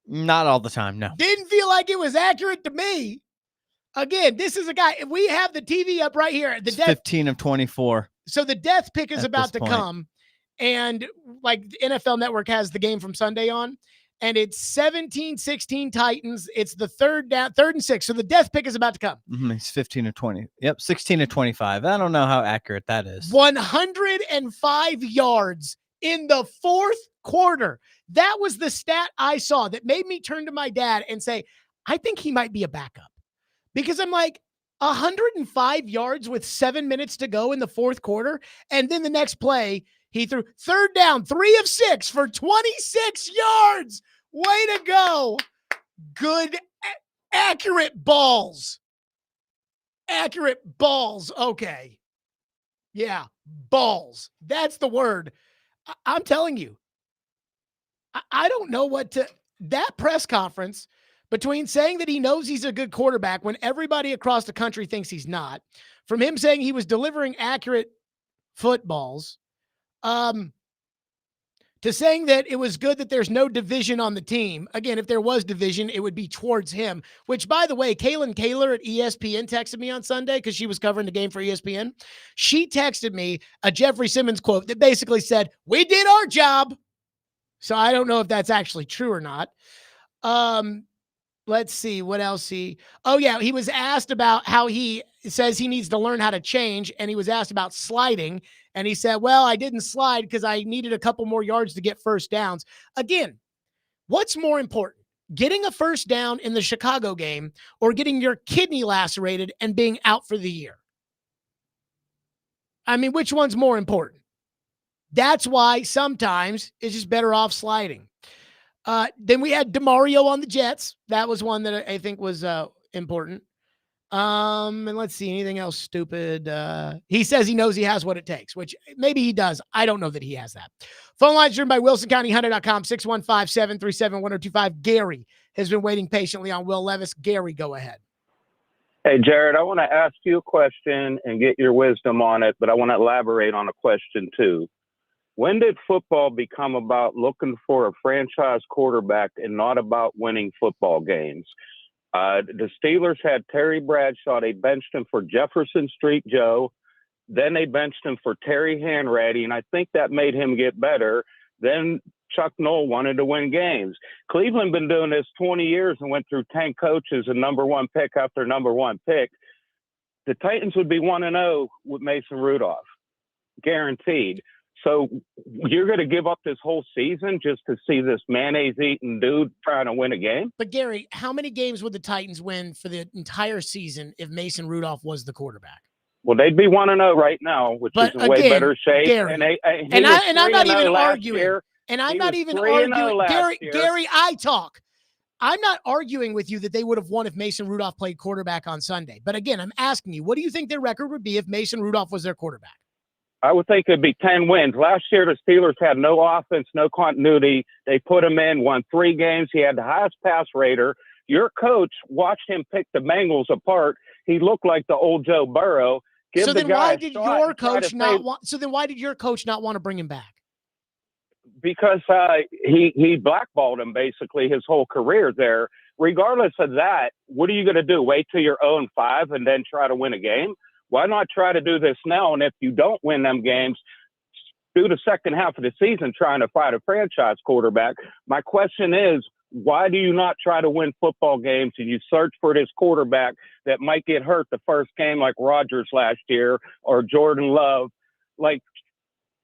Not all the time, no. Didn't feel like it was accurate to me. Again, this is a guy. We have the TV up right here. It's 15 of 24. So the death pick is about to come. And like the NFL Network has the game from Sunday on, and it's 17-16 Titans. It's the third and 6. So the death pick is about to come. It's 15 of 20. Yep, 16 of 25. I don't know how accurate that is. 105 yards in the fourth quarter. That was the stat I saw that made me turn to my dad and say, I think he might be a backup. Because I'm like, 105 yards with 7 minutes to go in the fourth quarter. And then the next play, he threw third down, 3 of 6 for 26 yards. Way to go. Good, accurate balls. Accurate balls. Okay. Yeah, balls. That's the word. I'm telling you, I don't know what to, that press conference between saying that he knows he's a good quarterback when everybody across the country thinks he's not, from him saying he was delivering accurate footballs, to saying that it was good that there's no division on the team. Again, if there was division, it would be towards him, which, by the way, Kaylin Kaler at ESPN texted me on Sunday because she was covering the game for ESPN. She texted me a Jeffrey Simmons quote that basically said, we did our job. So I don't know if that's actually true or not. Let's see what else he was asked about how he says he needs to learn how to change, and he was asked about sliding, and he said, well, I didn't slide because I needed a couple more yards to get first downs. Again, what's more important, getting a first down in the Chicago game or getting your kidney lacerated and being out for the year? I mean, which one's more important? That's why sometimes it's just better off sliding. Then we had Demario on the Jets. That was one that I think was important. And let's see, anything else stupid? He says he knows he has what it takes, which maybe he does. I don't know that he has that. Phone lines driven by WilsonCountyHunter.com, 615-737-1025. Gary has been waiting patiently on Will Levis. Gary, go ahead. Hey, Jared, I want to ask you a question and get your wisdom on it, but I want to elaborate on a question too. When did football become about looking for a franchise quarterback and not about winning football games? The Steelers had Terry Bradshaw. They benched him for Jefferson Street Joe. Then they benched him for Terry Hanratty, and I think that made him get better. Then Chuck Noll wanted to win games. Cleveland been doing this 20 years and went through 10 coaches and number one pick after number one pick. The Titans would be 1-0 with Mason Rudolph, guaranteed. So you're going to give up this whole season just to see this mayonnaise-eating dude trying to win a game? But, Gary, how many games would the Titans win for the entire season if Mason Rudolph was the quarterback? Well, they'd be 1-0 right now, which is in way better shape. Gary, and I'm not even arguing. And I'm not even arguing. Gary, I talk. I'm not arguing with you that they would have won if Mason Rudolph played quarterback on Sunday. But, again, I'm asking you, what do you think their record would be if Mason Rudolph was their quarterback? I would think it'd be 10 wins. Last year, the Steelers had no offense, no continuity. They put him in, won 3 games. He had the highest pass rater. Your coach watched him pick the Bengals apart. He looked like the old Joe Burrow. So then why did your coach not want to bring him back? Because he blackballed him basically his whole career there. Regardless of that, what are you going to do? Wait till you're 0-5 and then try to win a game? Why not try to do this now? And if you don't win them games, do the second half of the season trying to fight a franchise quarterback. My question is, why do you not try to win football games and you search for this quarterback that might get hurt the first game like Rodgers last year or Jordan Love? Like,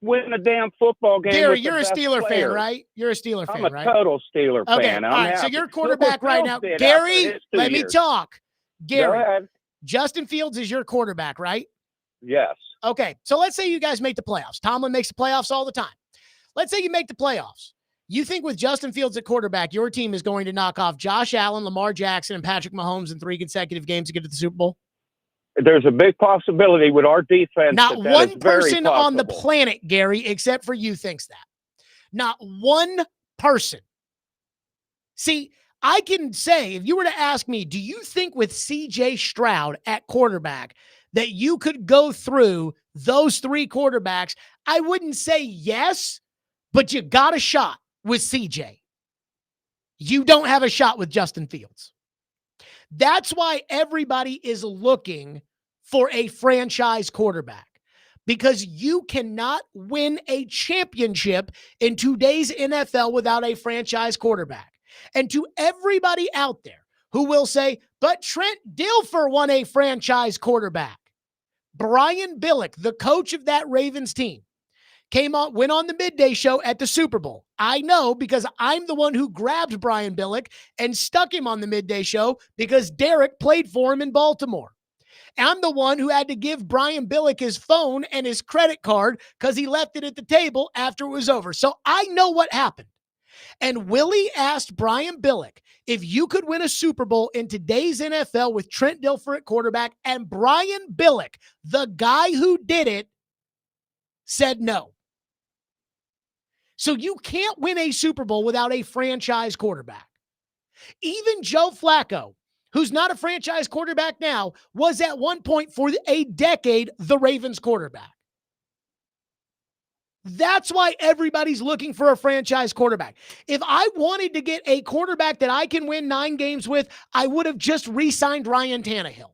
win a damn football game. Gary, you're a Steeler fan, right? You're a Steeler fan, right? I'm a total Steeler fan. All right, so your quarterback right now. Gary, let me talk. Gary, Justin Fields is your quarterback, right? Yes. Okay, so let's say you guys make the playoffs. Tomlin makes the playoffs all the time. Let's say you make the playoffs. You think with Justin Fields at quarterback, your team is going to knock off Josh Allen, Lamar Jackson, and Patrick Mahomes in 3 consecutive games to get to the Super Bowl? There's a big possibility with our defense. Not one person on the planet, Gary, except for you, thinks that. Not one person. See, I can say, if you were to ask me, do you think with C.J. Stroud at quarterback that you could go through those 3 quarterbacks? I wouldn't say yes, but you got a shot with C.J. You don't have a shot with Justin Fields. That's why everybody is looking for a franchise quarterback, because you cannot win a championship in today's NFL without a franchise quarterback. And to everybody out there who will say, but Trent Dilfer won a franchise quarterback. Brian Billick, the coach of that Ravens team, went on the midday show at the Super Bowl. I know because I'm the one who grabbed Brian Billick and stuck him on the midday show because Derek played for him in Baltimore. I'm the one who had to give Brian Billick his phone and his credit card because he left it at the table after it was over. So I know what happened. And Willie asked Brian Billick if you could win a Super Bowl in today's NFL with Trent Dilfer at quarterback, and Brian Billick, the guy who did it, said no. So you can't win a Super Bowl without a franchise quarterback. Even Joe Flacco, who's not a franchise quarterback now, was at one point for a decade the Ravens quarterback. That's why everybody's looking for a franchise quarterback. If I wanted to get a quarterback that I can win 9 games with, I would have just re-signed Ryan Tannehill.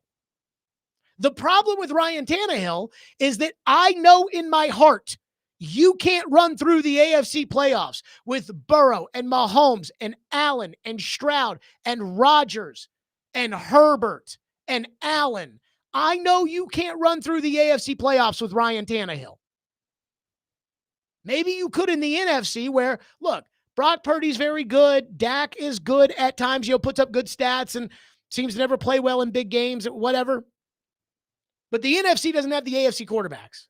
The problem with Ryan Tannehill is that I know in my heart you can't run through the AFC playoffs with Burrow and Mahomes and Allen and Stroud and Rodgers and Herbert and Allen. I know you can't run through the AFC playoffs with Ryan Tannehill. Maybe you could in the NFC where, look, Brock Purdy's very good. Dak is good at times, puts up good stats and seems to never play well in big games or whatever. But the NFC doesn't have the AFC quarterbacks.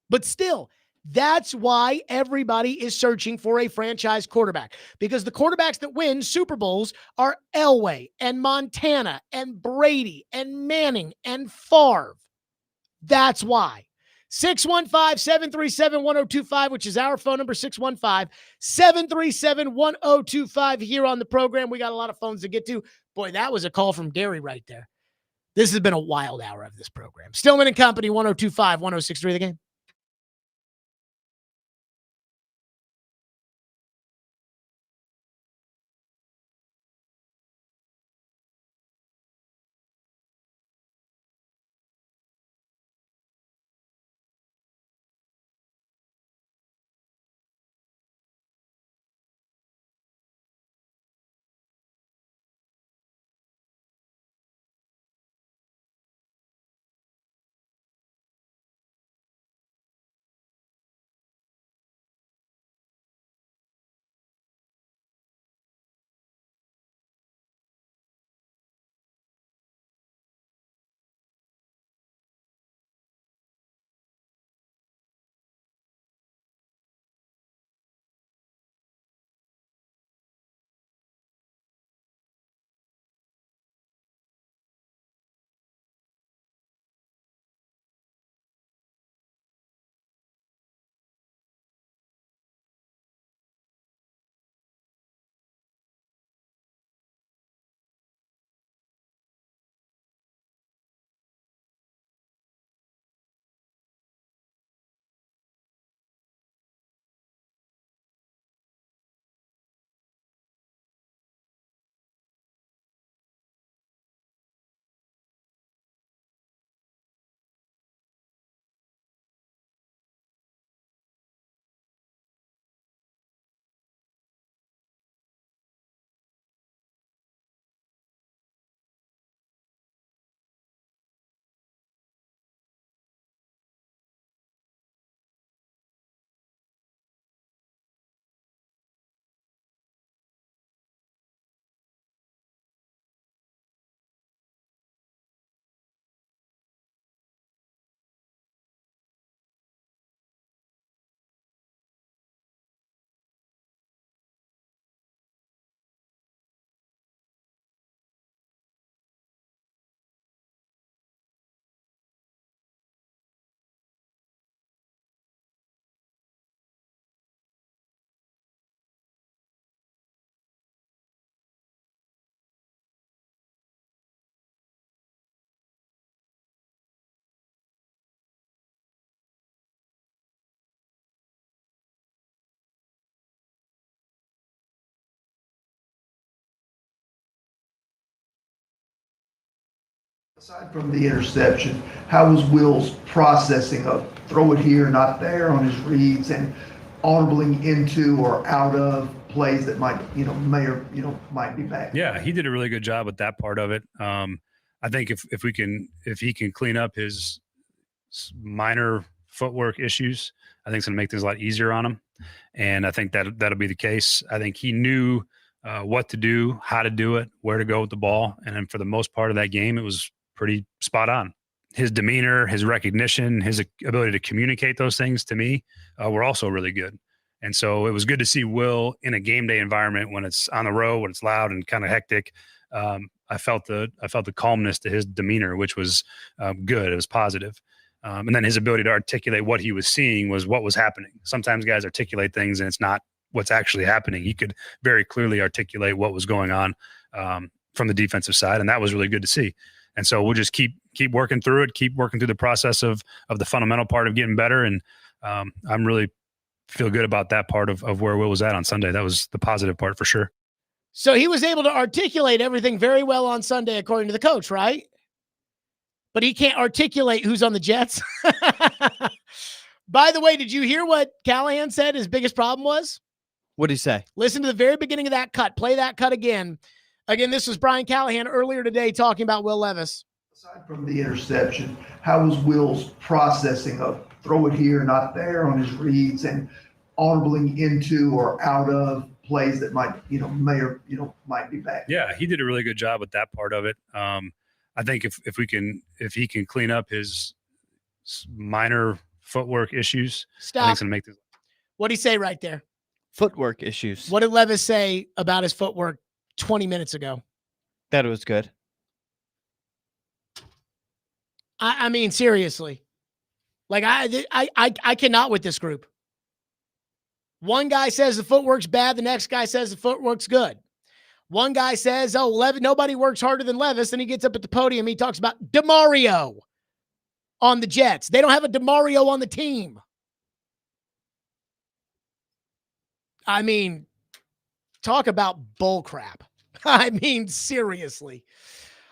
But still, that's why everybody is searching for a franchise quarterback, because the quarterbacks that win Super Bowls are Elway and Montana and Brady and Manning and Favre. That's why. 615-737-1025, which is our phone number, 615-737-1025 here on the program. We got a lot of phones to get to. Boy, that was a call from Gary right there. This has been a wild hour of this program. Stillman and Company, 1025, 1063 The Game. Aside from the interception, how was Will's processing of throw it here, not there on his reads, and audibling into or out of plays that might, might be bad? Yeah, he did a really good job with that part of it. I think if he can clean up his minor footwork issues, I think it's going to make things a lot easier on him. And I think that'll be the case. I think he knew what to do, how to do it, where to go with the ball. And then for the most part of that game, it was pretty spot on. His demeanor, his recognition, his ability to communicate those things to me were also really good. And so it was good to see Will in a game day environment when it's on the road, when it's loud and kind of hectic. I felt the calmness to his demeanor, which was good. It was positive. And then his ability to articulate what he was seeing was what was happening. Sometimes guys articulate things and it's not what's actually happening. He could very clearly articulate what was going on from the defensive side, and that was really good to see. And so we'll just keep working through it, keep working through the process of the fundamental part of getting better. And I'm really feel good about that part of where Will was at on Sunday. That was the positive part for sure. So he was able to articulate everything very well on Sunday, according to the coach, right? But he can't articulate who's on the Jets. By the way, did you hear what Callahan said his biggest problem was? What did he say? Listen to the very beginning of that cut. Play that cut again. Again, this was Brian Callahan earlier today talking about Will Levis. Aside from the interception, how was Will's processing of throw it here, not there on his reads and audibling into or out of plays that might, may or, might be bad? Yeah, he did a really good job with that part of it. I think if he can clean up his minor footwork issues, I think Stop. it's gonna make this. What'd he say right there? Footwork issues. What did Levis say about his footwork 20 minutes ago? That it was good. I mean, seriously. Like, I cannot with this group. One guy says the footwork's bad. The next guy says the footwork's good. One guy says, oh, nobody works harder than Levis. And he gets up at the podium. He talks about Demario on the Jets. They don't have a Demario on the team. I mean, talk about bull crap. I mean, seriously.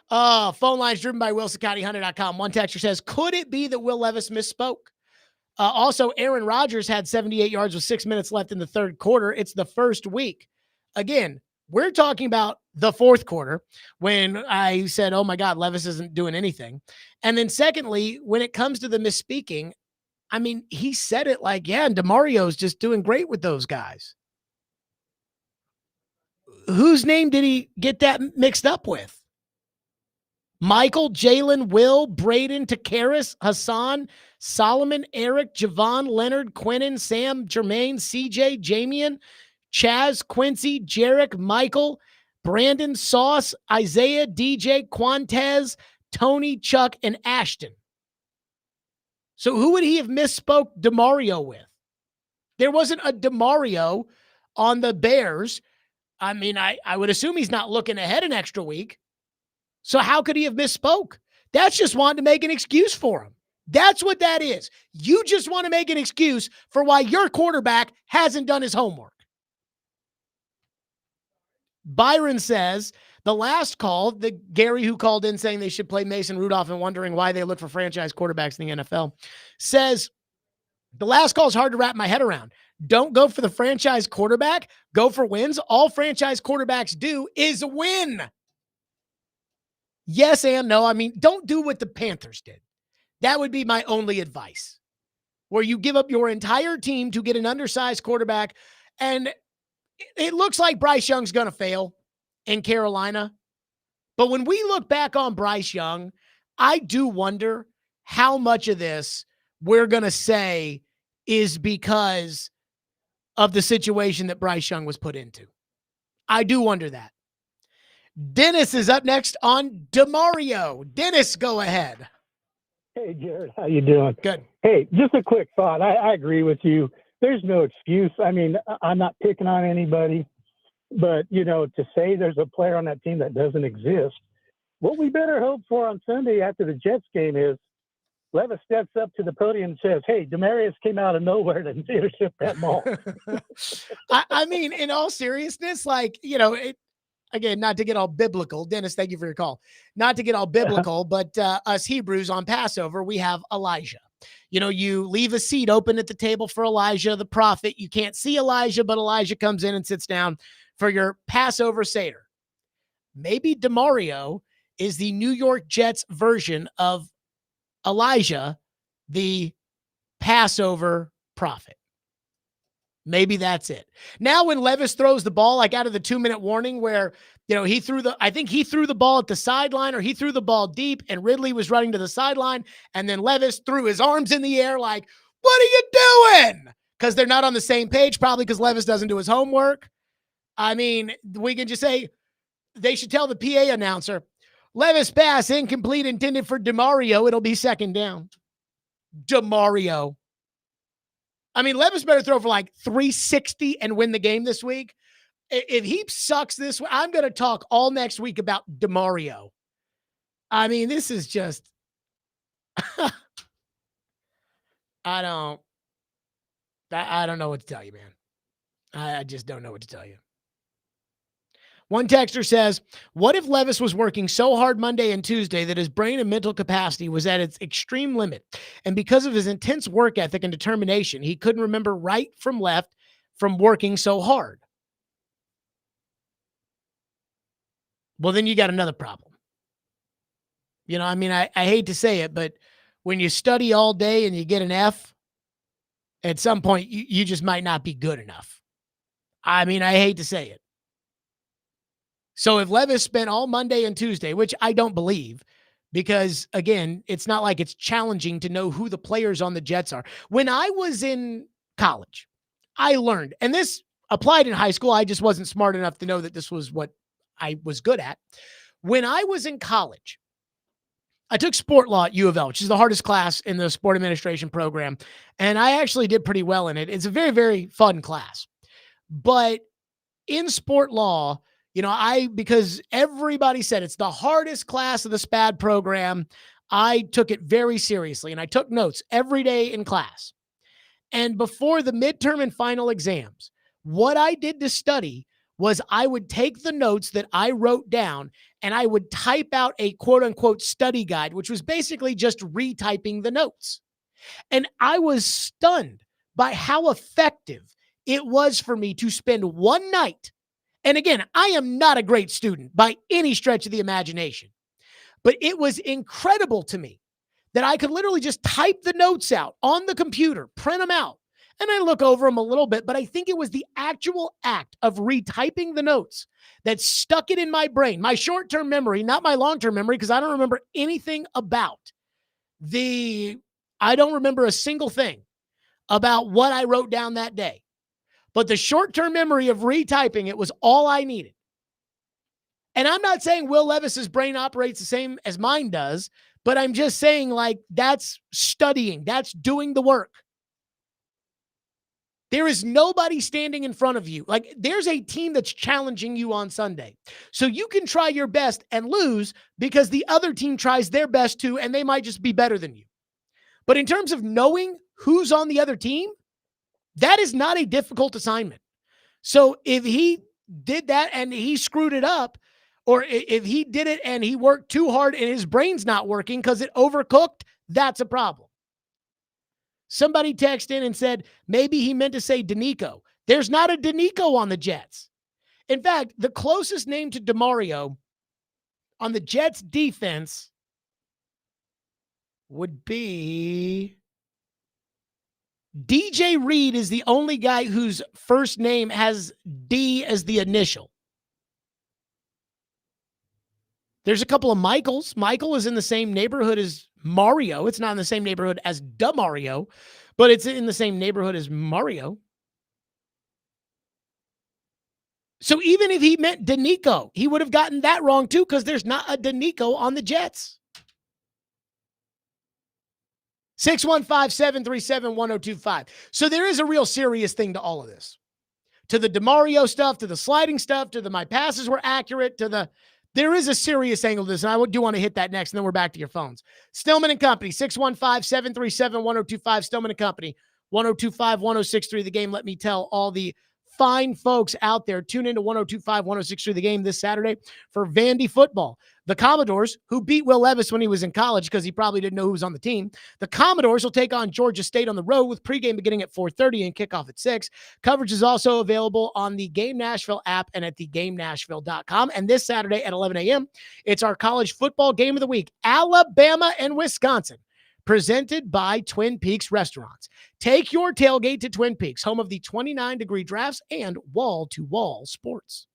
Phone lines driven by WilsonCountyHunter.com. One texter says, could it be that Will Levis misspoke? Also, Aaron Rodgers had 78 yards with 6 minutes left in the third quarter. It's the first week. Again, we're talking about the fourth quarter when I said, oh my God, Levis isn't doing anything. And then secondly, when it comes to the misspeaking, I mean, he said it like, yeah, and Demario's just doing great with those guys. Whose name did he get that mixed up with? Michael, Jalen, Will, Braden, Takaris, Hassan, Solomon, Eric, Javon, Leonard, Quinnen, Sam, Jermaine, CJ, Jamian, Chaz, Quincy, Jarek, Michael, Brandon, Sauce, Isaiah, DJ, Quantez, Tony, Chuck, and Ashton. So who would he have misspoke Demario with? There wasn't a Demario on the Bears. I mean, I would assume he's not looking ahead an extra week. So how could he have misspoke? That's just wanting to make an excuse for him. That's what that is. You just want to make an excuse for why your quarterback hasn't done his homework. Byron says, the last call, the Gary who called in saying they should play Mason Rudolph and wondering why they look for franchise quarterbacks in the NFL, says, the last call is hard to wrap my head around. Don't go for the franchise quarterback. Go for wins. All franchise quarterbacks do is win. Yes and no. I mean, don't do what the Panthers did. That would be my only advice, where you give up your entire team to get an undersized quarterback. And it looks like Bryce Young's going to fail in Carolina. But when we look back on Bryce Young, I do wonder how much of this we're going to say is because of the situation that Bryce Young was put into. I do wonder that. Dennis is up next on Demario. Dennis, go ahead. Hey, Jared, how you doing? Good. Hey, just a quick thought. I agree with you. There's no excuse. I mean, I'm not picking on anybody, but, to say there's a player on that team that doesn't exist, what we better hope for on Sunday after the Jets game is Levis steps up to the podium and says, hey, Demarius came out of nowhere to intercept that ball. I mean, in all seriousness, again, not to get all biblical. Dennis, thank you for your call. Not to get all biblical, but us Hebrews on Passover, we have Elijah. You leave a seat open at the table for Elijah, the prophet. You can't see Elijah, but Elijah comes in and sits down for your Passover Seder. Maybe Demario is the New York Jets version of Elijah, the Passover prophet. Maybe that's it. Now, when Levis throws the ball, like out of the 2-minute warning where, he threw the ball at the sideline, or he threw the ball deep and Ridley was running to the sideline. And then Levis threw his arms in the air like, what are you doing? Because they're not on the same page, probably because Levis doesn't do his homework. I mean, we can just say they should tell the PA announcer, Levis pass incomplete intended for Demario. It'll be second down. Demario. I mean, Levis better throw for like 360 and win the game this week. If he sucks this way, I'm going to talk all next week about Demario. I mean, this is just, I don't know what to tell you, man. I just don't know what to tell you. One texter says, what if Levis was working so hard Monday and Tuesday that his brain and mental capacity was at its extreme limit? And because of his intense work ethic and determination, he couldn't remember right from left from working so hard. Well, then you got another problem. You know, I mean, I hate to say it, but when you study all day and you get an F, at some point you just might not be good enough. I mean, I hate to say it. So if Levis spent all Monday and Tuesday, which I don't believe, because again, it's not like it's challenging to know who the players on the Jets are. When I was in college, I learned, and this applied in high school. I just wasn't smart enough to know that this was what I was good at. When I was in college, I took sport law at U of L, which is the hardest class in the sport administration program. And I actually did pretty well in it. It's a very, very fun class. But in sport law, you know, because everybody said it's the hardest class of the SPAD program, I took it very seriously and I took notes every day in class. And before the midterm and final exams, what I did to study was I would take the notes that I wrote down and I would type out a quote unquote study guide, which was basically just retyping the notes. And I was stunned by how effective it was for me to spend one night. And again, I am not a great student by any stretch of the imagination, but it was incredible to me that I could literally just type the notes out on the computer, print them out, and I look over them a little bit. But I think it was the actual act of retyping the notes that stuck it in my brain, my short-term memory, not my long-term memory, because I don't remember anything about I don't remember a single thing about what I wrote down that day. But the short-term memory of retyping it was all I needed. And I'm not saying Will Levis's brain operates the same as mine does, but I'm just saying, like, that's studying. That's doing the work. There is nobody standing in front of you. Like, there's a team that's challenging you on Sunday. So you can try your best and lose because the other team tries their best too, and they might just be better than you. But in terms of knowing who's on the other team, that is not a difficult assignment. So if he did that and he screwed it up, or if he did it and he worked too hard and his brain's not working because it overcooked, that's a problem. Somebody texted in and said, maybe he meant to say Danico. There's not a Danico on the Jets. In fact, the closest name to Demario on the Jets defense would be DJ Reed is the only guy whose first name has D as the initial. There's a couple of Michaels. Michael is in the same neighborhood as Mario. It's not in the same neighborhood as Demario, but it's in the same neighborhood as Mario. So even if he meant Danico, he would have gotten that wrong too, because there's not a Danico on the Jets. 615-737-1025. So there is a real serious thing to all of this. To the Demario stuff, to the sliding stuff, to the my passes were accurate, there is a serious angle to this, and I do want to hit that next, and then we're back to your phones. Stillman and Company, 615-737-1025. Stillman and Company, 1025-1063 The Game. Let me tell all the fine folks out there, tune into 1025-1063 The Game this Saturday for Vandy football. The Commodores, who beat Will Levis when he was in college because he probably didn't know who was on the team. The Commodores will take on Georgia State on the road with pregame beginning at 4:30 and kickoff at 6. Coverage is also available on the Game Nashville app and at thegamenashville.com. And this Saturday at 11 a.m., it's our college football game of the week, Alabama and Wisconsin, presented by Twin Peaks Restaurants. Take your tailgate to Twin Peaks, home of the 29-degree drafts and wall-to-wall sports.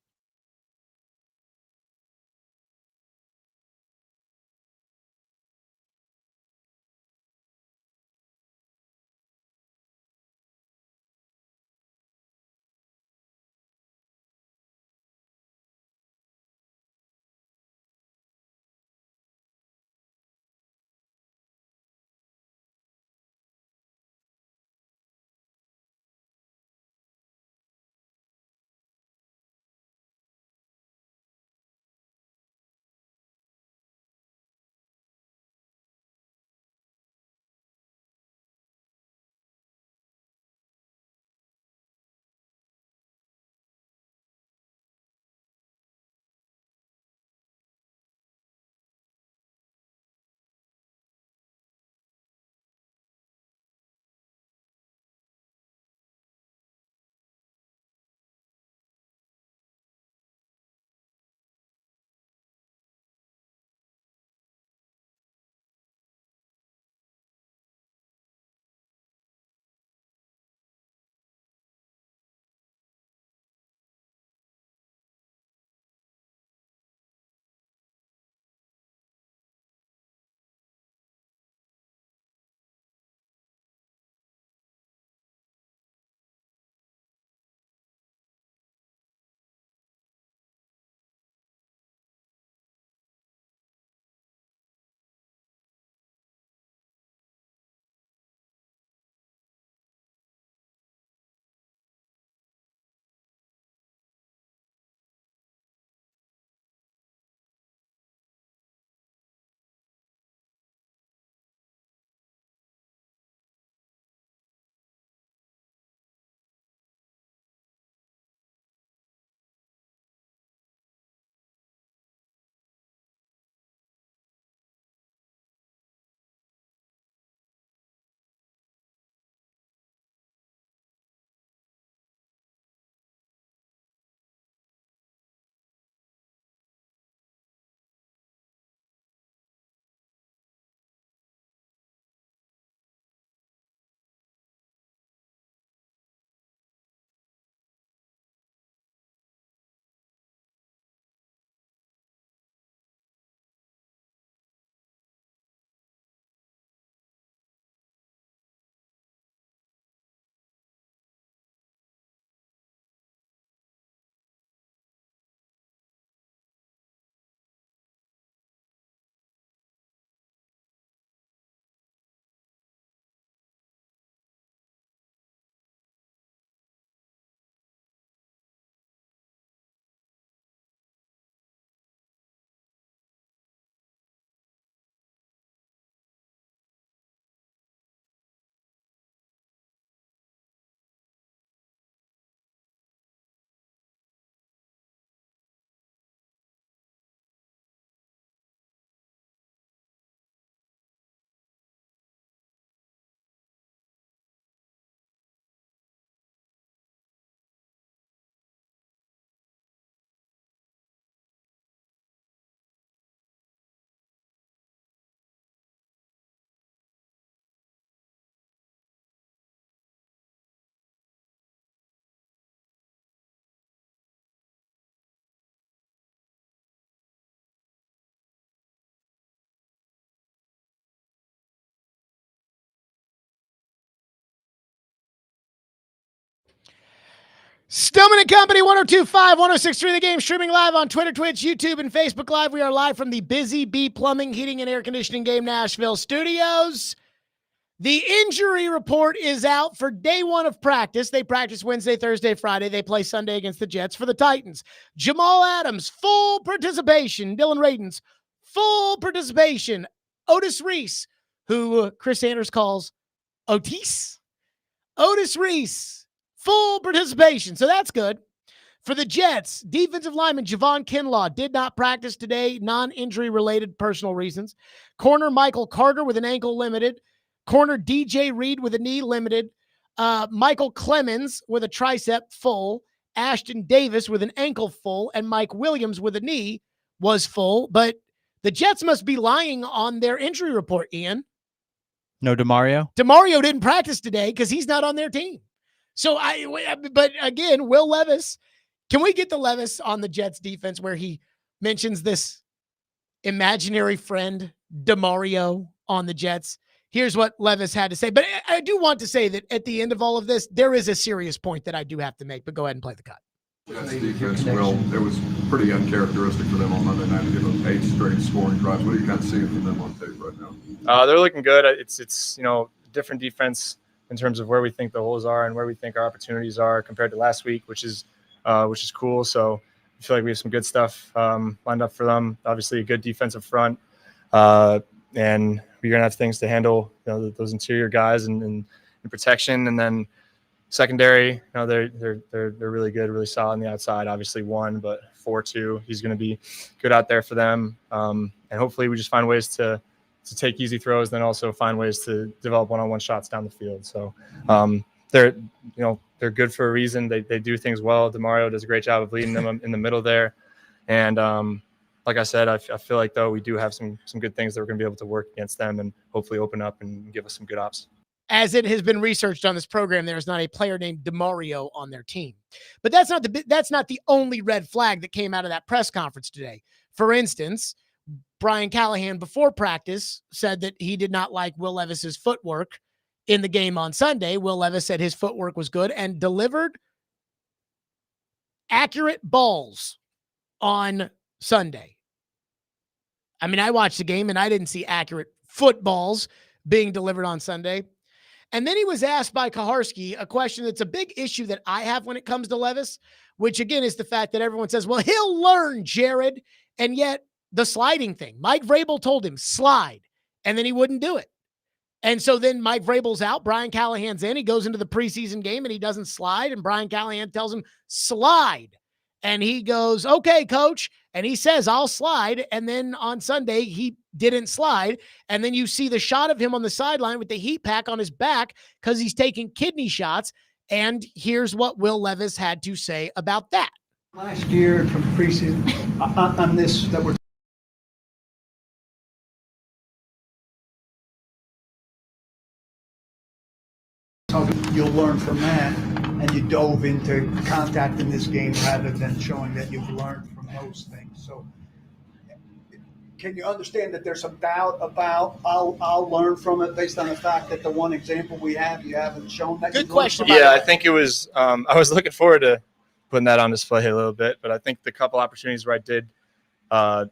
Stillman and Company, 102.5, 106.3 The Game, streaming live on Twitter, Twitch, YouTube, and Facebook Live. We are live from the Busy Bee Plumbing, Heating, and Air Conditioning Game Nashville studios. The injury report is out for day one of practice. They practice Wednesday, Thursday, Friday. They play Sunday against the Jets for the Titans. Jamal Adams, full participation. Dylan Radins, full participation. Otis Reese, who Chris Sanders calls Otis. Otis Reese, full participation. So that's good. For the Jets, defensive lineman Javon Kinlaw did not practice today, non-injury related personal reasons. Corner Michael Carter with an ankle limited. Corner DJ Reed with a knee limited. Michael Clemens with a tricep full. Ashton Davis with an ankle full. And Mike Williams with a knee was full. But the Jets must be lying on their injury report, Ian. No Demario? Demario didn't practice today because he's not on their team. So but again, Will Levis, can we get the Levis on the Jets defense where he mentions this imaginary friend, Demario, on the Jets? Here's what Levis had to say. But I do want to say that at the end of all of this, there is a serious point that I do have to make, but go ahead and play the cut. Jets defense, Will, it was pretty uncharacteristic for them on Monday night to give up 8 straight scoring drives. What are you kind of seeing from them on tape right now? They're looking good. It's different defense in terms of where we think the holes are and where we think our opportunities are compared to last week, which is cool. So I feel like we have some good stuff lined up for them. Obviously, a good defensive front, and we're gonna have things to handle, those interior guys and protection, and then secondary. They're really good, really solid on the outside. Obviously, 1, but 4-2. He's gonna be good out there for them, and hopefully, we just find ways to take easy throws, then also find ways to develop one-on-one shots down the field. So they're good for a reason. They do things well. Demario does a great job of leading them in the middle there. And like I said, I feel like, though, we do have some good things that we're going to be able to work against them and hopefully open up and give us some good ops. As it has been researched on this program, there is not a player named Demario on their team. But that's not the only red flag that came out of that press conference today. For instance, Brian Callahan before practice said that he did not like Will Levis's footwork in the game on Sunday. Will Levis said his footwork was good and delivered accurate balls on Sunday. I mean, I watched the game and I didn't see accurate footballs being delivered on Sunday. And then he was asked by Kaharski a question that's a big issue that I have when it comes to Levis, which again is the fact that everyone says, well, he'll learn, Jared. And yet the sliding thing, Mike Vrabel told him slide, and then he wouldn't do it. And so then Mike Vrabel's out, Brian Callahan's in, he goes into the preseason game and he doesn't slide. And Brian Callahan tells him slide. And he goes, okay, coach. And he says, I'll slide. And then on Sunday, he didn't slide. And then you see the shot of him on the sideline with the heat pack on his back because he's taking kidney shots. And here's what Will Levis had to say about that. Last year from preseason on this that we're talking, you'll learn from that, and you dove into contact in this game rather than showing that you've learned from those things. So can you understand that there's some doubt about I'll learn from it based on the fact that the one example we have, you haven't shown that? Good question. Yeah, I think it was I was looking forward to putting that on display a little bit, but I think the couple opportunities where I did have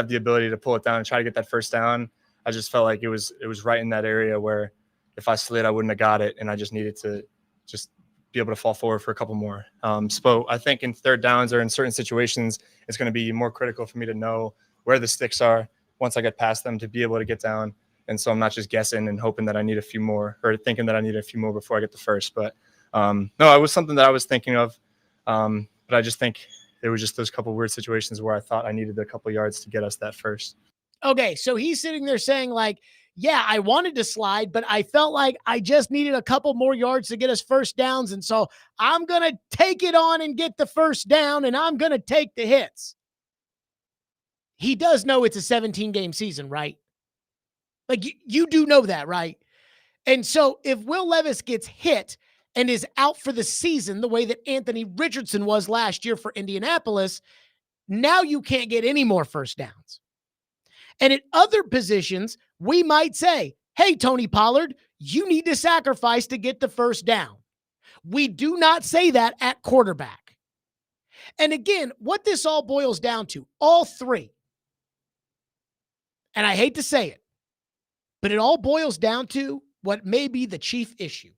the ability to pull it down and try to get that first down, I just felt like it was right in that area where if I slid, I wouldn't have got it, and I just needed to just be able to fall forward for a couple more. So I think in third downs or in certain situations, it's going to be more critical for me to know where the sticks are once I get past them to be able to get down. And so I'm not just guessing and hoping that I need a few more or thinking that I need a few more before I get the first. But no, it was something that I was thinking of. But I just think there were just those couple weird situations where I thought I needed a couple yards to get us that first. Okay, so he's sitting there saying like, yeah, I wanted to slide, but I felt like I just needed a couple more yards to get us first downs. And so I'm going to take it on and get the first down, and I'm going to take the hits. He does know it's a 17-game season, right? Like, you do know that, right? And so if Will Levis gets hit and is out for the season the way that Anthony Richardson was last year for Indianapolis, now you can't get any more first downs. And at other positions, we might say, hey, Tony Pollard, you need to sacrifice to get the first down. We do not say that at quarterback. And again, what this all boils down to, all three, and I hate to say it, but it all boils down to what may be the chief issue.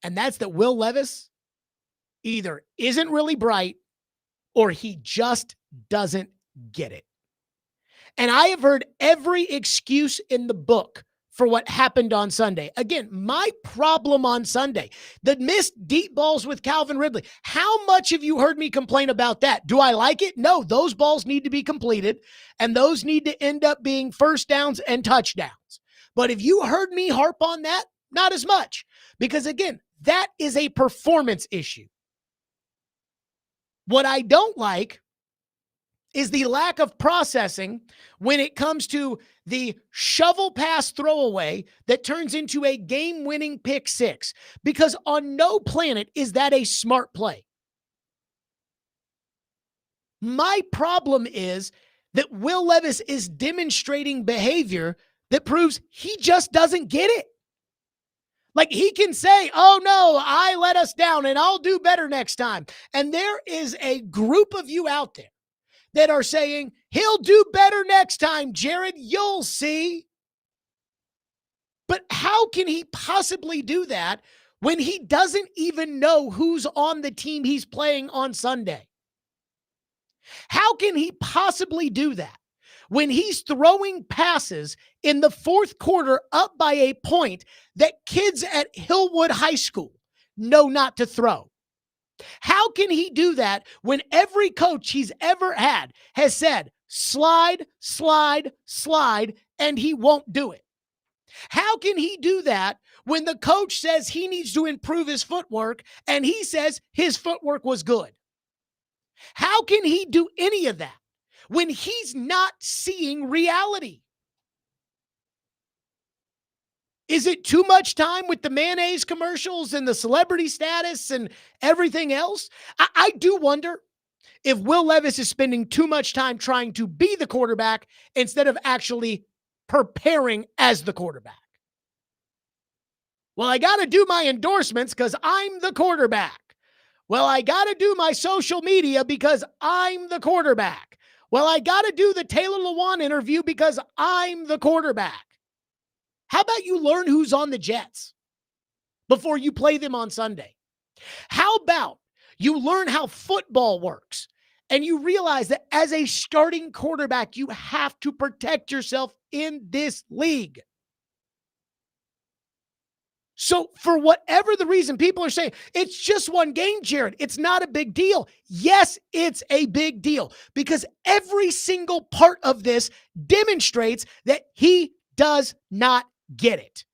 And that's that Will Levis either isn't really bright or he just doesn't get it. And I have heard every excuse in the book for what happened on Sunday. Again, my problem on Sunday, the missed deep balls with Calvin Ridley. How much have you heard me complain about that? Do I like it? No, those balls need to be completed, and those need to end up being first downs and touchdowns. But if you heard me harp on that, not as much. Because again, that is a performance issue. What I don't like is the lack of processing when it comes to the shovel pass throwaway that turns into a game-winning pick six. Because on no planet is that a smart play. My problem is that Will Levis is demonstrating behavior that proves he just doesn't get it. Like, he can say, oh no, I let us down and I'll do better next time. And there is a group of you out there that are saying, he'll do better next time, Jared, you'll see. But how can he possibly do that when he doesn't even know who's on the team he's playing on Sunday? How can he possibly do that when he's throwing passes in the fourth quarter up by a point that kids at Hillwood High School know not to throw? How can he do that when every coach he's ever had has said, slide, slide, slide, and he won't do it? How can he do that when the coach says he needs to improve his footwork and he says his footwork was good? How can he do any of that when he's not seeing reality? Is it too much time with the mayonnaise commercials and the celebrity status and everything else? I do wonder if Will Levis is spending too much time trying to be the quarterback instead of actually preparing as the quarterback. Well, I got to do my endorsements because I'm the quarterback. Well, I got to do my social media because I'm the quarterback. Well, I got to do the Taylor Lewan interview because I'm the quarterback. How about you learn who's on the Jets before you play them on Sunday? How about you learn how football works and you realize that as a starting quarterback, you have to protect yourself in this league? So for whatever the reason, people are saying, it's just one game, Jared. It's not a big deal. Yes, it's a big deal because every single part of this demonstrates that he does not get it.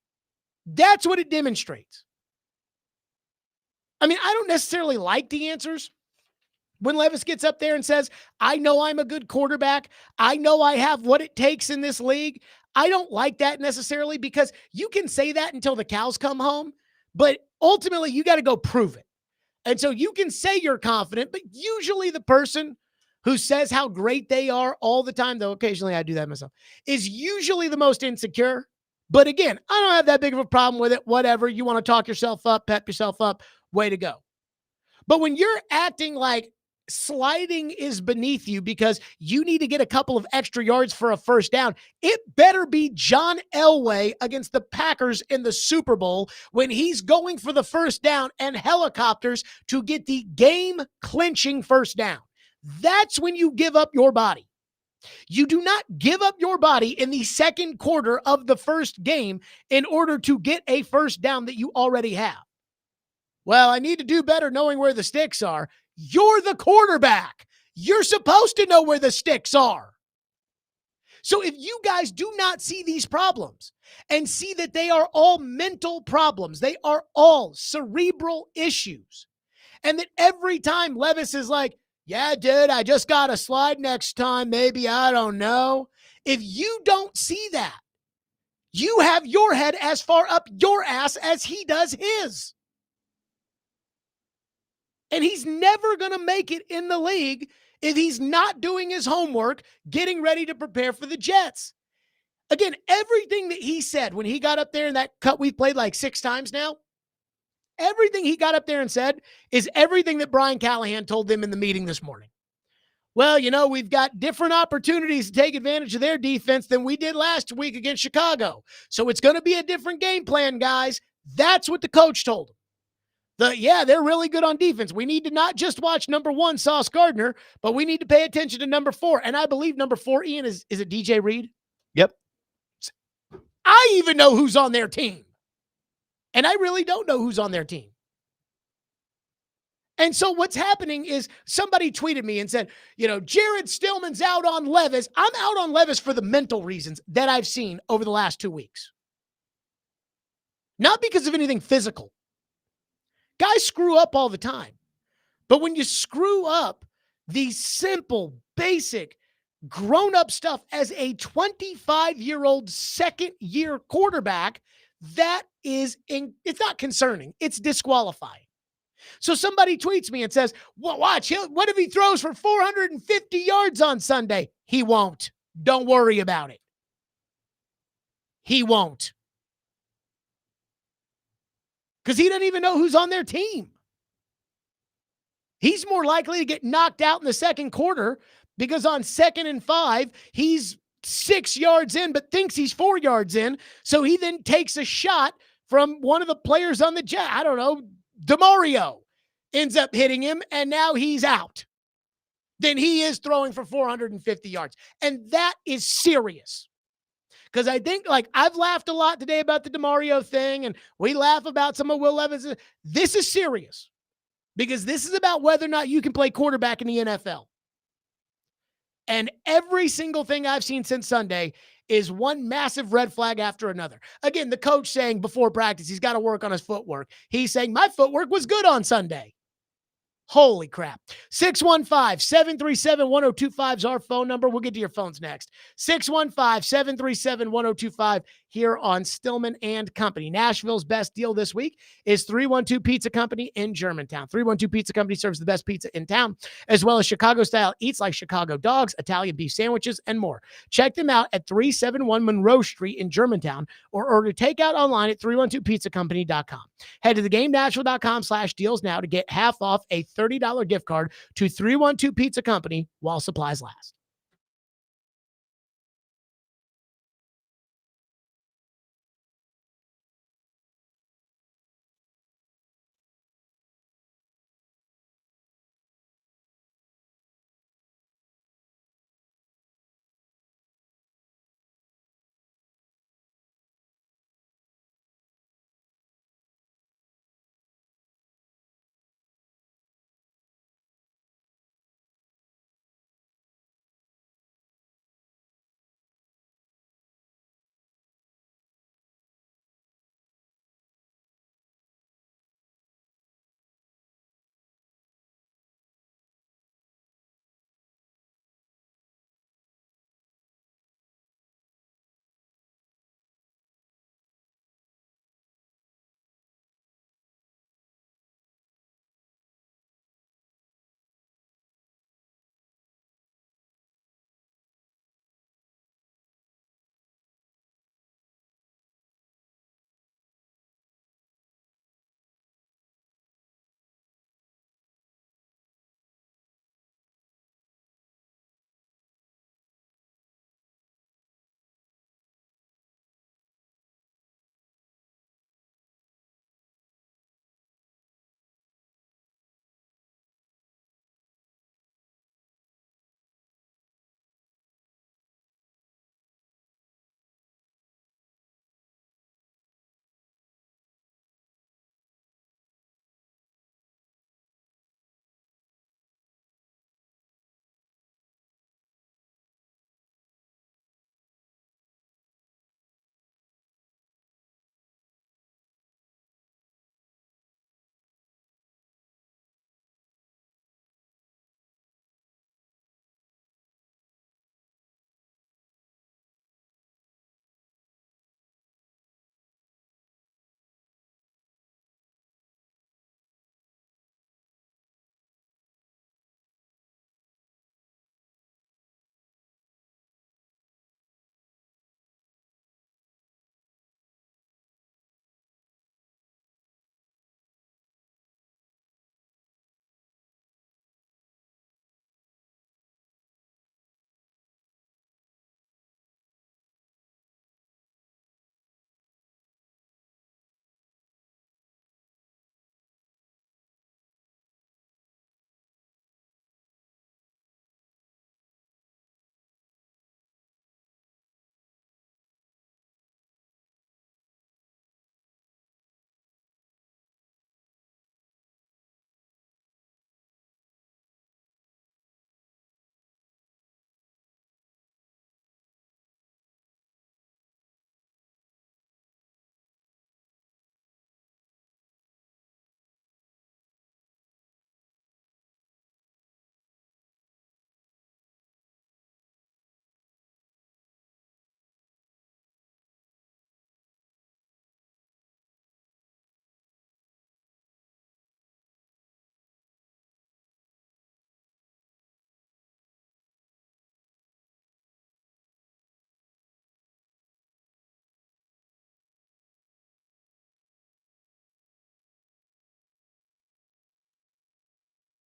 That's what it demonstrates. I mean, I don't necessarily like the answers when Levis gets up there and says, I know I'm a good quarterback. I know I have what it takes in this league. I don't like that necessarily because you can say that until the cows come home, but ultimately you got to go prove it. And so you can say you're confident, but usually the person who says how great they are all the time, though occasionally I do that myself, is usually the most insecure. But again, I don't have that big of a problem with it. Whatever. You want to talk yourself up, pep yourself up, way to go. But when you're acting like sliding is beneath you because you need to get a couple of extra yards for a first down, it better be John Elway against the Packers in the Super Bowl when he's going for the first down and helicopters to get the game-clinching first down. That's when you give up your body. You do not give up your body in the second quarter of the first game in order to get a first down that you already have. Well, I need to do better knowing where the sticks are. You're the quarterback. You're supposed to know where the sticks are. So if you guys do not see these problems and see that they are all mental problems, they are all cerebral issues, and that every time Levis is like, yeah, dude, I just got to slide next time. Maybe, I don't know. If you don't see that, you have your head as far up your ass as he does his. And he's never going to make it in the league if he's not doing his homework, getting ready to prepare for the Jets. Again, everything that he said when he got up there in that cut we've played like 6 times now, everything he got up there and said is everything that Brian Callahan told them in the meeting this morning. Well, we've got different opportunities to take advantage of their defense than we did last week against Chicago. So it's going to be a different game plan, guys. That's what the coach told them. They're really good on defense. We need to not just watch number 1, Sauce Gardner, but we need to pay attention to number 4. And I believe number 4, Ian, is it DJ Reed? Yep. I even know who's on their team. And I really don't know who's on their team. And so what's happening is somebody tweeted me and said, Jared Stillman's out on Levis. I'm out on Levis for the mental reasons that I've seen over the last 2 weeks. Not because of anything physical. Guys screw up all the time. But when you screw up the simple, basic, grown-up stuff as a 25-year-old second-year quarterback, it's not concerning. It's disqualifying. So somebody tweets me and says, well, watch, what if he throws for 450 yards on Sunday? He won't. Don't worry about it. He won't. Because he doesn't even know who's on their team. He's more likely to get knocked out in the second quarter because on 2nd and 5, he's 6 yards in, but thinks he's 4 yards in. So he then takes a shot from one of the players on the Jets. I don't know, Demario ends up hitting him, and now he's out. Then he is throwing for 450 yards. And that is serious. Because I think, I've laughed a lot today about the Demario thing, and we laugh about some of Will Levis. This is serious. Because this is about whether or not you can play quarterback in the NFL. And every single thing I've seen since Sunday is one massive red flag after another. Again, the coach saying before practice he's got to work on his footwork. He's saying, my footwork was good on Sunday. Holy crap. 615-737-1025 is our phone number. We'll get to your phones next. 615-737-1025 here on Stillman and Company. Nashville's best deal this week is 312 Pizza Company in Germantown. 312 Pizza Company serves the best pizza in town, as well as Chicago-style eats like Chicago dogs, Italian beef sandwiches, and more. Check them out at 371 Monroe Street in Germantown or order takeout online at 312pizzacompany.com. Head to theGameNashville.com/deals now to get half off a $30 gift card to 312 Pizza Company while supplies last.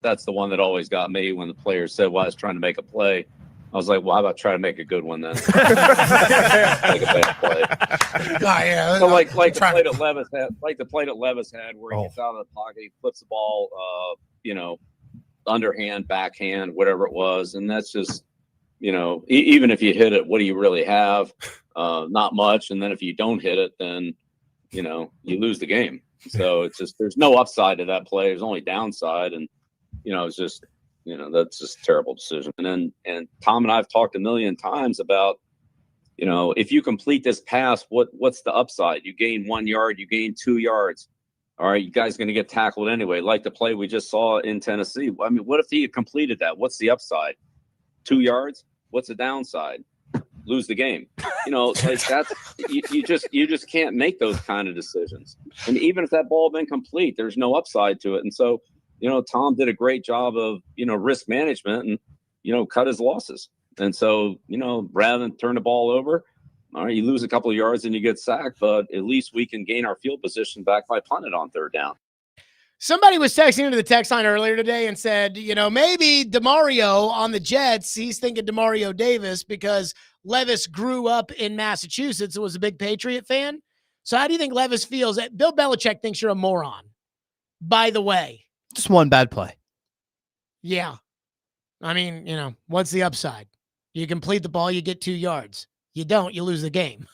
that's the one that always got me when the players said, well, I was trying to make a play. I was like, well, how about try to make a good one then? Make a bad play. Yeah, So like the play that Levis had, where he gets out of the pocket, he flips the ball, underhand, backhand, whatever it was, and that's just, even if you hit it, what do you really have? Not much. And then if you don't hit it, then you lose the game. So it's just, there's no upside to that play. There's only downside, and it's just. That's just a terrible decision. And Tom and I have talked a million times about, if you complete this pass, what's the upside? You gain 1 yard, you gain 2 yards. All right, you guys going to get tackled anyway, like the play we just saw in Tennessee. I mean, what if he had completed that? What's the upside? 2 yards? What's the downside? Lose the game. Like that's you just can't make those kind of decisions. And even if that ball had been complete, there's no upside to it. And so Tom did a great job of, risk management and, cut his losses. And so, rather than turn the ball over, all right, you lose a couple of yards and you get sacked, but at least we can gain our field position back by punting on third down. Somebody was texting into the text line earlier today and said, maybe Demario on the Jets, he's thinking Demario Davis because Levis grew up in Massachusetts and was a big Patriot fan. So how do you think Levis feels? Bill Belichick thinks you're a moron, by the way. Just one bad play. Yeah. I mean, what's the upside? You complete the ball, you get 2 yards. You don't, you lose the game.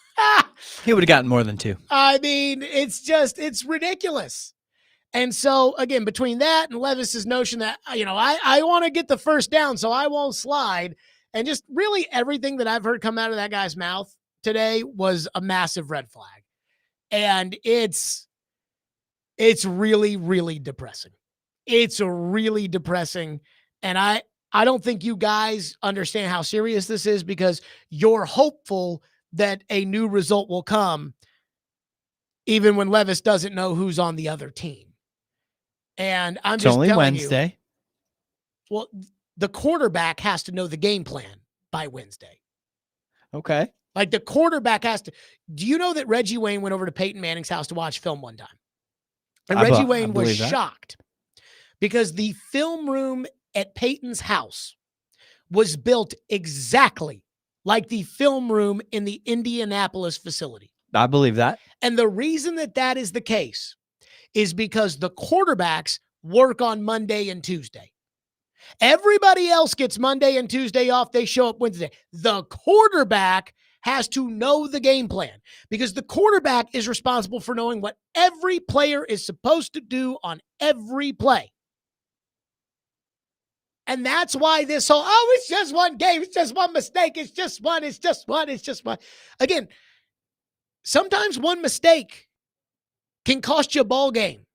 He would have gotten more than 2. I mean, it's ridiculous. And so, again, between that and Levis's notion that, I want to get the first down, so I won't slide. And just really everything that I've heard come out of that guy's mouth today was a massive red flag. And it's really, really depressing. It's really depressing. And I don't think you guys understand how serious this is because you're hopeful that a new result will come even when Levis doesn't know who's on the other team. And I'm just only telling Wednesday. You, well, the quarterback has to know the game plan by Wednesday. Okay. Like the quarterback has to. Do you know that Reggie Wayne went over to Peyton Manning's house to watch film one time? And Reggie Wayne was shocked because the film room at Peyton's house was built exactly like the film room in the Indianapolis facility. I believe that. And the reason that is the case is because the quarterbacks work on Monday and Tuesday. Everybody else gets Monday and Tuesday off. They show up Wednesday. The quarterback has to know the game plan because the quarterback is responsible for knowing what every player is supposed to do on every play. And that's why this whole, it's just one game. It's just one mistake. It's just one. Again, sometimes one mistake can cost you a ball game.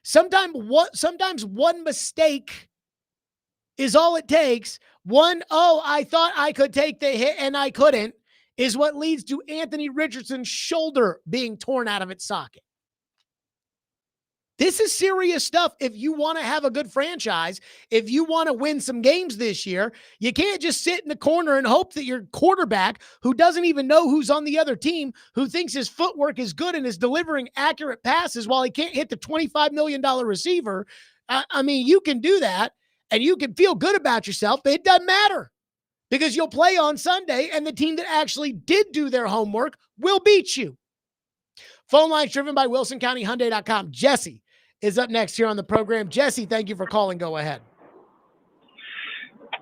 Sometimes one mistake is all it takes. I thought I could take the hit and I couldn't, is what leads to Anthony Richardson's shoulder being torn out of its socket. This is serious stuff. If you want to have a good franchise, if you want to win some games this year, you can't just sit in the corner and hope that your quarterback, who doesn't even know who's on the other team, who thinks his footwork is good and is delivering accurate passes while he can't hit the $25 million receiver. I mean, you can do that and you can feel good about yourself, but it doesn't matter because you'll play on Sunday and the team that actually did do their homework will beat you. Phone lines driven by WilsonCountyHyundai.com. Jesse is up next here on the program. Jesse, thank you for calling. Go ahead.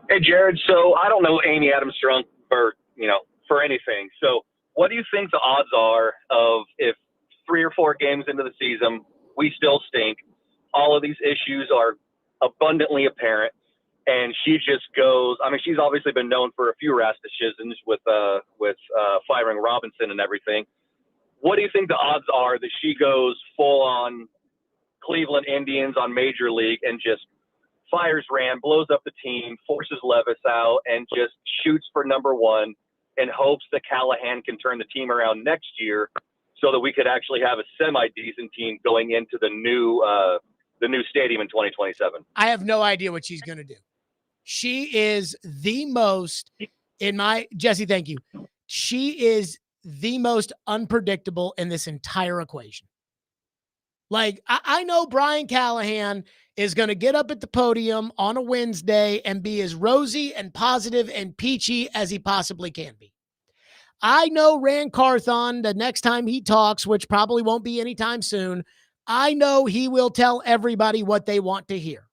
Hey, Jared. So I don't know Amy Adams Strunk for anything. So what do you think the odds are of if 3 or 4 games into the season, we still stink, all of these issues are abundantly apparent, and she just goes, I mean, she's obviously been known for a few rash decisions with firing Robinson and everything. What do you think the odds are that she goes full on Cleveland Indians on Major League and just fires Rand, blows up the team, forces Levis out, and just shoots for number 1 in hopes that Callahan can turn the team around next year so that we could actually have a semi-decent team going into the new stadium in 2027? I have no idea what she's going to do. She is the most, Jesse, thank you. She is the most unpredictable in this entire equation. Like, I know Brian Callahan is going to get up at the podium on a Wednesday and be as rosy and positive and peachy as he possibly can be. I know Rand Carthon, the next time he talks, which probably won't be anytime soon, I know he will tell everybody what they want to hear.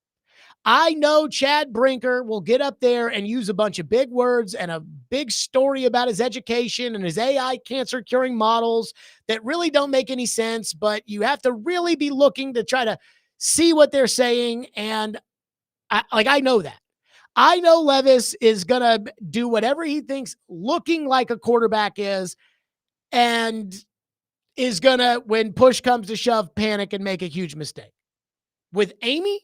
I know Chad Brinker will get up there and use a bunch of big words and a big story about his education and his AI cancer curing models that really don't make any sense, but you have to really be looking to try to see what they're saying. And I know that. I know Levis is going to do whatever he thinks looking like a quarterback is, and is going to, when push comes to shove, panic and make a huge mistake. With Amy,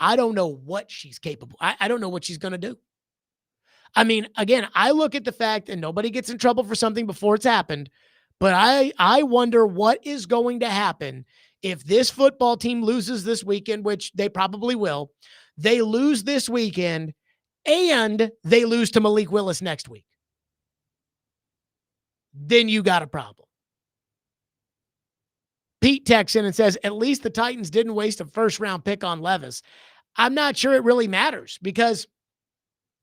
I don't know what she's capable. I don't know what she's going to do. I mean, again, I look at the fact, and nobody gets in trouble for something before it's happened, but I wonder what is going to happen if this football team loses this weekend, which they probably will. They lose this weekend, and they lose to Malik Willis next week. Then you got a problem. Pete texts in and says, at least the Titans didn't waste a first-round pick on Levis. I'm not sure it really matters, because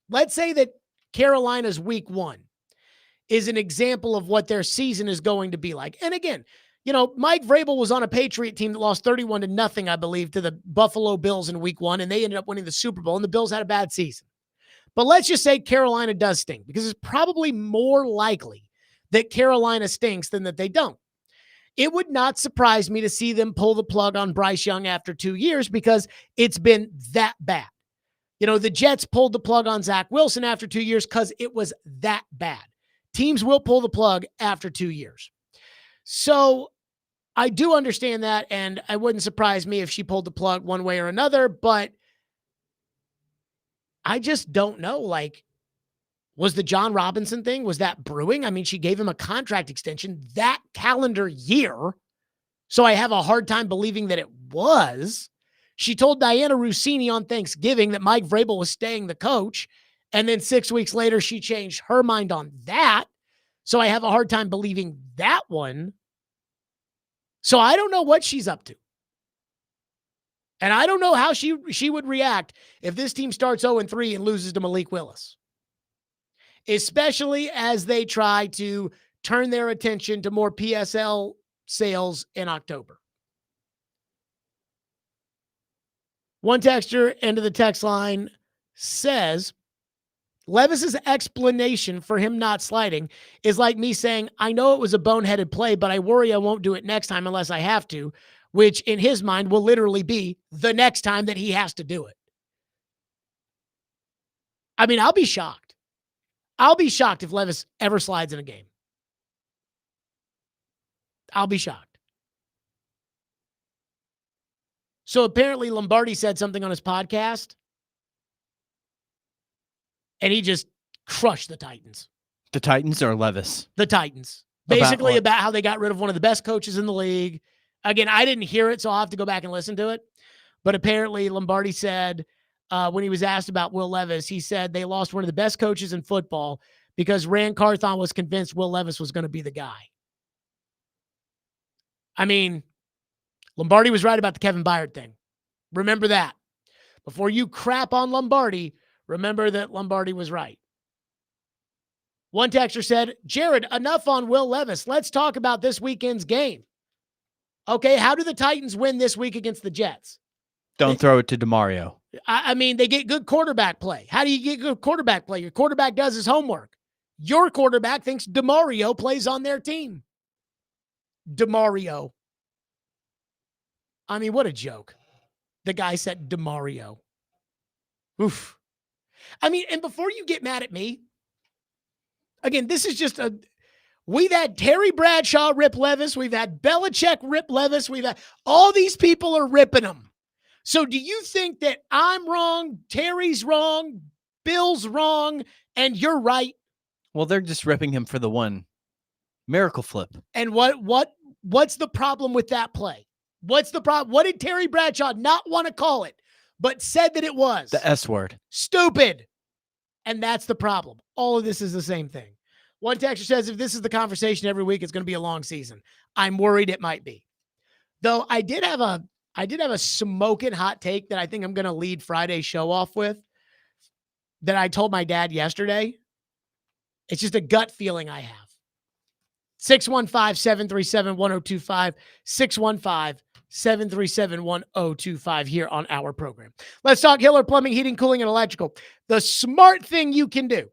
let's say that Carolina's week 1 is an example of what their season is going to be like. And again, you know, Mike Vrabel was on a Patriot team that lost 31-0, I believe, to the Buffalo Bills in week 1, and they ended up winning the Super Bowl, and the Bills had a bad season. But let's just say Carolina does stink, because it's probably more likely that Carolina stinks than that they don't. It would not surprise me to see them pull the plug on Bryce Young after 2 years, because it's been that bad. You know, the Jets pulled the plug on Zach Wilson after 2 years because it was that bad. Teams will pull the plug after 2 years. So I do understand that, and it wouldn't surprise me if she pulled the plug one way or another, but I just don't know. Like, was the John Robinson thing, was that brewing? I mean, she gave him a contract extension that calendar year, so I have a hard time believing that it was. She told Diana Rossini on Thanksgiving that Mike Vrabel was staying the coach, and then 6 weeks later, she changed her mind on that, so I have a hard time believing that one. So I don't know what she's up to. And I don't know how she would react if this team starts 0-3 and loses to Malik Willis, especially as they try to turn their attention to more PSL sales in October. One texter into the text line says, Levis's explanation for him not sliding is like me saying, I know it was a boneheaded play, but I worry I won't do it next time unless I have to, which in his mind will literally be the next time that he has to do it. I mean, I'll be shocked. I'll be shocked if Levis ever slides in a game. I'll be shocked. So apparently Lombardi said something on his podcast, and he just crushed the Titans. The Titans or Levis? The Titans. Basically about how they got rid of one of the best coaches in the league. Again, I didn't hear it, so I'll have to go back and listen to it. But apparently Lombardi said, when he was asked about Will Levis, he said they lost one of the best coaches in football because Rand Carthon was convinced Will Levis was going to be the guy. I mean, Lombardi was right about the Kevin Byard thing. Remember that. Before you crap on Lombardi, remember that Lombardi was right. One texter said, Jared, enough on Will Levis. Let's talk about this weekend's game. Okay, how do the Titans win this week against the Jets? Don't throw it to Demario. I mean, they get good quarterback play. How do you get good quarterback play? Your quarterback does his homework. Your quarterback thinks Demario plays on their team. Demario. I mean, what a joke. The guy said Demario. Oof. I mean, and before you get mad at me, again, this is just we've had Terry Bradshaw rip Levis. We've had Belichick rip Levis. We've had all these people are ripping him. So do you think that I'm wrong, Terry's wrong, Bill's wrong, and you're right? Well, they're just ripping him for the one miracle flip. And what's the problem with that play? What's the problem? What did Terry Bradshaw not want to call it, but said that it was? The S word. Stupid. And that's the problem. All of this is the same thing. One texter says, if this is the conversation every week, it's going to be a long season. I'm worried it might be. Though I did have a smoking hot take that I think I'm going to lead Friday's show off with that I told my dad yesterday. It's just a gut feeling I have. 615-737-1025, 615-737-1025 here on our program. Let's talk Hiller Plumbing, Heating, Cooling, and Electrical. The smart thing you can do.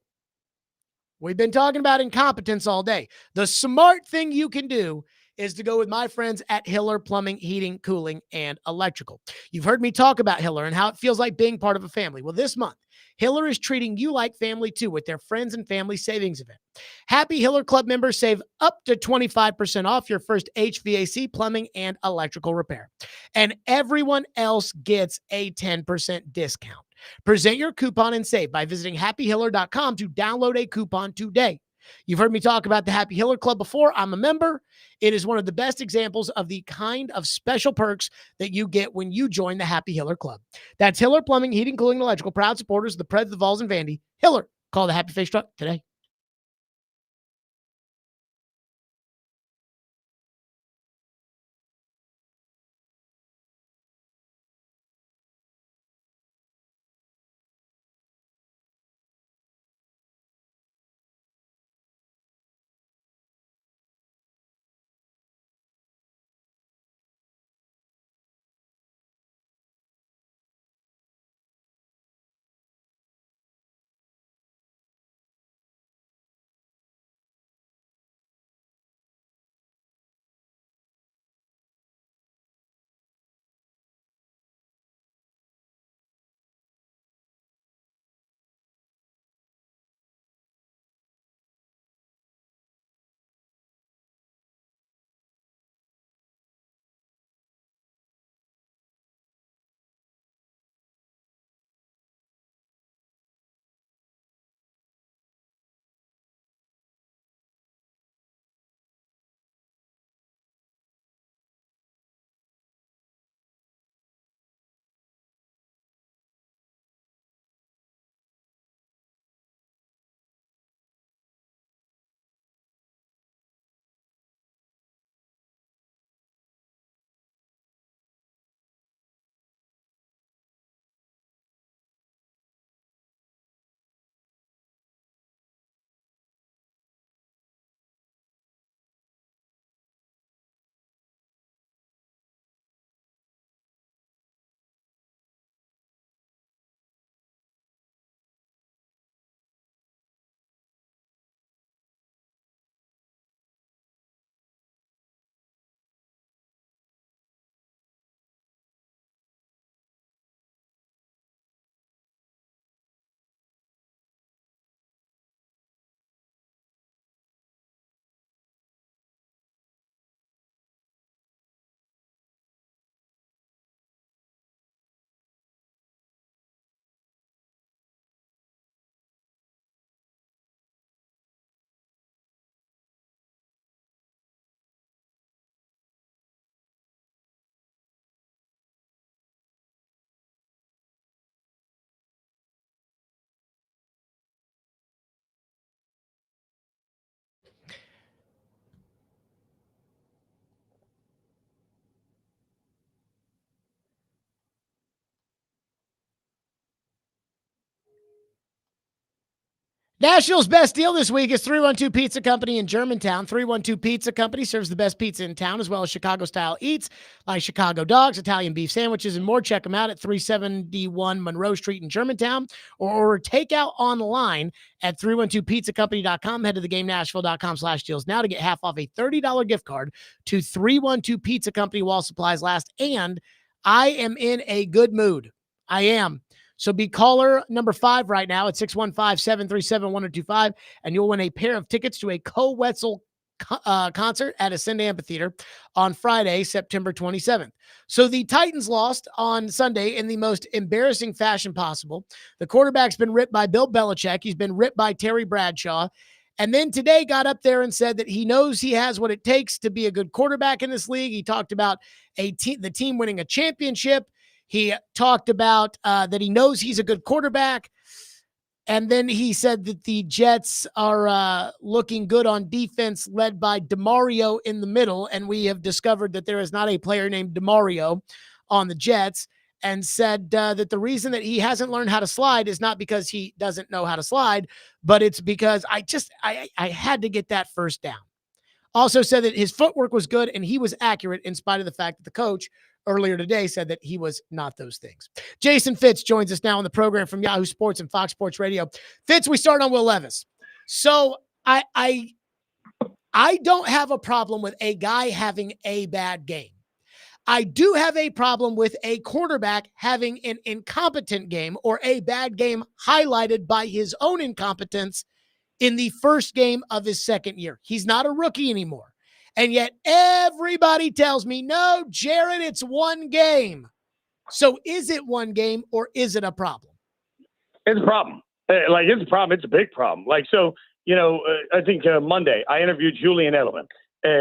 We've been talking about incompetence all day. The smart thing you can do is to go with my friends at Hiller Plumbing, Heating, Cooling, and Electrical. You've heard me talk about Hiller and how it feels like being part of a family. Well, this month, Hiller is treating you like family too with their Friends and Family Savings event. Happy Hiller Club members save up to 25% off your first HVAC, plumbing, and electrical repair. And everyone else gets a 10% discount. Present your coupon and save by visiting happyhiller.com to download a coupon today. You've heard me talk about the Happy Hiller Club before. I'm a member. It is one of the best examples of the kind of special perks that you get when you join the Happy Hiller Club. That's Hiller Plumbing, Heating, Cooling, and Electrical, proud supporters of the Preds, the Vols, and Vandy. Hiller, call the Happy Face Truck today. Nashville's best deal this week is 312 Pizza Company in Germantown. 312 Pizza Company serves the best pizza in town, as well as Chicago-style eats like Chicago dogs, Italian beef sandwiches, and more. Check them out at 371 Monroe Street in Germantown, or order takeout online at 312pizzacompany.com. Head to theGameNashville.com/deals now to get half off a $30 gift card to 312 Pizza Company while supplies last. And I am in a good mood. I am. So be caller number 5 right now at 615-737-1025, and you'll win a pair of tickets to a Co-Wetzel concert at Ascend Amphitheater on Friday, September 27th. So the Titans lost on Sunday in the most embarrassing fashion possible. The quarterback's been ripped by Bill Belichick. He's been ripped by Terry Bradshaw. And then today got up there and said that he knows he has what it takes to be a good quarterback in this league. He talked about the team winning a championship. He talked about that he knows he's a good quarterback. And then he said that the Jets are looking good on defense, led by Demario in the middle. And we have discovered that there is not a player named Demario on the Jets, and said that the reason that he hasn't learned how to slide is not because he doesn't know how to slide, but it's because I had to get that first down. Also said that his footwork was good and he was accurate in spite of the fact that the coach earlier today said that he was not those things. Jason Fitz joins us now on the program from Yahoo Sports and Fox Sports Radio. Fitz, we start on Will Levis. So I don't have a problem with a guy having a bad game. I do have a problem with a quarterback having an incompetent game or a bad game highlighted by his own incompetence in the first game of his second year. He's not a rookie anymore. And yet everybody tells me, no, Jared, it's one game. So is it one game or is it a problem? It's a problem. It's a problem. It's a big problem. I think Monday I interviewed Julian Edelman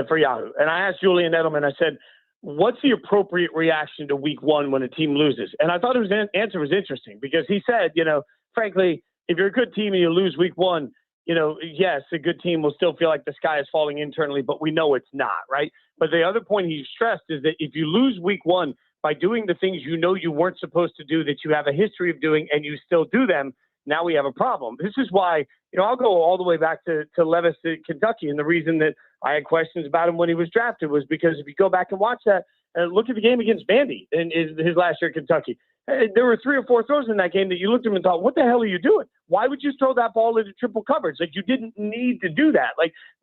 for Yahoo. And I asked Julian Edelman, I said, what's the appropriate reaction to week one when a team loses? And I thought his answer was interesting because he said, frankly, if you're a good team and you lose week one, yes, a good team will still feel like the sky is falling internally, but we know it's not, right? But the other point he stressed is that if you lose week one by doing the things you weren't supposed to do, that you have a history of doing, and you still do them, now we have a problem. This is why, I'll go all the way back to Levis at Kentucky. And the reason that I had questions about him when he was drafted was because if you go back and watch that, look at the game against Vandy in his last year at Kentucky. There were 3 or 4 throws in that game that you looked at him and thought, what the hell are you doing? Why would you throw that ball into triple coverage? You didn't need to do that.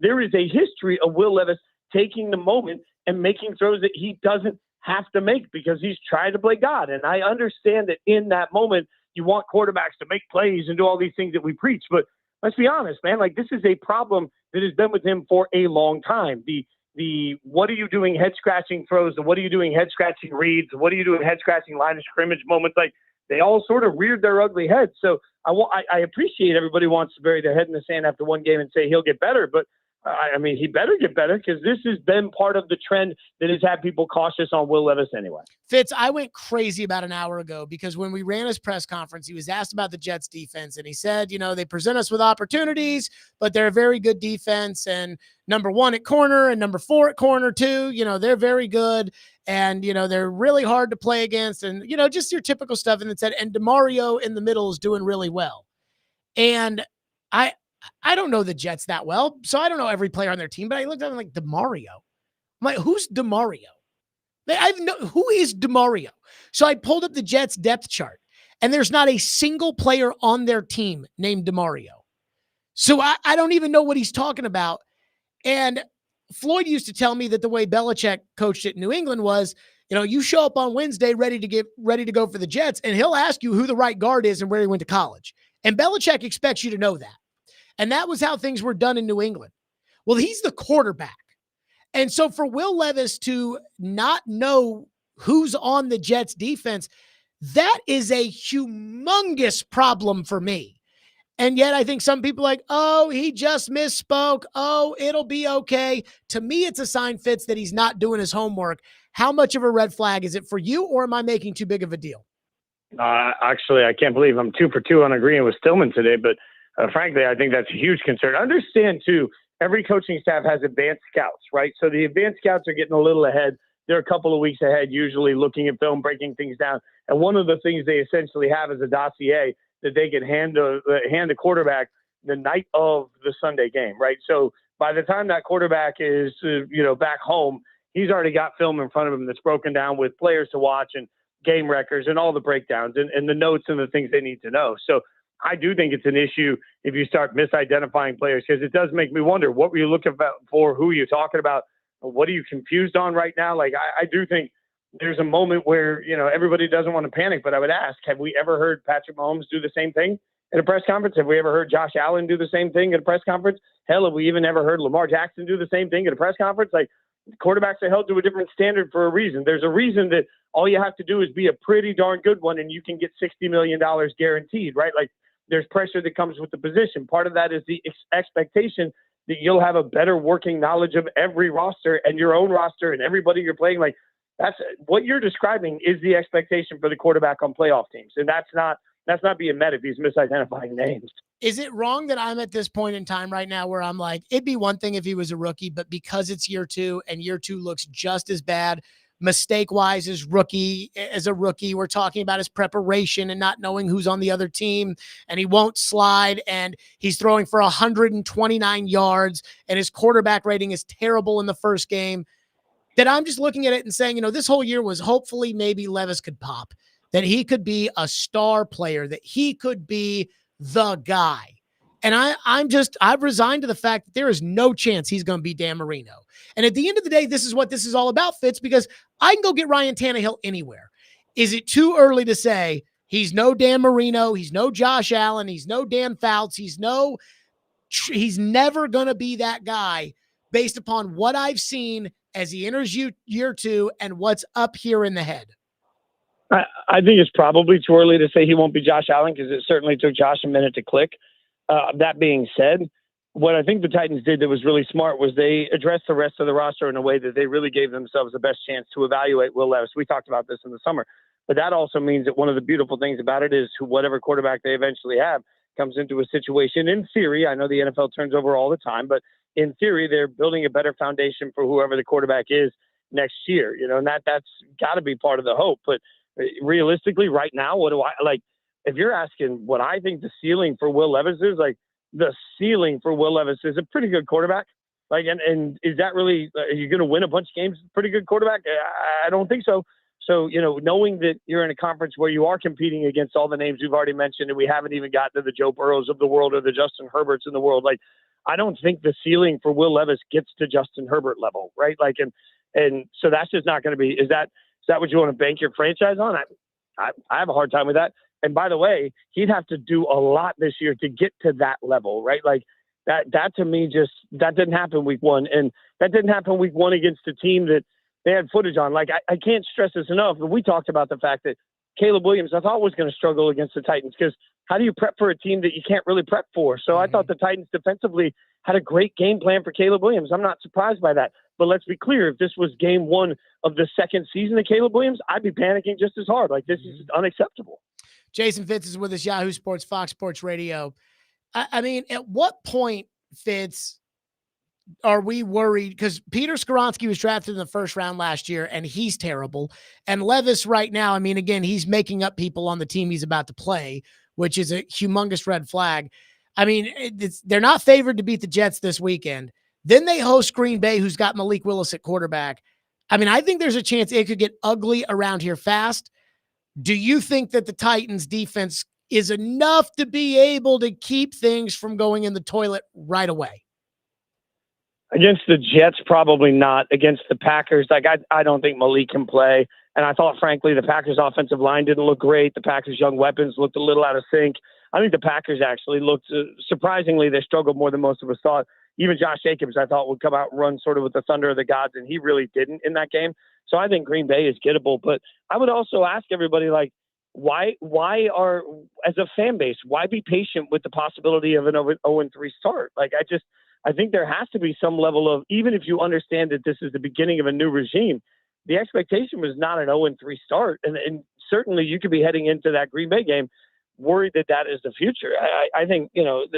There is a history of Will Levis taking the moment and making throws that he doesn't have to make because he's trying to play God. And I understand that in that moment, you want quarterbacks to make plays and do all these things that we preach. But let's be honest, man, this is a problem that has been with him for a long time. The what are you doing head scratching throws, the what are you doing head scratching reads, what are you doing head scratching line of scrimmage moments, they all sort of reared their ugly heads. So I appreciate everybody wants to bury their head in the sand after one game and say he'll get better, but he better get better because this has been part of the trend that has had people cautious on Will Levis anyway. Fitz, I went crazy about an hour ago because when we ran his press conference, he was asked about the Jets defense and he said, they present us with opportunities, but they're a very good defense. And number 1 at corner and number 4 at corner too, they're very good. And, they're really hard to play against and, just your typical stuff. And it said, and Demario in the middle is doing really well. And I don't know the Jets that well, so I don't know every player on their team, but I looked at him like Demario. I'm like, who's Demario? Who is Demario? So I pulled up the Jets depth chart, and there's not a single player on their team named Demario. So I don't even know what he's talking about. And Floyd used to tell me that the way Belichick coached it in New England was, you show up on Wednesday ready to go for the Jets, and he'll ask you who the right guard is and where he went to college. And Belichick expects you to know that. And that was how things were done in New England. Well, he's the quarterback. And so for Will Levis to not know who's on the Jets defense, that is a humongous problem for me. And yet I think some people are like, oh, he just misspoke. Oh, it'll be okay. To me, it's a sign, Fitz, that he's not doing his homework. How much of a red flag is it for you, or am I making too big of a deal? Actually, I can't believe I'm 2 for 2 on agreeing with Stillman today, but frankly, I think that's a huge concern. Understand, too, every coaching staff has advanced scouts, right? So the advanced scouts are getting a little ahead. They're a couple of weeks ahead, usually looking at film, breaking things down. And one of the things they essentially have is a dossier that they can hand the quarterback the night of the Sunday game, right? So by the time that quarterback is, back home, he's already got film in front of him that's broken down with players to watch and game records and all the breakdowns and the notes and the things they need to know. So I do think it's an issue if you start misidentifying players, because it does make me wonder, what were you looking for? Who are you talking about? What are you confused on right now? I do think there's a moment where, everybody doesn't want to panic, but I would ask, have we ever heard Patrick Mahomes do the same thing at a press conference? Have we ever heard Josh Allen do the same thing at a press conference? Hell, have we even ever heard Lamar Jackson do the same thing at a press conference? Quarterbacks are held to a different standard for a reason. There's a reason that all you have to do is be a pretty darn good one and you can get $60 million guaranteed, right? There's pressure that comes with the position. Part of that is the expectation that you'll have a better working knowledge of every roster and your own roster and everybody you're playing. That's what you're describing is the expectation for the quarterback on playoff teams. And that's not That's not being met if he's misidentifying names. Is it wrong that I'm at this point in time right now where I'm like, it'd be one thing if he was a rookie, but because it's year 2 and year 2 looks just as bad mistake-wise as a rookie, we're talking about his preparation and not knowing who's on the other team, and he won't slide, and he's throwing for 129 yards, and his quarterback rating is terrible in the first game, that I'm just looking at it and saying, this whole year was hopefully maybe Levis could pop, that he could be a star player, that he could be the guy. And I've resigned to the fact that there is no chance he's going to be Dan Marino. And at the end of the day, this is what this is all about, Fitz, because I can go get Ryan Tannehill anywhere. Is it too early to say he's no Dan Marino, he's no Josh Allen, he's no Dan Fouts, he's never going to be that guy based upon what I've seen as he enters year 2 and what's up here in the head? I think it's probably too early to say he won't be Josh Allen because it certainly took Josh a minute to click. That being said, what I think the Titans did that was really smart was they addressed the rest of the roster in a way that they really gave themselves the best chance to evaluate Will Levis. We talked about this in the summer, but that also means that one of the beautiful things about it is whatever quarterback they eventually have comes into a situation. In theory, I know the NFL turns over all the time, but in theory, they're building a better foundation for whoever the quarterback is next year, and that's got to be part of the hope. But realistically, right now, what do I like? If you're asking what I think the ceiling for Will Levis is, like the ceiling for Will Levis is a pretty good quarterback. Like, and is that really, are you going to win a bunch of games with a pretty good quarterback? I don't think so. So, knowing that you're in a conference where you are competing against all the names we've already mentioned, and we haven't even gotten to the Joe Burrows of the world or the Justin Herberts in the world, like, I don't think the ceiling for Will Levis gets to Justin Herbert level, right? Like, and so that's just not going to be, is that what you want to bank your franchise on? I have a hard time with that. And by the way, he'd have to do a lot this year to get to that level, right? Like that to me, that didn't happen week 1. And that didn't happen week 1 against a team that they had footage on. Like, I can't stress this enough, but we talked about the fact that Caleb Williams, I thought, was going to struggle against the Titans because how do you prep for a team that you can't really prep for? So I thought the Titans defensively had a great game plan for Caleb Williams. I'm not surprised by that. But let's be clear, if this was game 1 of the second season of Caleb Williams, I'd be panicking just as hard. Like, this is unacceptable. Jason Fitz is with us, Yahoo Sports, Fox Sports Radio. I mean, at what point, Fitz, are we worried? Because Peter Skoronski was drafted in the first round last year, and he's terrible. And Levis right now, I mean, again, he's making up people on the team he's about to play, which is a humongous red flag. I mean, they're not favored to beat the Jets this weekend. Then they host Green Bay, who's got Malik Willis at quarterback. I mean, I think there's a chance it could get ugly around here fast. Do you think that the Titans defense is enough to be able to keep things from going in the toilet right away? Against the Jets, probably not. Against the Packers, like I don't think Malik can play. And I thought, frankly, the Packers' offensive line didn't look great. The Packers' young weapons looked a little out of sync. I think the Packers actually looked, surprisingly, they struggled more than most of us thought. Even Josh Jacobs, I thought, would come out and run sort of with the thunder of the gods, and he really didn't in that game. So I think Green Bay is gettable. But I would also ask everybody, like, why are, as a fan base, why be patient with the possibility of an 0-3 start? Like, I think there has to be some level of, even if you understand that this is the beginning of a new regime, the expectation was not an 0-3 start. And certainly you could be heading into that Green Bay game worried that is the future. I think,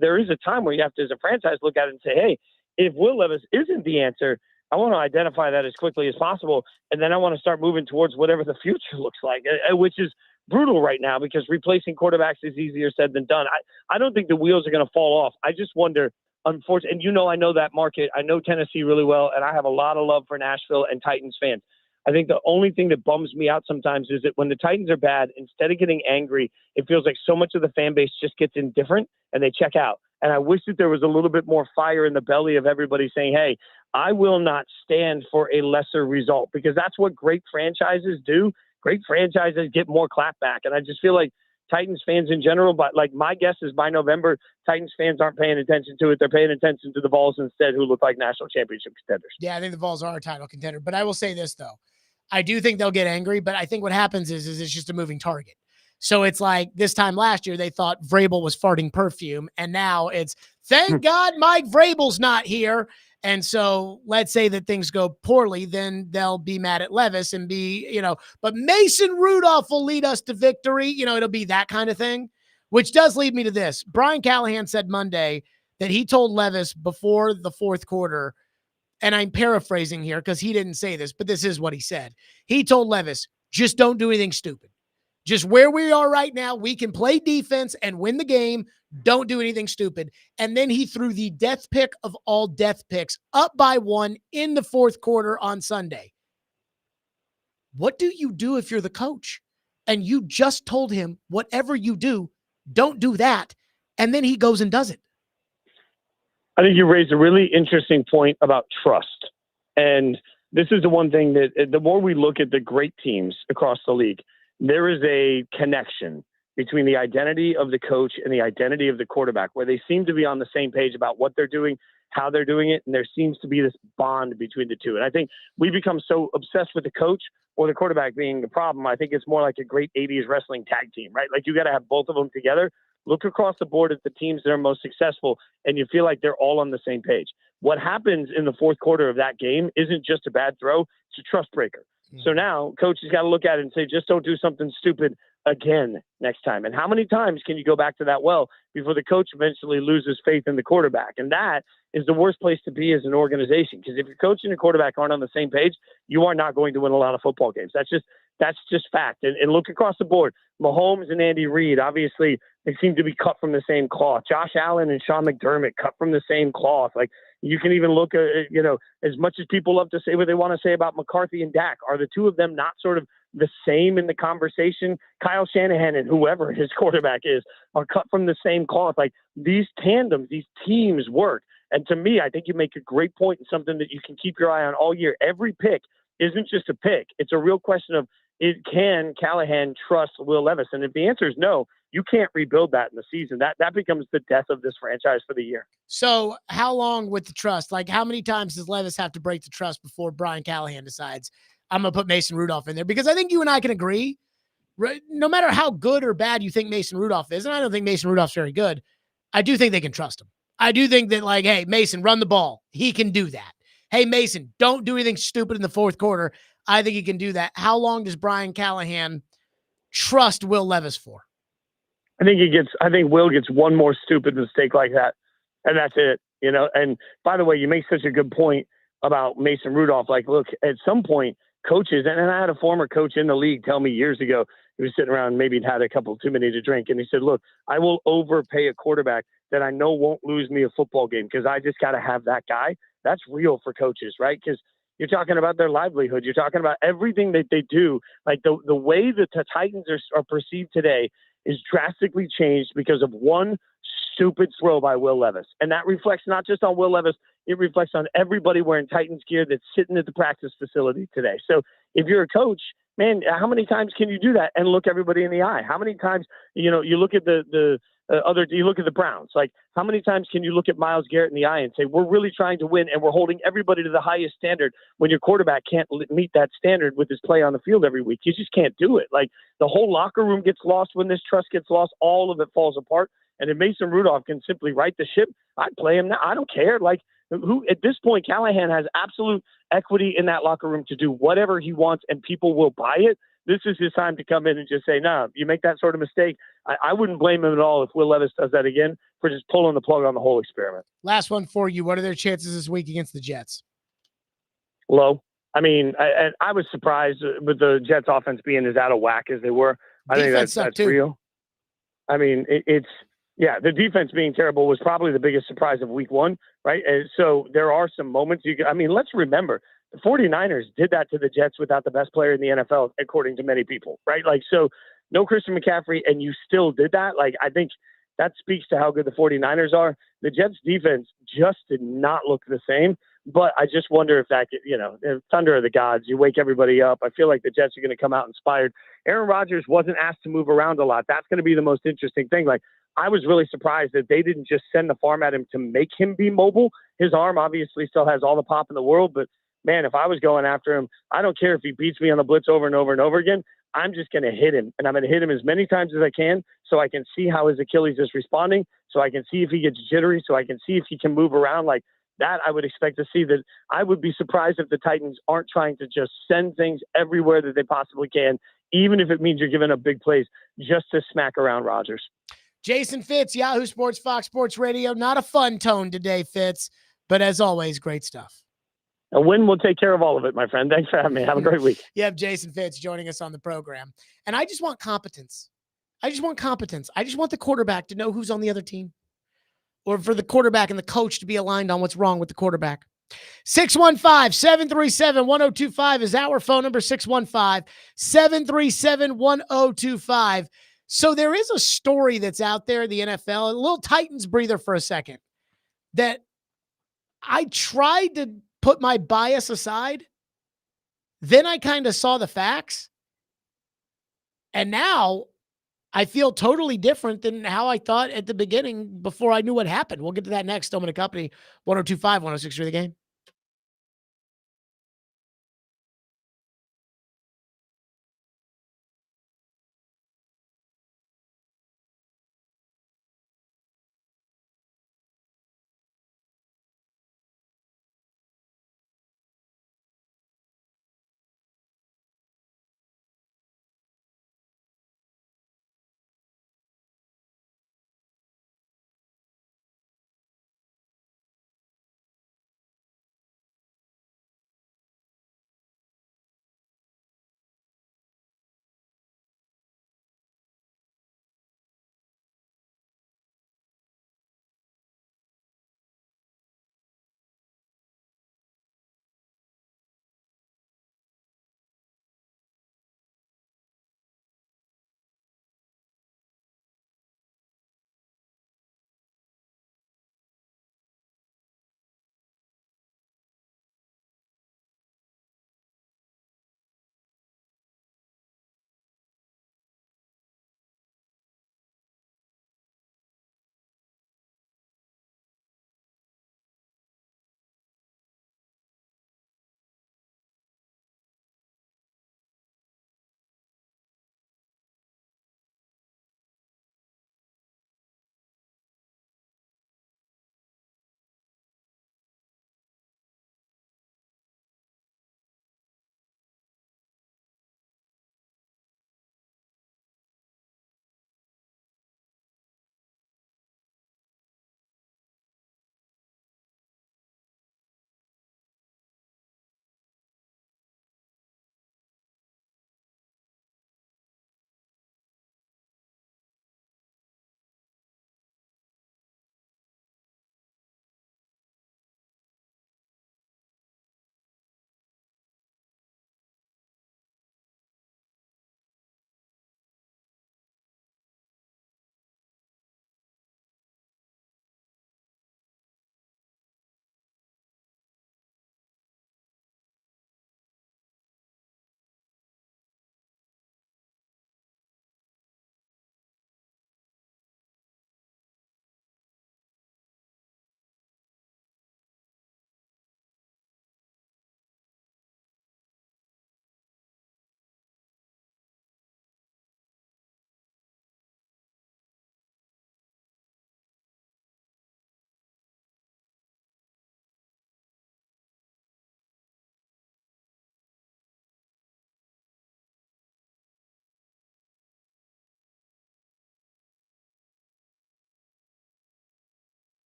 there is a time where you have to, as a franchise, look at it and say, hey, if Will Levis isn't the answer, I want to identify that as quickly as possible. And then I want to start moving towards whatever the future looks like, which is brutal right now because replacing quarterbacks is easier said than done. I don't think the wheels are going to fall off. I just wonder, unfortunately, and I know that market. I know Tennessee really well, and I have a lot of love for Nashville and Titans fans. I think the only thing that bums me out sometimes is that when the Titans are bad, instead of getting angry, it feels like so much of the fan base just gets indifferent and they check out. And I wish that there was a little bit more fire in the belly of everybody saying, hey, I will not stand for a lesser result, because that's what great franchises do. Great franchises get more clapback. And I just feel like Titans fans in general, but like my guess is by November, Titans fans aren't paying attention to it. They're paying attention to the Vols instead, who look like national championship contenders. Yeah, I think the Vols are a title contender. But I will say this, though. I do think they'll get angry, but I think what happens is it's just a moving target. So it's like this time last year, they thought Vrabel was farting perfume. And now it's, thank God Mike Vrabel's not here. And so let's say that things go poorly, then they'll be mad at Levis and be, but Mason Rudolph will lead us to victory. It'll be that kind of thing, which does lead me to this. Brian Callahan said Monday that he told Levis before the fourth quarter, and I'm paraphrasing here because he didn't say this, but this is what he said. He told Levis, just don't do anything stupid. Just where we are right now, we can play defense and win the game. Don't do anything stupid. And then he threw the death pick of all death picks, up by 1 in the fourth quarter on Sunday. What do you do if you're the coach and you just told him, whatever you do, don't do that, and then he goes and does it? I think you raised a really interesting point about trust. And this is the one thing that the more we look at the great teams across the league, there is a connection between the identity of the coach and the identity of the quarterback, where they seem to be on the same page about what they're doing, how they're doing it, and there seems to be this bond between the two. And I think we become so obsessed with the coach or the quarterback being the problem. I think it's more like a great 80s wrestling tag team, right? Like you got to have both of them together. Look across the board at the teams that are most successful, and you feel like they're all on the same page. What happens in the fourth quarter of that game isn't just a bad throw, it's a trust breaker. So now coach has got to look at it and say, just don't do something stupid again next time. And how many times can you go back to that well before the coach eventually loses faith in the quarterback? And that is the worst place to be as an organization, because if your coach and your quarterback aren't on the same page, you are not going to win a lot of football games. That's just fact. And look across the board. Mahomes and Andy Reid, obviously, they seem to be cut from the same cloth. Josh Allen and Sean McDermott, cut from the same cloth. Like, you can even look at, as much as people love to say what they want to say about McCarthy and Dak, are the two of them not sort of the same in the conversation? Kyle Shanahan and whoever his quarterback is are cut from the same cloth. Like, these tandems, these teams work. And to me, I think you make a great point and something that you can keep your eye on all year. Every pick isn't just a pick. It's a real question of, can Callahan trust Will Levis? And if the answer is no, you can't rebuild that in the season. That becomes the death of this franchise for the year. So how long with the trust? Like, how many times does Levis have to break the trust before Brian Callahan decides, I'm going to put Mason Rudolph in there? Because I think you and I can agree, right, no matter how good or bad you think Mason Rudolph is, and I don't think Mason Rudolph's very good, I do think they can trust him. I do think that, like, hey, Mason, run the ball. He can do that. Hey, Mason, don't do anything stupid in the fourth quarter. I think he can do that. How long does Brian Callahan trust Will Levis for? I think Will gets one more stupid mistake like that, and that's it. And by the way, you make such a good point about Mason Rudolph. Like, look, at some point, coaches, and I had a former coach in the league tell me years ago, he was sitting around, maybe he'd had a couple too many to drink, and he said, look, I will overpay a quarterback that I know won't lose me a football game because I just got to have that guy. That's real for coaches, right? Because you're talking about their livelihood. You're talking about everything that they do. Like, the way that the Titans are perceived today is drastically changed because of one stupid throw by Will Levis. And that reflects not just on Will Levis, it reflects on everybody wearing Titans gear that's sitting at the practice facility today. So if you're a coach, man, how many times can you do that and look everybody in the eye? How many times, you look at you look at the Browns, like, how many times can you look at Myles Garrett in the eye and say, we're really trying to win and we're holding everybody to the highest standard, when your quarterback can't meet that standard with his play on the field every week? You just can't do it. Like, the whole locker room gets lost when this trust gets lost. All of it falls apart. And if Mason Rudolph can simply right the ship, I'd play him now. I don't care. Like, at this point, Callahan has absolute equity in that locker room to do whatever he wants, and people will buy it. This is his time to come in and just say, no, you make that sort of mistake. I wouldn't blame him at all if Will Levis does that again for just pulling the plug on the whole experiment. Last one for you. What are their chances this week against the Jets? Low. I mean, I was surprised with the Jets offense being as out of whack as they were. I think that's real. I mean, the defense being terrible was probably the biggest surprise of week one, right? And so there are some moments let's remember, the 49ers did that to the Jets without the best player in the NFL, according to many people, right? Like, so no Christian McCaffrey, and you still did that. Like, I think that speaks to how good the 49ers are. The Jets defense just did not look the same, but I just wonder if that, thunder of the gods, you wake everybody up. I feel like the Jets are going to come out inspired. Aaron Rodgers wasn't asked to move around a lot. That's going to be the most interesting thing. Like, I was really surprised that they didn't just send the farm at him to make him be mobile. His arm obviously still has all the pop in the world, but man, if I was going after him, I don't care if he beats me on the blitz over and over and over again. I'm just going to hit him, and I'm going to hit him as many times as I can so I can see how his Achilles is responding, so I can see if he gets jittery, so I can see if he can move around. Like, that I would expect to see. That I would be surprised if the Titans aren't trying to just send things everywhere that they possibly can, even if it means you're giving up big plays just to smack around Rodgers. Jason Fitz, Yahoo Sports, Fox Sports Radio. Not a fun tone today, Fitz, but as always, great stuff. A win will take care of all of it, my friend. Thanks for having me. Have a great week. You have Jason Fitz joining us on the program. And I just want competence. I just want the quarterback to know who's on the other team, or for the quarterback and the coach to be aligned on what's wrong with the quarterback. 615-737-1025 is our phone number, 615-737-1025. So there is a story that's out there in the NFL, a little Titans breather for a second, that I tried to put my bias aside. Then I kind of saw the facts. And now I feel totally different than how I thought at the beginning before I knew what happened. We'll get to that next. Stillman & Company, 102.5, 106 The Game.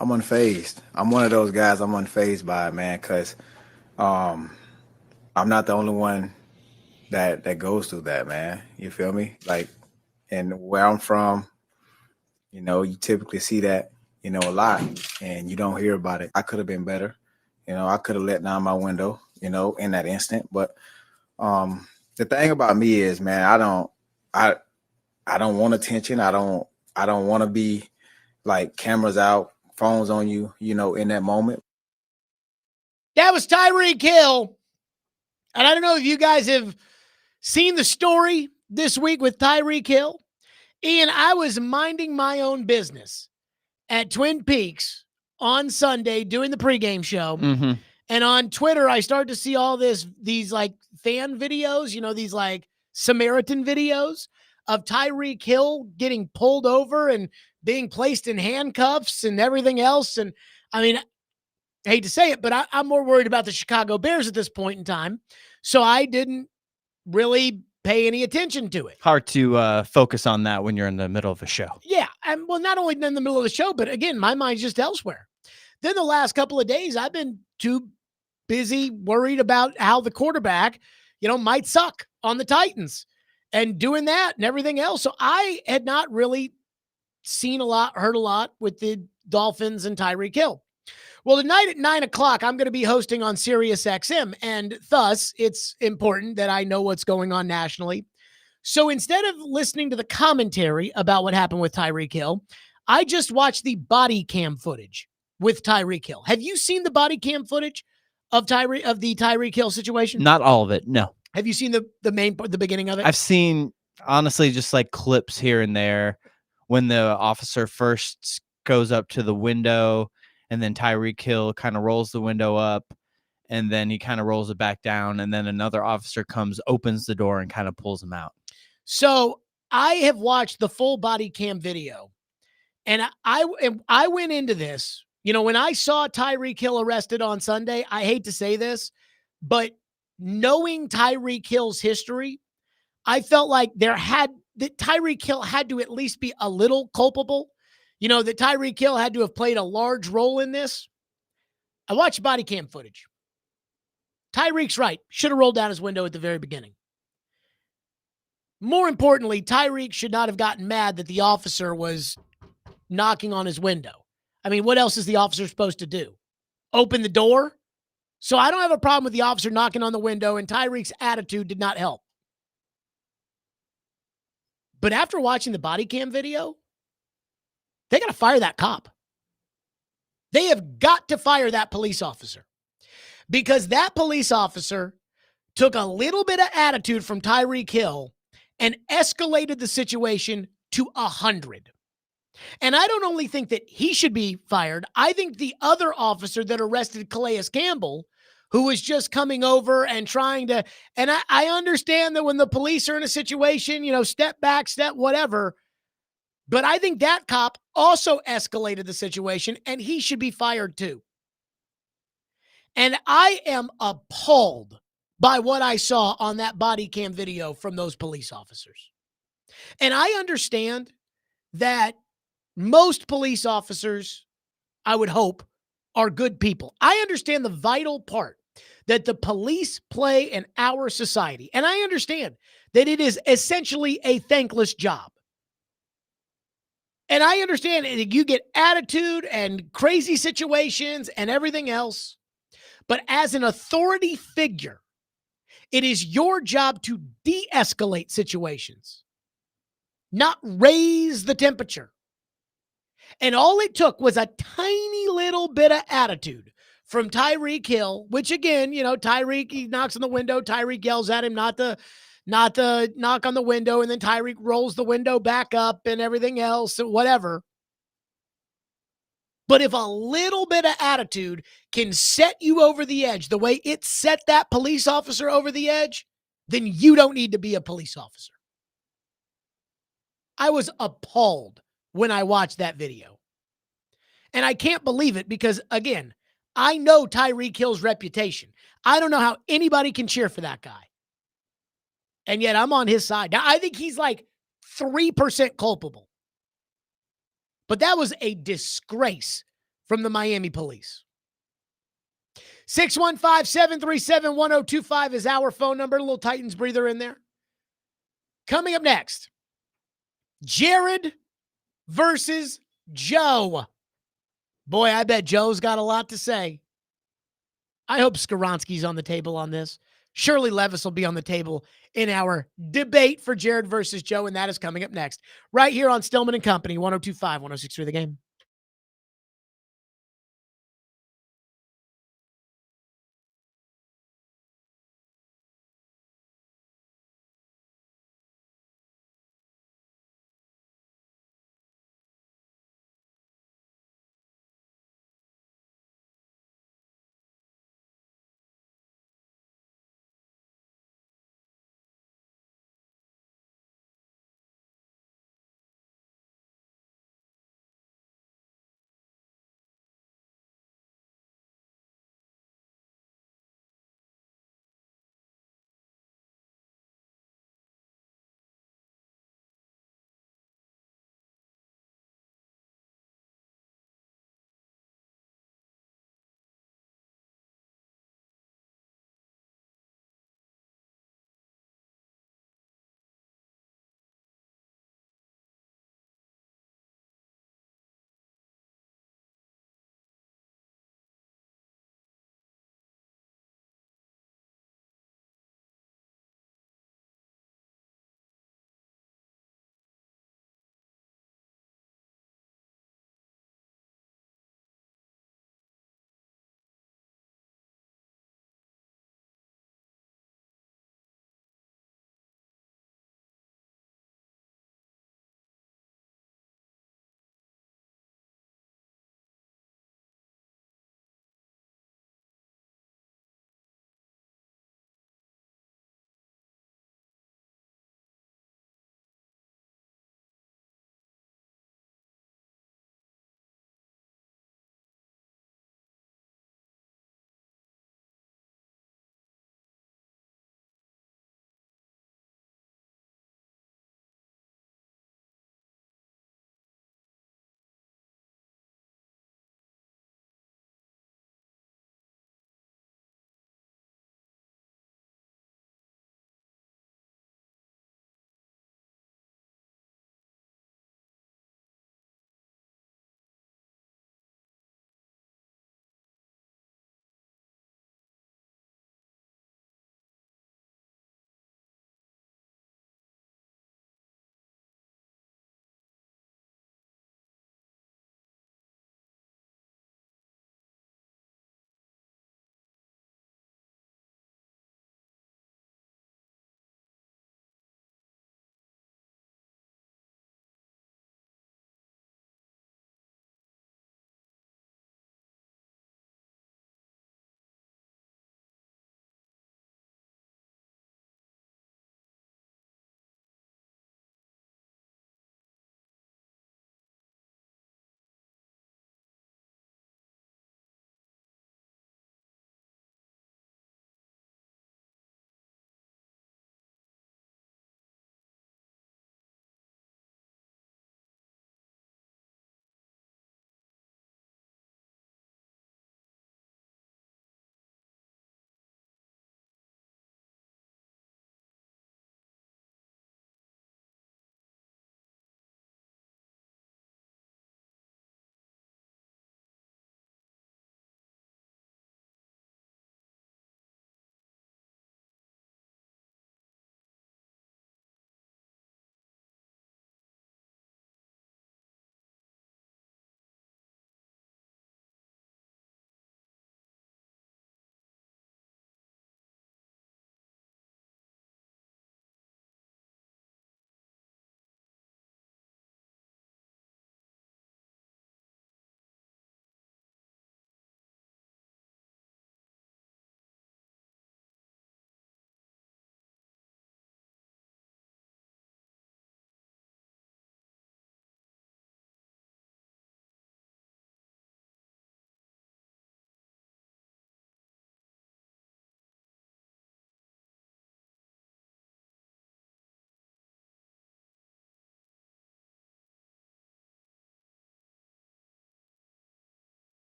I'm unfazed. I'm one of those guys I'm unfazed by it, man, because I'm not the only one that goes through that, man. You feel me? Like, and where I'm from, You know, you typically see that, you know, a lot, and you don't hear about it. I could have been better. You know, I could have let down my window, you know, in that instant. But the thing about me is, man, I don't want attention. I don't want to be like cameras out, phones on you, you know, in that moment. That was Tyreek Hill. And I don't know if you guys have seen the story this week with Tyreek Hill. Ian, I was minding my own business at Twin Peaks on Sunday doing the pregame show. Mm-hmm. And on Twitter, I started to see all these like fan videos, you know, these like Samaritan videos of Tyreek Hill getting pulled over and being placed in handcuffs and everything else. And I mean, I hate to say it, but I'm more worried about the Chicago Bears at this point in time. So I didn't really pay any attention to it. Hard to focus on that when you're in the middle of a show. Yeah. And well, not only in the middle of the show, but again, my mind's just elsewhere. Then the last couple of days, I've been too busy worried about how the quarterback, you know, might suck on the Titans and doing that and everything else. So I had not really seen a lot, heard a lot with the Dolphins and Tyreek Hill. Well, tonight at 9:00, I'm going to be hosting on Sirius XM, and thus it's important that I know what's going on nationally. So instead of listening to the commentary about what happened with Tyreek Hill, I just watched the body cam footage with Tyreek Hill. Have you seen the body cam footage of the Tyreek Hill situation? Not all of it, no. Have you seen the beginning of it? I've seen, honestly, just like clips here and there when the officer first goes up to the window and then Tyreek Hill kind of rolls the window up and then he kind of rolls it back down and then another officer comes, opens the door and kind of pulls him out. So I have watched the full body cam video, and I went into this, you know, when I saw Tyreek Hill arrested on Sunday, I hate to say this, but knowing Tyreek Hill's history, I felt like that Tyreek Hill had to at least be a little culpable. You know, that Tyreek Hill had to have played a large role in this. I watched body cam footage. Tyreek's right. Should have rolled down his window at the very beginning. More importantly, Tyreek should not have gotten mad that the officer was knocking on his window. I mean, what else is the officer supposed to do? Open the door? So I don't have a problem with the officer knocking on the window, and Tyreek's attitude did not help. But after watching the body cam video, they got to fire that cop. They have got to fire that police officer, because that police officer took a little bit of attitude from Tyreek Hill and escalated the situation to 100. And I don't only think that he should be fired. I think the other officer that arrested Calais Campbell, who was just coming over and trying to, and I understand that when the police are in a situation, you know, step back, step whatever. But I think that cop also escalated the situation, and he should be fired too. And I am appalled by what I saw on that body cam video from those police officers. And I understand that most police officers, I would hope, are good people. I understand the vital part that the police play in our society. And I understand that it is essentially a thankless job. And I understand that you get attitude and crazy situations and everything else. But as an authority figure, it is your job to de-escalate situations, not raise the temperature. And all it took was a tiny little bit of attitude from Tyreek Hill, which again, you know, Tyreek, he knocks on the window. Tyreek yells at him not to knock on the window. And then Tyreek rolls the window back up and everything else and whatever. But if a little bit of attitude can set you over the edge the way it set that police officer over the edge, then you don't need to be a police officer. I was appalled when I watched that video. And I can't believe it because, again, I know Tyreek Hill's reputation. I don't know how anybody can cheer for that guy. And yet I'm on his side. Now, I think he's like 3% culpable. But that was a disgrace from the Miami police. 615-737-1025 is our phone number. A little Titans breather in there. Coming up next, Jared versus Joe. Boy, I bet Joe's got a lot to say. I hope Skaronski's on the table on this. Surely Levis will be on the table in our debate for Jared versus Joe, and that is coming up next, right here on Stillman and Company, 102.5, 106.3 The Game.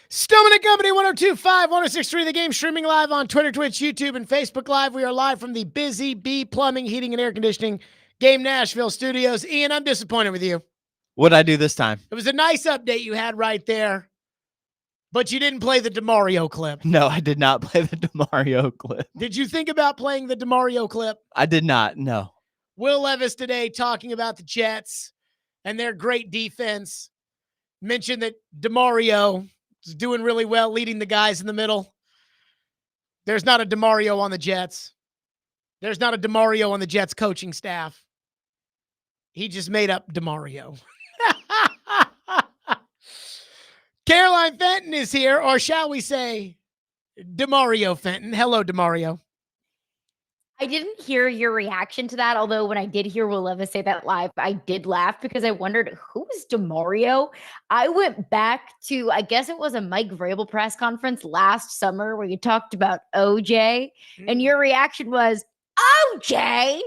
Stillman and Company, 102.5, 106.3, The Game, streaming live on Twitter, Twitch, YouTube, and Facebook Live. We are live from the Busy Bee Plumbing, Heating, and Air Conditioning Game Nashville studios. Ian, I'm disappointed with you. What'd I do this time? It was a nice update you had right there, but you didn't play the Demario clip. No, I did not play the Demario clip. Did you think about playing the Demario clip? I did not, no. Will Levis today talking about the Jets and their great defense. Mentioned that Demario is doing really well, leading the guys in the middle. There's not a Demario on the Jets. There's not a Demario on the Jets coaching staff. He just made up Demario. Caroline Fenton is here, or shall we say Demario Fenton. Hello, Demario. I didn't hear your reaction to that, although when I did hear Will Levis say that live, I did laugh because I wondered, who is Demario? I went back to, I guess it was a Mike Vrabel press conference last summer where you talked about OJ, and your reaction was, OJ?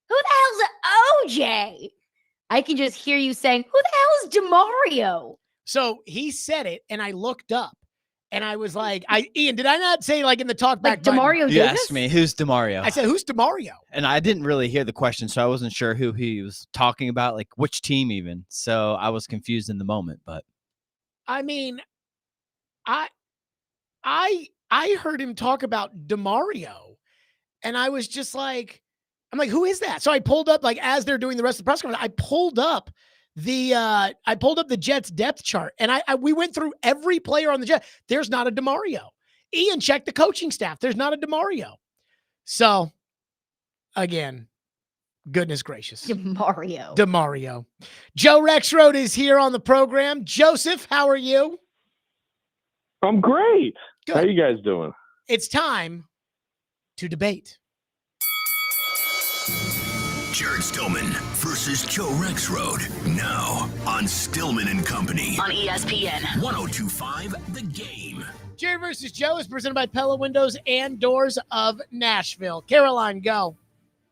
Who the hell's OJ? I can just hear you saying, who the hell is Demario? So he said it, and I looked up. And I was like, Ian, did I not say like in the talk back? Demario You asked me, who's Demario? I said, who's Demario? And I didn't really hear the question, so I wasn't sure who he was talking about, like which team even. So I was confused in the moment, but I mean, I heard him talk about Demario, and I was just like, I'm like, who is that? So I pulled up, like, as they're doing the rest of the press conference, I pulled up the Jets depth chart, and we went through every player on the Jets. There's not a Demario. Ian checked the coaching staff. There's not a Demario. So again, goodness gracious. Demario. Joe Rexroad is here on the program. Joseph, how are you? I'm great. Good. How you guys doing? It's time to debate. Jared Stillman versus Joe Rexroad. Now on Stillman and Company. On ESPN. 102.5 The Game. Jared versus Joe is presented by Pella Windows and Doors of Nashville. Caroline, go.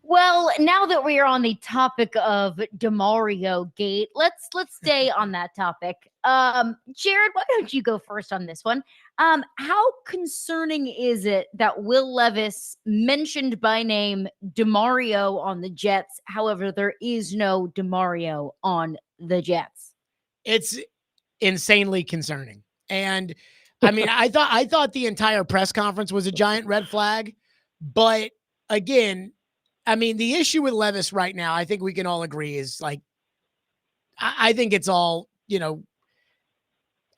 Well, now that we are on the topic of Demario Gate, let's stay on that topic. Jared, why don't you go first on this one? How concerning is it that Will Levis mentioned by name Demario on the Jets? However, there is no Demario on the Jets. It's insanely concerning. And I mean, I thought the entire press conference was a giant red flag, but again, I mean, the issue with Levis right now, I think we can all agree is like, I think it's all, you know,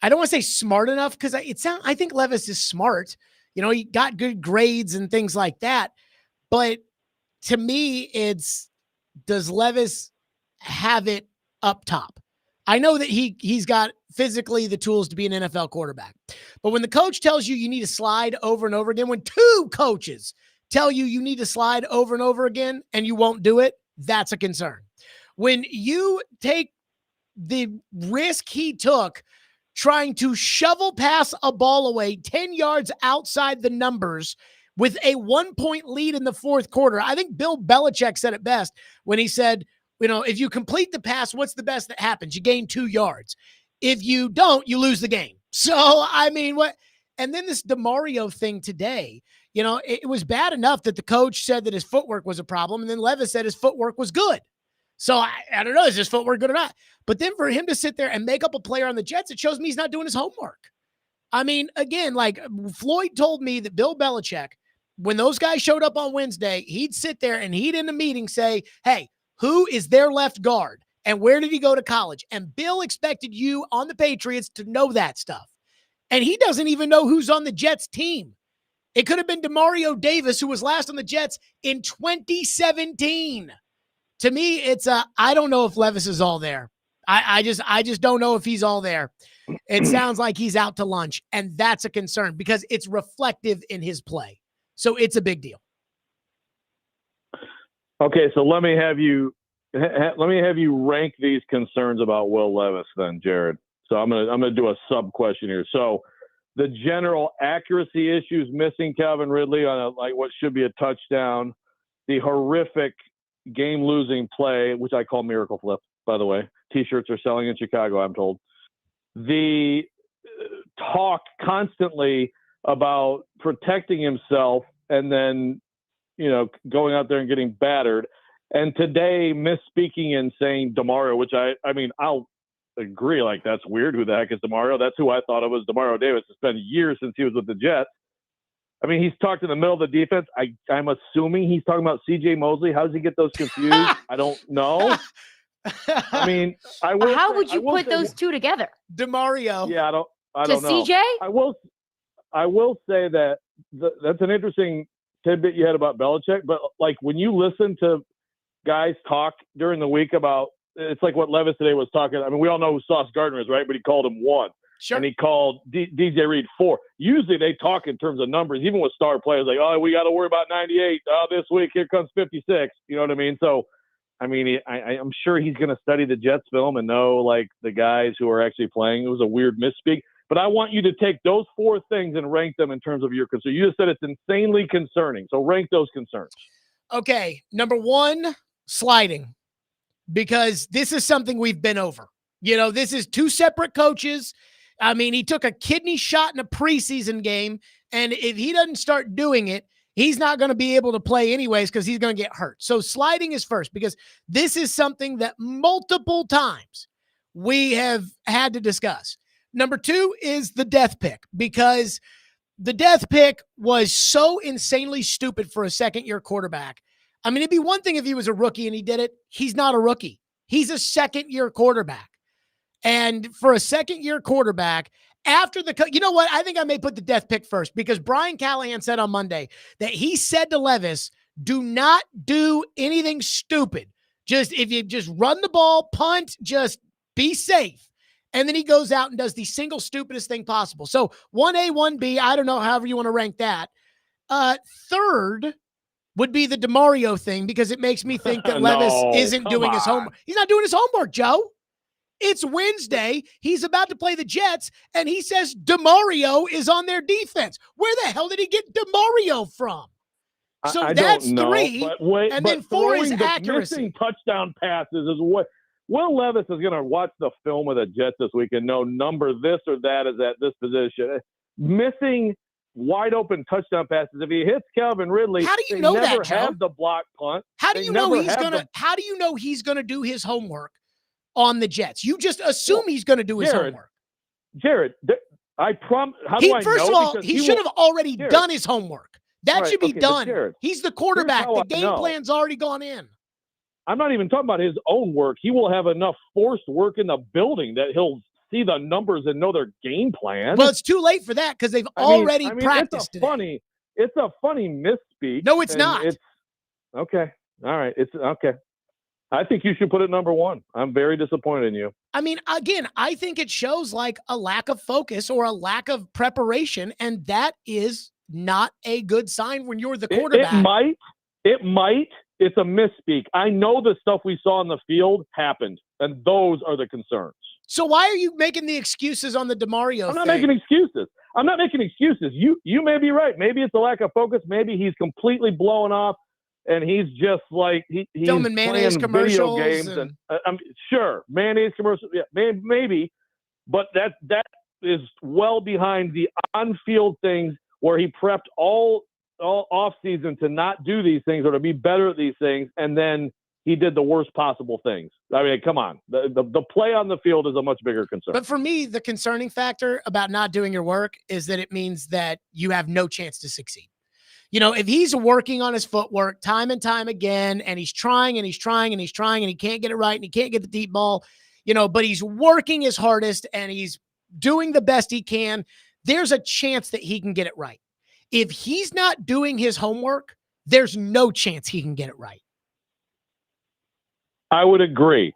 I don't want to say smart enough because I think Levis is smart. You know, he got good grades and things like that. But to me, it's, does Levis have it up top? I know that he's got physically the tools to be an NFL quarterback. But when the coach tells you need to slide over and over again, when two coaches tell you need to slide over and over again and you won't do it, that's a concern. When you take the risk he took trying to shovel pass a ball away 10 yards outside the numbers with a 1-point lead in the fourth quarter, I think Bill Belichick said it best when he said, you know, if you complete the pass, what's the best that happens? You gain 2 yards. If you don't, you lose the game. So, I mean, what? And then this Demario thing today, you know, it was bad enough that the coach said that his footwork was a problem, and then Levis said his footwork was good. So I don't know, is his footwork good or not? But then for him to sit there and make up a player on the Jets, it shows me he's not doing his homework. I mean, again, like Floyd told me that Bill Belichick, when those guys showed up on Wednesday, he'd sit there and he'd in the meeting say, hey, who is their left guard? And where did he go to college? And Bill expected you on the Patriots to know that stuff. And he doesn't even know who's on the Jets team. It could have been Demario Davis, who was last on the Jets in 2017. To me, it's I don't know if Levis is all there. I just don't know if he's all there. It sounds like he's out to lunch, and that's a concern because it's reflective in his play. So it's a big deal. Okay, so let me have you rank these concerns about Will Levis then, Jared. So I'm gonna do a sub question here. So the general accuracy issues missing Calvin Ridley on what should be a touchdown, the horrific game-losing play, which I call Miracle Flip, by the way. T-shirts are selling in Chicago, I'm told. The talk constantly about protecting himself and then, going out there and getting battered. And today misspeaking and saying Demario, which I mean, I'll agree. Like, that's weird. Who the heck is Demario? That's who I thought it was, Demario Davis. It's been years since he was with the Jets. I mean, he's talked in the middle of the defense. I'm assuming he's talking about C.J. Mosley. How does he get those confused? I don't know. I mean, how would you put those two together? Demario. Yeah, I don't know. CJ? I will say that that's an interesting tidbit you had about Belichick. But like, when you listen to guys talk during the week about, it's like what Levis today was talking. I mean, we all know who Sauce Gardner is, right? But he called him 1. Sure. And he called DJ Reed 4. Usually they talk in terms of numbers, even with star players, like, oh, we got to worry about 98. This week, here comes 56. You know what I mean? So, I mean, I'm sure he's going to study the Jets film and know, like, the guys who are actually playing. It was a weird misspeak. But I want you to take those 4 things and rank them in terms of your concern. You just said it's insanely concerning. So rank those concerns. Okay. Number 1, sliding. Because this is something we've been over. This is 2 separate coaches. I mean, he took a kidney shot in a preseason game, and if he doesn't start doing it, he's not going to be able to play anyways because he's going to get hurt. So sliding is first, because this is something that multiple times we have had to discuss. Number 2 is the death pick, because the death pick was so insanely stupid for a second-year quarterback. I mean, it'd be one thing if he was a rookie and he did it. He's not a rookie. He's a second-year quarterback. And for a second-year quarterback, after you know what? I think I may put the death pick first, because Brian Callahan said on Monday that he said to Levis, do not do anything stupid. If you just run the ball, punt, just be safe. And then he goes out and does the single stupidest thing possible. So 1A, 1B, I don't know, however you want to rank that. Third would be the Demario thing, because it makes me think that Levis isn't doing his homework. He's not doing his homework, Joe. It's Wednesday. He's about to play the Jets, and he says Demario is on their defense. Where the hell did he get Demario from? So I that's don't know, 3, and then 4 is accuracy. Missing touchdown passes is what Will Levis is going to watch the film of the Jets this week and know number this or that is at this position. Missing wide open touchdown passes. If he hits Calvin Ridley, how do you know never that, Joe? have the block punt. How do you know he's gonna do his homework on the Jets? You just assume he's gonna do his homework. Jared, I promise. First of all, he should have already done his homework. That should be done. Jared, he's the quarterback. The game plan's already gone in. I'm not even talking about his own work. He will have enough forced work in the building that he'll see the numbers and know their game plan. Well, it's too late for that, because they've already practiced. It's a funny misspeak. No, it's not. It's okay. All right. It's okay. I think you should put it number 1. I'm very disappointed in you. I mean, again, I think it shows like a lack of focus or a lack of preparation, and that is not a good sign when you're the quarterback. It might. It's a misspeak. I know the stuff we saw on the field happened, and those are the concerns. So why are you making the excuses on the Demario I'm not making excuses. You may be right. Maybe it's a lack of focus. Maybe he's completely blowing off, and he's just like he's filming mayonnaise commercials. Video games and I'm sure mayonnaise commercials. Yeah, maybe, but that is well behind the on-field things where he prepped all off season to not do these things or to be better at these things, and then he did the worst possible things. I mean, come on. The play on the field is a much bigger concern. But for me, the concerning factor about not doing your work is that it means that you have no chance to succeed. If he's working on his footwork time and time again, and he's trying and he's trying and he's trying and he can't get it right and he can't get the deep ball, but he's working his hardest and he's doing the best he can, there's a chance that he can get it right. If he's not doing his homework, there's no chance he can get it right. I would agree.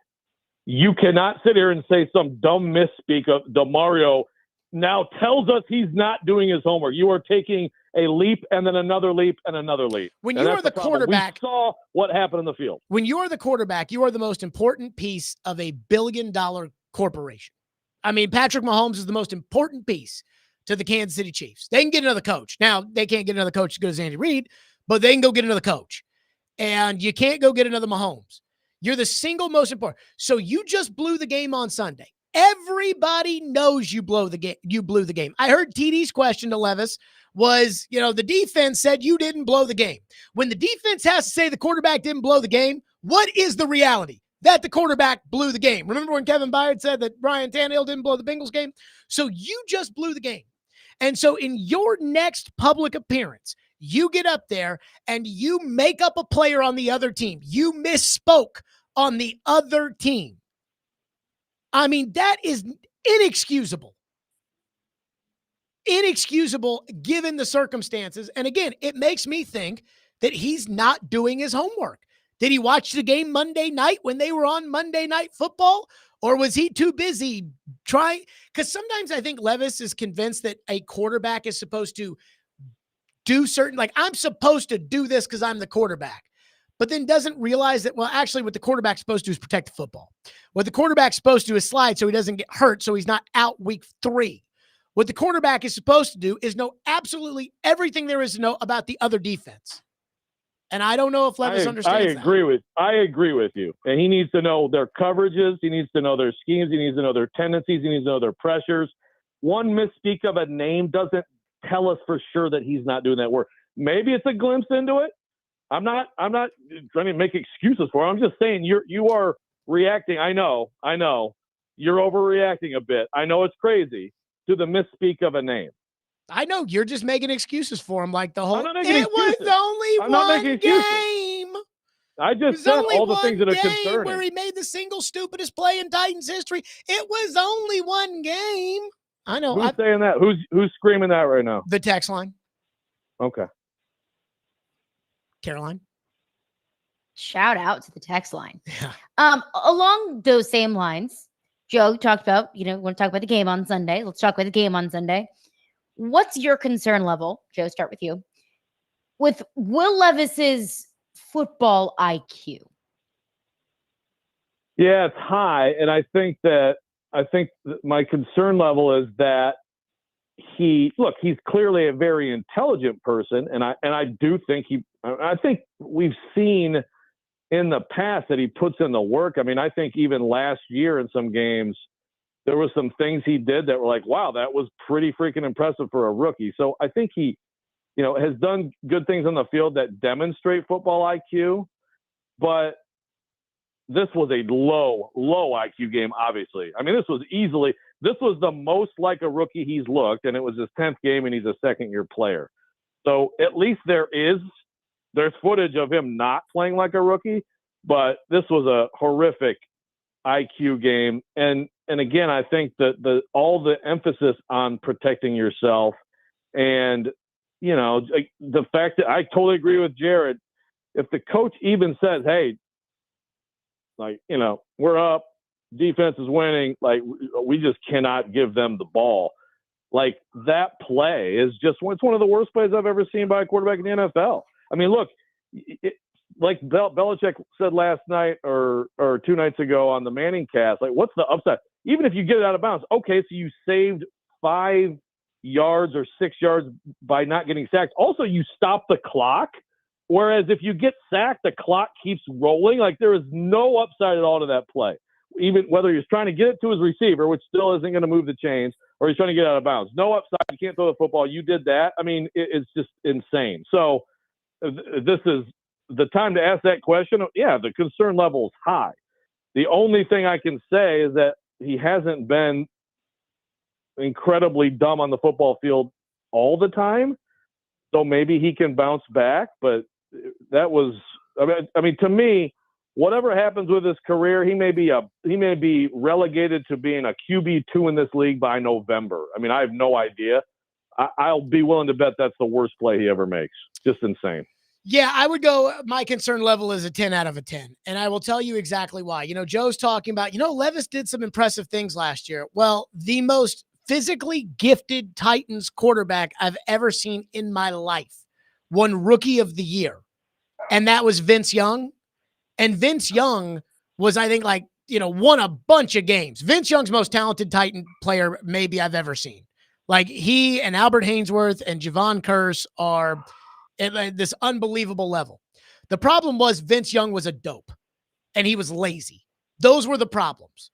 You cannot sit here and say some dumb misspeak of Demario now tells us he's not doing his homework. You are taking a leap and then another leap and another leap. When you are the quarterback, we saw what happened in the field. When you are the quarterback, you are the most important piece of a billion-dollar corporation. I mean, Patrick Mahomes is the most important piece to the Kansas City Chiefs. They can get another coach. Now, they can't get another coach as good as Andy Reid, but they can go get another coach. And you can't go get another Mahomes. You're the single most important. So you just blew the game on Sunday. Everybody knows you blew the game. You blew the game. I heard TD's question to Levis was, the defense said you didn't blow the game. When the defense has to say the quarterback didn't blow the game, what is the reality? That the quarterback blew the game. Remember when Kevin Byard said that Ryan Tannehill didn't blow the Bengals game? So you just blew the game. And so in your next public appearance, you get up there and you make up a player on the other team. You misspoke on the other team. I mean, that is inexcusable. Inexcusable given the circumstances. And again, it makes me think that he's not doing his homework. Did he watch the game Monday night when they were on Monday Night Football? Or was he too busy trying? Because sometimes I think Levis is convinced that a quarterback is supposed to do certain, like, I'm supposed to do this because I'm the quarterback, but then doesn't realize that, well, actually what the quarterback's supposed to do is protect the football. What the quarterback's supposed to do is slide so he doesn't get hurt, so he's not out week 3. What the quarterback is supposed to do is know absolutely everything there is to know about the other defense. And I don't know if Levis understands that. I agree with you. And he needs to know their coverages. He needs to know their schemes. He needs to know their tendencies. He needs to know their pressures. One misspeak of a name doesn't tell us for sure that he's not doing that work. Maybe it's a glimpse into it. I'm not trying to make excuses for it. I'm just saying you are reacting. I know. You're overreacting a bit. I know it's crazy to the misspeak of a name. I know you're just making excuses for him, like the whole. It was only one game. I just said all the things that are concerning. Where he made the single stupidest play in Titans history. It was only one game. I know. Who's saying that? Who's screaming that right now? The text line. Okay. Caroline. Shout out to the text line. Yeah. Along those same lines, Joe talked about, want to talk about the game on Sunday. Let's talk about the game on Sunday. What's your concern level? Joe, start with you. With Will Levis's football IQ. Yeah, it's high. And I think that my concern level is that he's clearly a very intelligent person. And I do think I think we've seen in the past that he puts in the work. I mean, I think even last year in some games, there were some things he did that were like, wow, that was pretty freaking impressive for a rookie. So I think he, has done good things on the field that demonstrate football IQ, but this was a low IQ game, obviously. I mean, this was the most like a rookie he's looked, and it was his 10th game, and he's a second-year player. So at least there's footage of him not playing like a rookie, but this was a horrific IQ game. And again, I think that all the emphasis on protecting yourself and, the fact that I totally agree with Jared. If the coach even says, hey, we're up, defense is winning, we just cannot give them the ball. Like, that play is it's one of the worst plays I've ever seen by a quarterback in the NFL. I mean, look, like Belichick said last night or 2 nights ago on the Manning cast, what's the upside? Even if you get it out of bounds, okay, so you saved 5 yards or 6 yards by not getting sacked. Also, you stop the clock. Whereas if you get sacked, the clock keeps rolling. There is no upside at all to that play. Even whether he's trying to get it to his receiver, which still isn't going to move the chains, or he's trying to get out of bounds. No upside. You can't throw the football. You did that. I mean, it's just insane. So this is the time to ask that question. Yeah, the concern level is high. The only thing I can say is that he hasn't been incredibly dumb on the football field all the time. So maybe he can bounce back, but that was, I mean, to me, whatever happens with his career, he may be relegated to being a QB2 in this league by November. I mean, I have no idea. I'll be willing to bet that's the worst play he ever makes. Just insane. Yeah, I would go, my concern level is a 10 out of a 10. And I will tell you exactly why. Joe's talking about, Levis did some impressive things last year. Well, the most physically gifted Titans quarterback I've ever seen in my life won Rookie of the Year. And that was Vince Young. And Vince Young was, I think, won a bunch of games. Vince Young's most talented Titan player maybe I've ever seen. He and Albert Hainsworth and Javon Curse are at this unbelievable level. The problem was Vince Young was a dope and he was lazy. Those were the problems.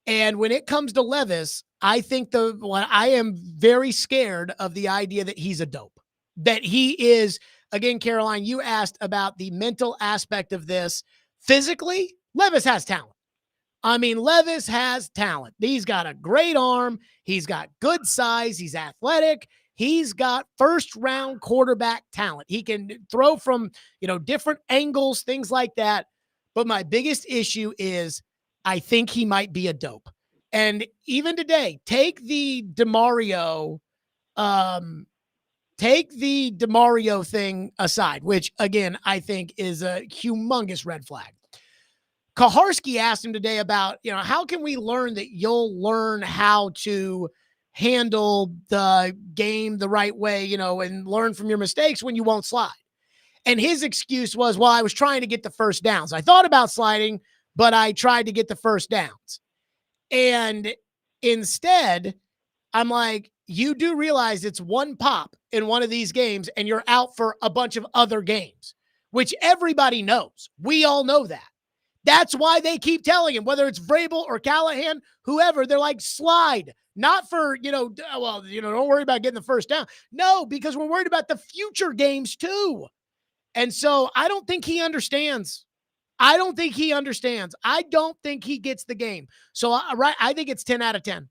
And when it comes to Levis, I think I am very scared of the idea that he's a dope. That he is, again, Caroline, you asked about the mental aspect of this. Physically, Levis has talent. I mean, Levis has talent. He's got a great arm. He's got good size. He's athletic. He's got first-round quarterback talent. He can throw from, different angles, things like that. But my biggest issue is I think he might be a dope. And even today, take the Demario thing aside, which, again, I think is a humongous red flag. Kaharski asked him today about, how can we learn that you'll learn how to handle the game the right way, and learn from your mistakes when you won't slide. And his excuse was, well, I was trying to get the first downs. I thought about sliding, but I tried to get the first downs. And instead, I'm like, you do realize it's one pop in one of these games and you're out for a bunch of other games, which everybody knows. We all know that. That's why they keep telling him, whether it's Vrabel or Callahan, whoever, they're like, slide. Not for, don't worry about getting the first down. No, because we're worried about the future games too. And so I don't think he understands. I don't think he gets the game. So I think it's 10 out of 10.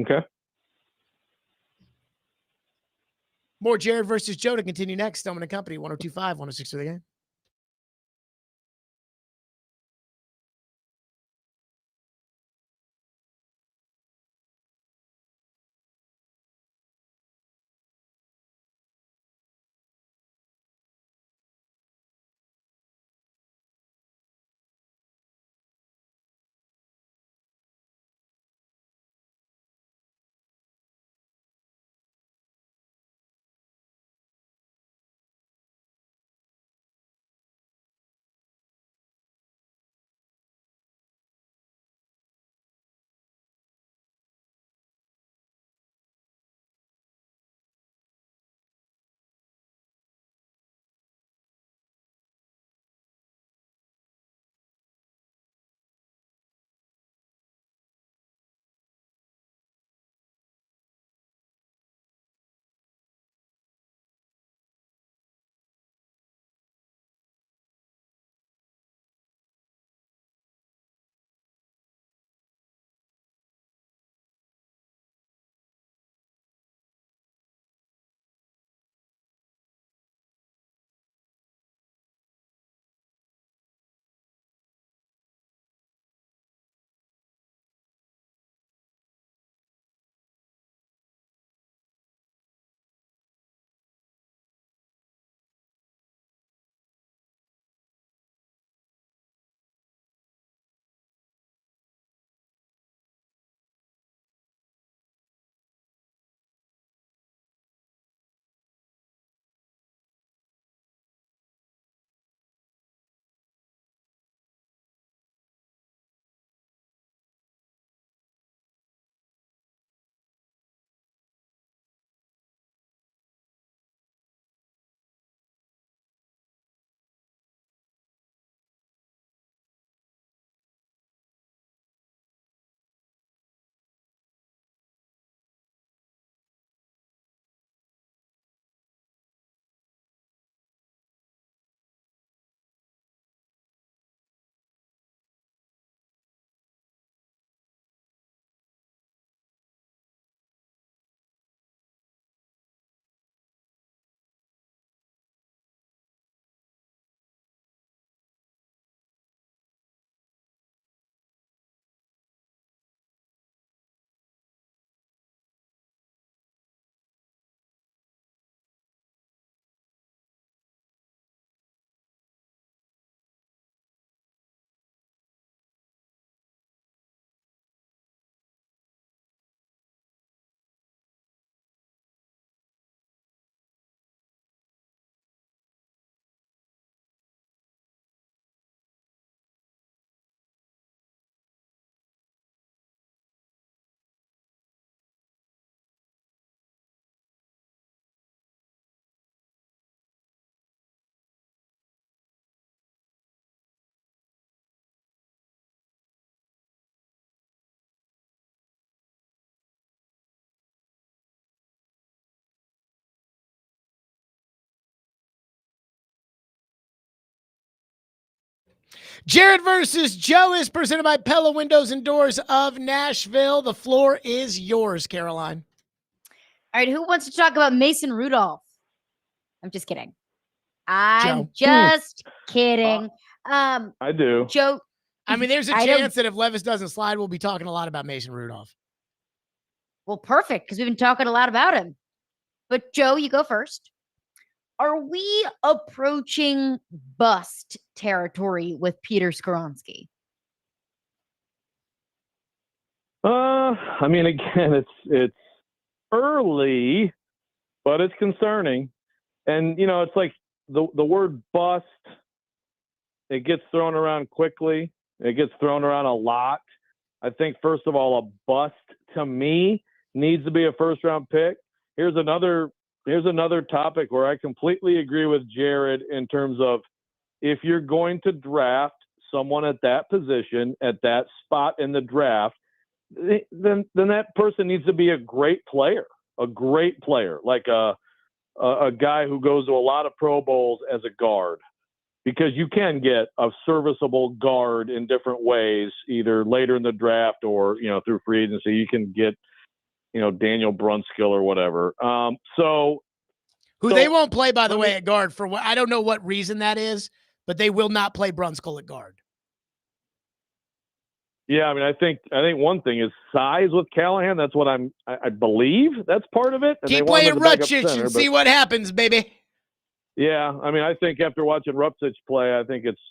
Okay. More Jared versus Joe to continue next. Stillman and Company, 102.5, 106 for the game. Jared versus Joe is presented by Pella Windows and Doors of Nashville. The floor is yours, Caroline. All right, who wants to talk about Mason Rudolph? I'm just kidding. I'm Joe. just kidding. I do. Joe. I mean, there's a I chance that if Levis doesn't slide, we'll be talking a lot about Mason Rudolph. Well, perfect, because we've been talking a lot about him. But Joe, you go first. Are we approaching bust territory with Peter Skoronski? I mean, again, it's early, but it's concerning. And, you know, it's like the word bust, it gets thrown around quickly. It gets thrown around a lot. I think, first of all, a bust to me needs to be a first-round pick. Here's another topic where I completely agree with Jared in terms of if you're going to draft someone at that position, at that spot in the draft, then that person needs to be a great player, like a guy who goes to a lot of Pro Bowls as a guard, because you can get a serviceable guard in different ways, either later in the draft or, you know, through free agency. You can get, you know, Daniel Brunskill or whatever. They won't play, by the way, at guard for what I don't know what reason that is, but they will not play Brunskill at guard. Yeah, I mean, I think one thing is size with Callahan. That's what I believe that's part of it. And keep playing Rutschich and see what happens, baby. Yeah, I mean, I think after watching Rutschich play, I think it's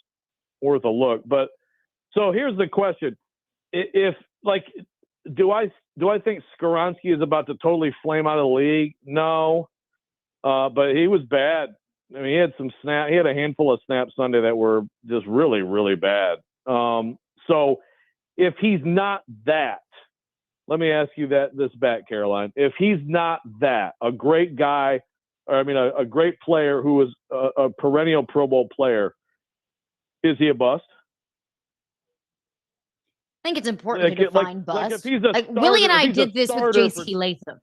worth a look. But so here's the question: if like, do I think Skoronski is about to totally flame out of the league? No, but he was bad. I mean, he had a handful of snaps Sunday that were just really, really bad. So if he's not that, let me ask you this back, Caroline. If he's not that, a great guy, or I mean, a great player who is a perennial Pro Bowl player, is he a bust? I think it's important to define bust. Like Willie and I did this with J.C. Latham.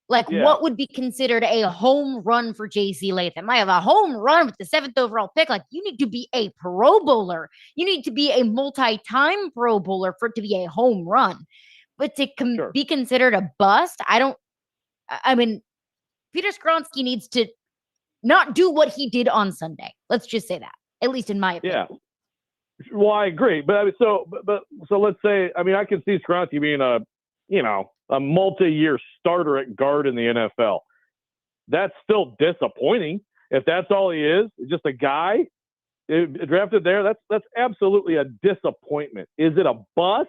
What would be considered a home run for J.C. Latham? I have a home run with the 7th overall pick. Like, you need to be a Pro Bowler. You need to be a multi-time Pro Bowler for it to be a home run. But to be considered a bust, I mean, Peter Skoronski needs to not do what he did on Sunday. Let's just say that, at least in my opinion. Yeah. Well, I agree. But I mean, so let's say, I mean, I can see Skoronski being a multi-year starter at guard in the NFL. That's still disappointing. If that's all he is, just a guy drafted there, that's absolutely a disappointment. Is it a bust?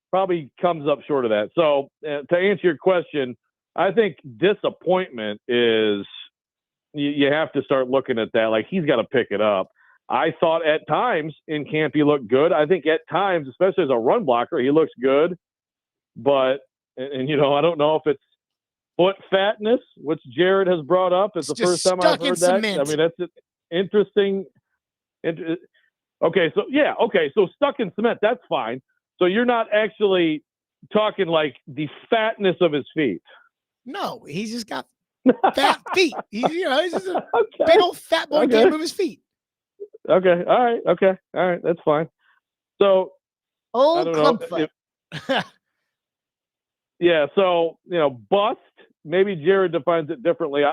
Probably comes up short of that. So to answer your question, I think disappointment is you have to start looking at that. Like, he's got to pick it up. I thought at times in camp he looked good. I think at times, especially as a run blocker, he looks good. But and you know, I don't know if it's foot fatness, which Jared has brought up. It's the first time I've heard that. Cement. I mean, that's interesting. Okay, so stuck in cement, that's fine. So you're not actually talking like the fatness of his feet. No, he's just got fat feet. He's just a big old fat boy, can't move his feet. Okay, all right, that's fine. So old clubfoot. Yeah, so, you know, bust, maybe Jared defines it differently.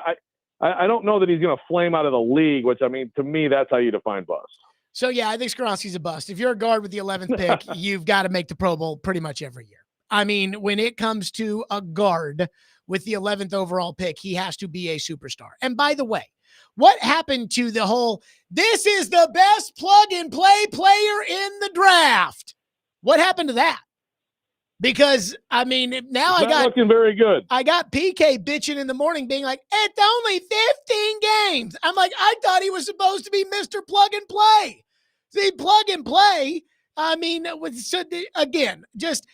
I don't know that he's going to flame out of the league, which, I mean, to me, that's how you define bust. So, yeah, I think Skoronski's a bust. If you're a guard with the 11th pick, you've got to make the Pro Bowl pretty much every year. I mean, when it comes to a guard with the 11th overall pick, he has to be a superstar. And by the way, what happened to the whole, this is the best plug-and-play player in the draft? What happened to that? Because, I mean, now it's not looking very good. I got PK bitching in the morning being like, it's only 15 games. I'm like, I thought he was supposed to be Mr. Plug and Play. See, plug and play, I mean, again, just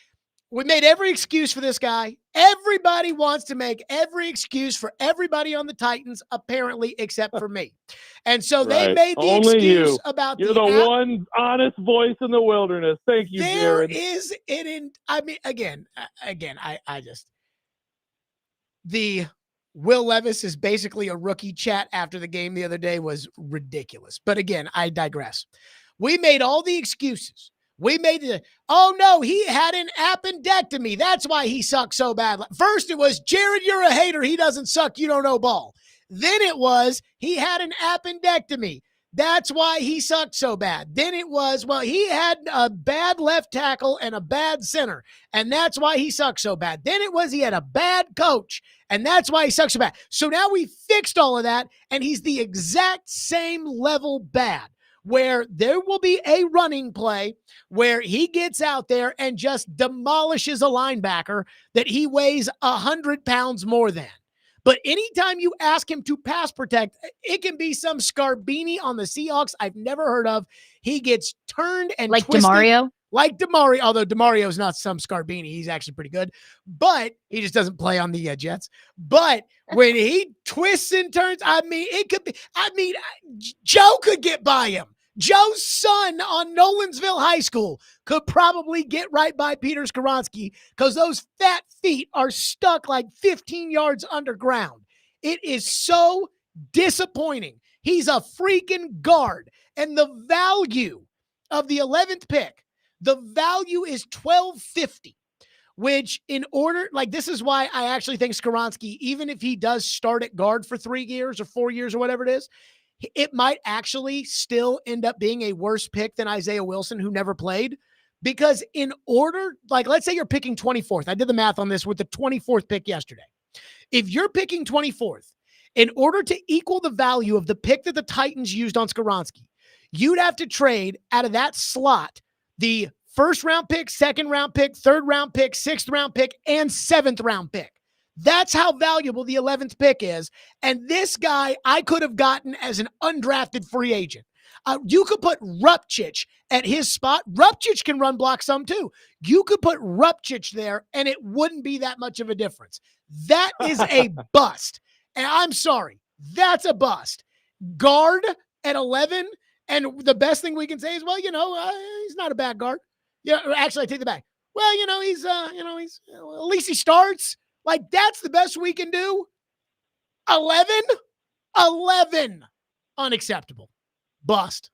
we made every excuse for this guy. Everybody wants to make every excuse for everybody on the Titans, apparently, except for me. And so they made the Only excuse you. about You're the one honest voice in the wilderness. Thank you, Jared. The Will Levis is basically a rookie chat after the game the other day was ridiculous. But again, I digress. We made all the excuses. We made the, oh no, he had an appendectomy. That's why he sucked so bad. First it was, Jared, you're a hater. He doesn't suck. You don't know ball. Then it was, he had an appendectomy. That's why he sucked so bad. Then it was, well, he had a bad left tackle and a bad center, and that's why he sucked so bad. Then it was, he had a bad coach, and that's why he sucks so bad. So now we fixed all of that, and he's the exact same level bad, where there will be a running play where he gets out there and just demolishes a linebacker that he weighs 100 pounds more than. But anytime you ask him to pass protect, it can be some Scarbini on the Seahawks I've never heard of. He gets turned and Like twisted. Demario? Like Demario, although Demario's not some Scarbini. He's actually pretty good. But he just doesn't play on the Jets. But when he twists and turns, Joe could get by him. Joe's son on Nolensville High School could probably get right by Peter Skoronski because those fat feet are stuck like 15 yards underground. It is so disappointing. He's a freaking guard. And the value of the 11th pick, the value is $12.50, which in order, like this is why I actually think Skoronski, even if he does start at guard for 3 years or 4 years or whatever it is, it might actually still end up being a worse pick than Isaiah Wilson, who never played. Because in order, like, let's say you're picking 24th. I did the math on this with the 24th pick yesterday. If you're picking 24th, in order to equal the value of the pick that the Titans used on Skoronski, you'd have to trade out of that slot the first round pick, second round pick, third round pick, sixth round pick, and seventh round pick. That's how valuable the 11th pick is. And this guy I could have gotten as an undrafted free agent. You could put Rupchich at his spot. Rupchich can run block some too. You could put Rupchich there and it wouldn't be that much of a difference. That is a bust. And I'm sorry, that's a bust. Guard at 11. And the best thing we can say is, well, he's not a bad guard. Yeah, actually I take it back. Well, he's at least he starts. Like, that's the best we can do. 11, unacceptable. Bust.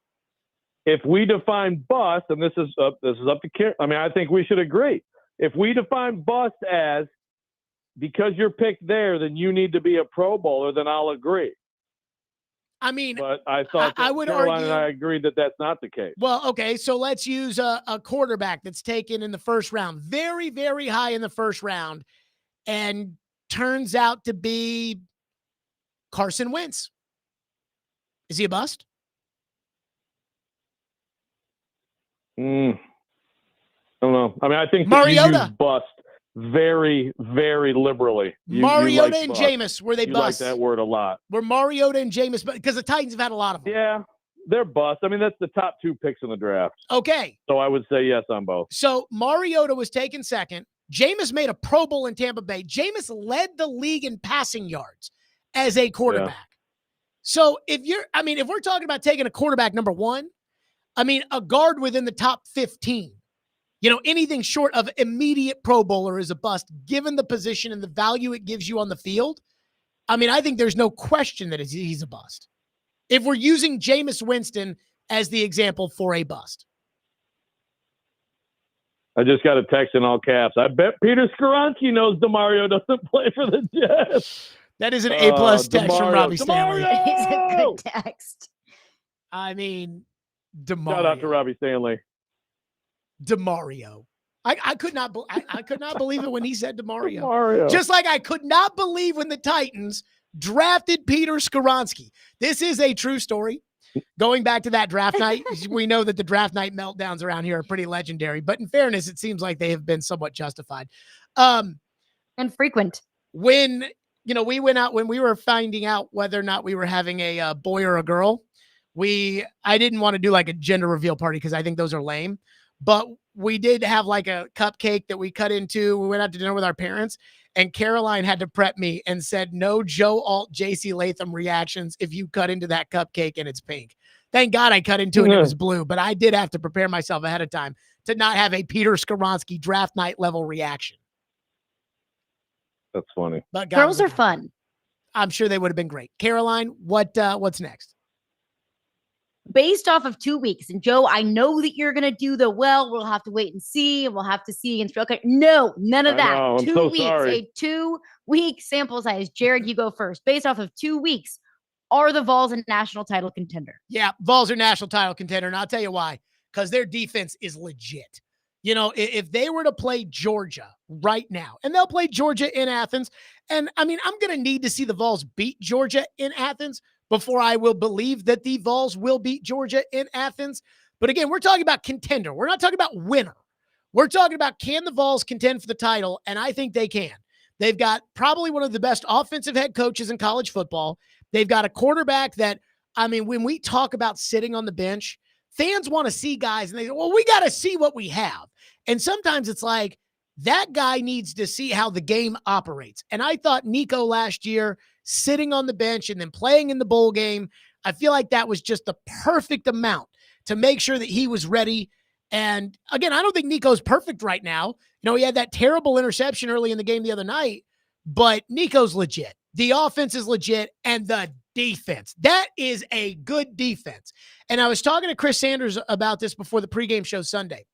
If we define bust, and this is up to I think we should agree. If we define bust as because you're picked there, then you need to be a Pro Bowler, then I'll agree. I mean, but I thought I would Caroline argue, and I agreed that that's not the case. Well, okay, so let's use a quarterback that's taken in the first round, very, very high in the first round, and turns out to be Carson Wentz. Is he a bust? I don't know. I mean, I think Mariota. You use bust very, very liberally. Mariota like and bust. Jameis, were they You busts? like that word a lot. Were Mariota and Jameis, because the Titans have had a lot of them. Yeah, they're bust. I mean, that's the top 2 picks in the draft. Okay. So I would say yes on both. So Mariota was taken second. Jameis made a Pro Bowl in Tampa Bay. Jameis led the league in passing yards as a quarterback. Yeah. So if we're talking about taking a quarterback number 1, a guard within the top 15, anything short of immediate Pro Bowler is a bust, given the position and the value it gives you on the field. I think there's no question that he's a bust. If we're using Jameis Winston as the example for a bust. I just got a text in all caps. I bet Peter Skoronski knows Demario doesn't play for the Jets. That is an A+ text from Robbie Stanley. It's a good text. Demario. Shout out to Robbie Stanley. Demario. I could not believe it when he said Demario. Demario. Just like I could not believe when the Titans drafted Peter Skoronski. This is a true story. Going back to that draft night, we know that the draft night meltdowns around here are pretty legendary, but in fairness, it seems like they have been somewhat justified. And frequent. When, we went out, when we were finding out whether or not we were having a boy or a girl, I didn't want to do like a gender reveal party because I think those are lame, but we did have like a cupcake that we cut into. We went out to dinner with our parents, and Caroline had to prep me and said, no Joe Alt, JC Latham reactions if you cut into that cupcake and it's pink. Thank God I cut into it and it was blue, but I did have to prepare myself ahead of time to not have a Peter Skoronski draft night level reaction. That's funny. But girls are fun. I'm sure they would have been great. Caroline, what's next? based off of 2 weeks. And Joe, I know that you're going to do we'll have to wait and see, and we'll have to see. And okay, no, none of I that. know, I'm 2 so weeks, sorry. a 2-week sample size. Jared, you go first. Based off of 2 weeks, are the Vols a national title contender? Yeah, Vols are national title contender, and I'll tell you why. Because their defense is legit. You know, if they were to play Georgia right now, and they'll play Georgia in Athens, and I mean, I'm going to need to see the Vols beat Georgia in Athens before I will believe that the Vols will beat Georgia in Athens. But again, we're talking about contender. We're not talking about winner. We're talking about, can the Vols contend for the title? And I think they can. They've got probably one of the best offensive head coaches in college football. They've got a quarterback that, I mean, when we talk about sitting on the bench, fans want to see guys and they say, well, we got to see what we have. And sometimes it's like, that guy needs to see how the game operates. And I thought Nico last year, sitting on the bench and then playing in the bowl game, I feel like that was just the perfect amount to make sure that he was ready. And again, I don't think Nico's perfect right now. You know, he had that terrible interception early in the game the other night, but Nico's legit. The offense is legit, and the defense, that is a good defense. And I was talking to Chris Sanders about this before the pregame show Sunday.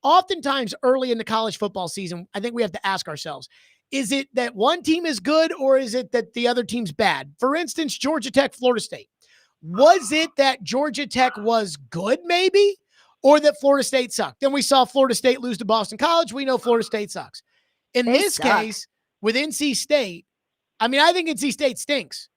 Oftentimes early in the college football season, I think we have to ask ourselves, is it that one team is good or is it that the other team's bad? For instance, Georgia Tech, Florida State. Was it that Georgia Tech was good maybe, or that Florida State sucked? Then we saw Florida State lose to Boston College. We know Florida State sucks. In this case, with NC State, I mean, I think NC State stinks,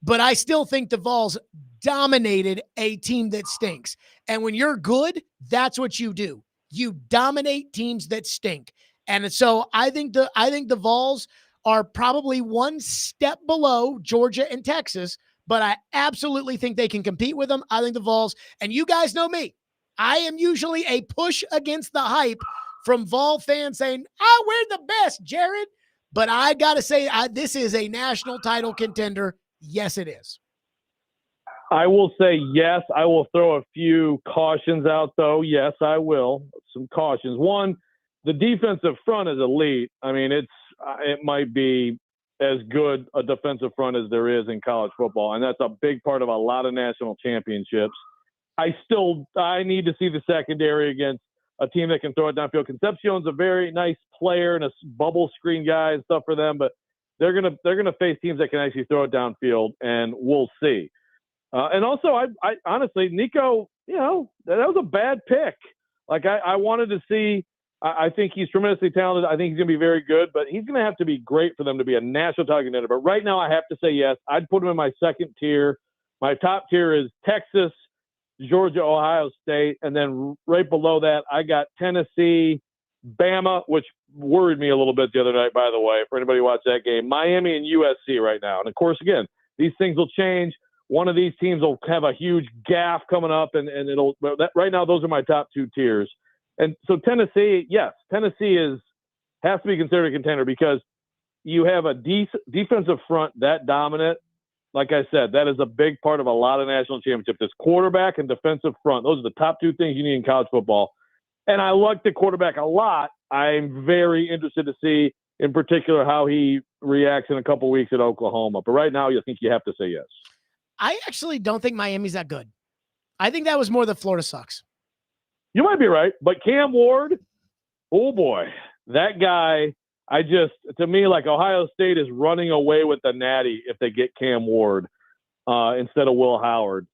but I still think the Vols dominated a team that stinks. And when you're good, that's what you do. You dominate teams that stink. And so I think the Vols are probably one step below Georgia and Texas, but I absolutely think they can compete with them. I think the Vols, and you guys know me, I am usually a push against the hype from Vol fans saying, oh, we're the best, Jared. But I got to say, this is a national title contender. Yes, it is. I will say yes. I will throw a few cautions out, though. Yes, I will. Some cautions. One, the defensive front is elite. I mean, it might be as good a defensive front as there is in college football, and that's a big part of a lot of national championships. I need to see the secondary against a team that can throw it downfield. Concepcion's a very nice player and a bubble screen guy and stuff for them, but they're gonna face teams that can actually throw it downfield, and we'll see. And also, I honestly, Nico, you know, that was a bad pick. Like I wanted to see. I think he's tremendously talented. I think he's going to be very good, but he's going to have to be great for them to be a national title contender. But right now, I have to say yes. I'd put him in my second tier. My top tier is Texas, Georgia, Ohio State, and then right below that, I got Tennessee, Bama, which worried me a little bit the other night, by the way, for anybody who watched that game, Miami and USC right now. And of course, again, these things will change. One of these teams will have a huge gaffe coming up, and right now, those are my top two tiers. And so Tennessee, yes, Tennessee has to be considered a contender because you have a defensive front that dominant. Like I said, that is a big part of a lot of national championships. This quarterback and defensive front. Those are the top two things you need in college football. And I like the quarterback a lot. I'm very interested to see, in particular, how he reacts in a couple weeks at Oklahoma. But right now, I think you have to say yes. I actually don't think Miami's that good. I think that was more that Florida sucks. You might be right, but Cam Ward, oh boy, that guy, to me, like Ohio State is running away with the Natty if they get Cam Ward instead of Will Howard.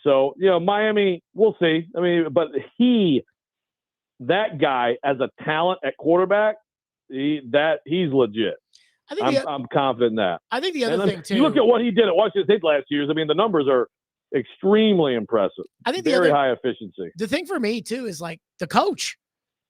So, you know, Miami, we'll see. I mean, but that guy as a talent at quarterback, he's legit. I'm confident in that. I think the other thing, too. You look at what he did at Washington State last year. I mean, the numbers are extremely impressive. I think very high efficiency. The thing for me too is like the coach.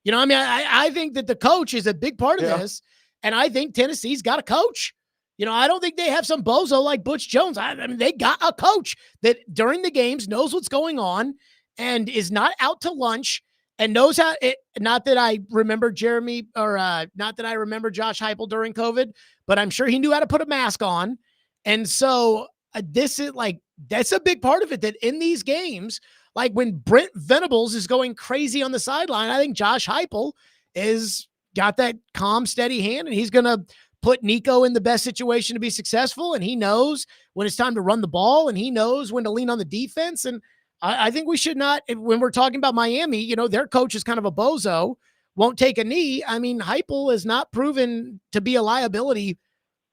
You know, I mean, I think that the coach is a big part of this, and I think Tennessee's got a coach. You know, I don't think they have some bozo like Butch Jones. I mean, they got a coach that during the games knows what's going on and is not out to lunch and knows how. Not that I remember Jeremy or not that I remember Josh Heupel during COVID, but I'm sure he knew how to put a mask on, and so this is like. That's a big part of it, that in these games, like when Brent Venables is going crazy on the sideline, I think Josh Heupel is got that calm, steady hand, and he's going to put Nico in the best situation to be successful. And he knows when it's time to run the ball, and he knows when to lean on the defense. And I think we should not, when we're talking about Miami, their coach is kind of a bozo, won't take a knee. I mean, Heupel is not proven to be a liability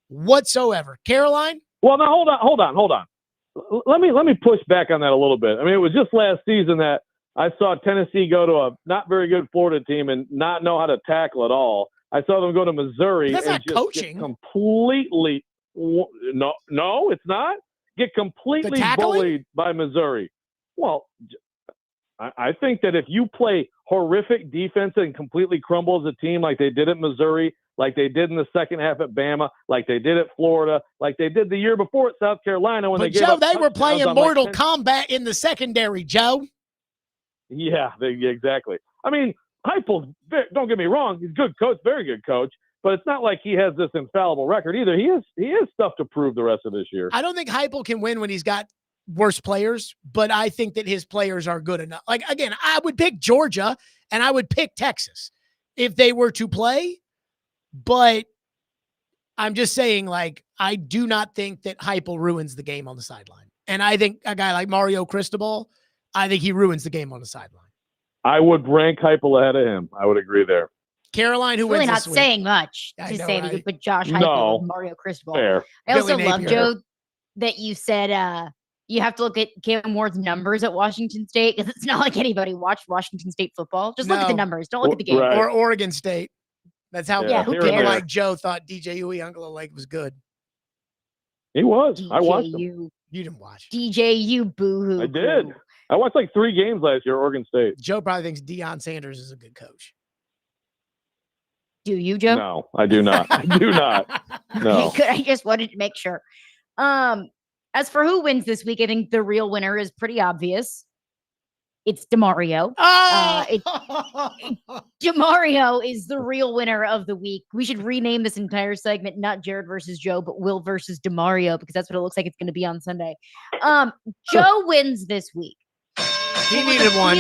whatsoever. Caroline? Well, now hold on. Let me push back on that a little bit. I mean, it was just last season that I saw Tennessee go to a not very good Florida team and not know how to tackle at all. I saw them go to Missouri That's and not just coaching. get completely no, it's not. Get completely bullied by Missouri. Well, I think that if you play horrific defense and completely crumble as a team like they did at Missouri, like they did in the second half at Bama, like they did at Florida, like they did the year before at South Carolina when But they gave Joe, up they were touchdowns playing on Mortal like Kombat in the secondary, Joe. Yeah, exactly. I mean, Heupel, don't get me wrong, he's a good coach, very good coach, but it's not like he has this infallible record either. He has stuff to prove the rest of this year. I don't think Heupel can win when he's got worse players, but I think that his players are good enough. Like, again, I would pick Georgia and I would pick Texas if they were to play, but I'm just saying, like, I do not think that Heupel ruins the game on the sideline. And I think a guy like Mario Cristobal, I think he ruins the game on the sideline. I would rank Heupel ahead of him. I would agree there. Caroline, who really wins not this week? saying much I to know, say that you right? put Josh Heupel No. with Mario Cristobal. Fair. I also Billy love, Napier. Joe, that you said you have to look at Cam Ward's numbers at Washington State because it's not like anybody watched Washington State football. Just look at the No. numbers. Don't look at the game. Right. Or Oregon State. That's how Yeah, who people cares? like Joe thought DJ Uiagalelei was good. He was. I watched him. You didn't watch. DJU, boo-hoo. I did. I watched like 3 games last year, Oregon State. Joe probably thinks Deion Sanders is a good coach. Do you, Joe? No, I do not. I do not. No. Good. I just wanted to make sure. As for who wins this week, I think the real winner is pretty obvious. It's Demario. Demario is the real winner of the week. We should rename this entire segment not Jared versus Joe, but Will versus Demario, because that's what it looks like it's going to be on Sunday. Joe wins this week. He needed one.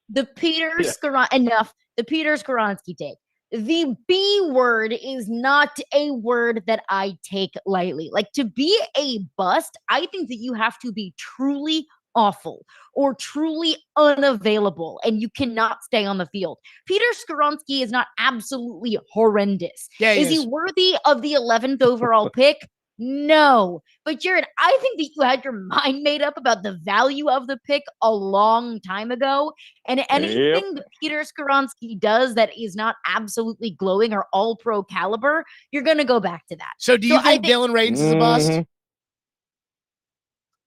The Peter Skoronski take. The B word is not a word that I take lightly. Like, to be a bust, I think that you have to be truly awful or truly unavailable, and you cannot stay on the field. Peter Skoronski is not absolutely horrendous. Yeah, is he worthy of the 11th overall pick? No. But Jared, I think that you had your mind made up about the value of the pick a long time ago. And anything that Peter Skoronski does that is not absolutely glowing or all pro caliber, you're going to go back to that. So do you think Dylan Radins is a bust?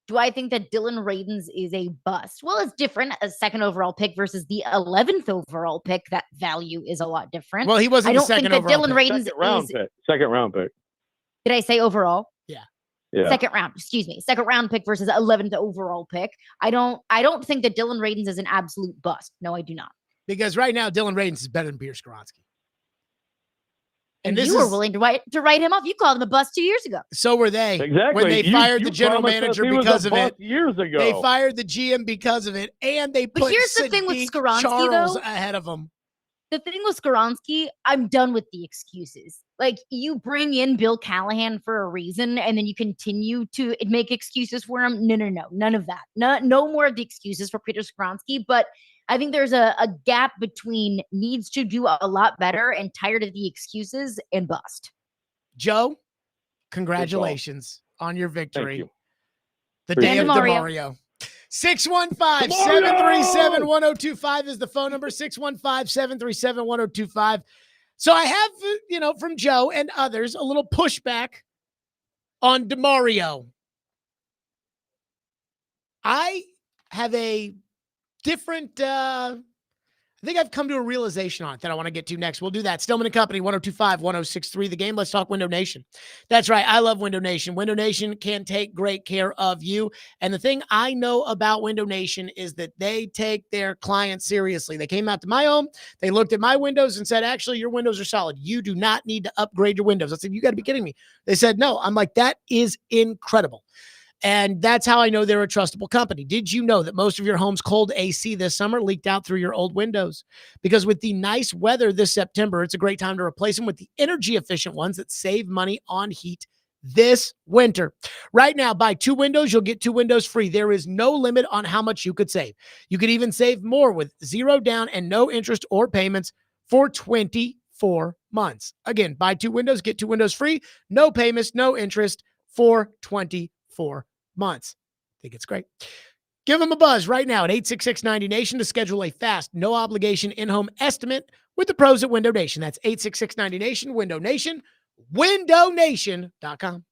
Do I think that Dylan Radins is a bust? Well, it's different. A 2nd overall pick versus the 11th overall pick. That value is a lot different. Well, he wasn't I the don't second think that overall Dylan pick. Radins Second round pick. Did I say overall? Yeah. Second round, excuse me. 2nd round pick versus 11th overall pick. I don't think that Dylan Radins is an absolute bust. No, I do not. Because right now, Dylan Radins is better than Peter Skoronski. And you were willing to write him off. You called him a bust 2 years ago. So were they. Exactly. When they fired the general promised us manager he was because a of it. bust years ago. They fired the GM because of it. And they But put here's the thing with Sadiq Skoronski, Charles though. ahead of him. The thing with Skoronski, I'm done with the excuses. Like, you bring in Bill Callahan for a reason, and then you continue to make excuses for him. No. None of that. No more of the excuses for Peter Skoronski. But I think there's a gap between needs to do a lot better and tired of the excuses and bust. Joe, congratulations on your victory. Thank you. The day of Demario. Demario. 615-737-1025 is the phone number. 615-737-1025. So I have, from Joe and others, a little pushback on Demario. I have a different, I think I've come to a realization on it that I want to get to next. We'll do that. Stillman & Company, 102.5-106.3 The Game. Let's talk Window Nation. That's right. I love Window Nation. Window Nation can take great care of you. And the thing I know about Window Nation is that they take their clients seriously. They came out to my home. They looked at my windows and said, actually, your windows are solid. You do not need to upgrade your windows. I said, you got to be kidding me. They said, no. I'm like, that is incredible. And that's how I know they're a trustable company. Did you know that most of your home's cold AC this summer leaked out through your old windows? Because with the nice weather this September, it's a great time to replace them with the energy efficient ones that save money on heat this winter. Right now, buy 2 windows, you'll get 2 windows free. There is no limit on how much you could save. You could even save more with 0 down and no interest or payments for 24 months. Again, buy 2 windows, get 2 windows free, no payments, no interest for 24 months. I think it's great. Give them a buzz right now at 866-90-NATION to schedule a fast, no obligation in-home estimate with the pros at Window Nation. That's 866-90-NATION, Window Nation, windownation.com.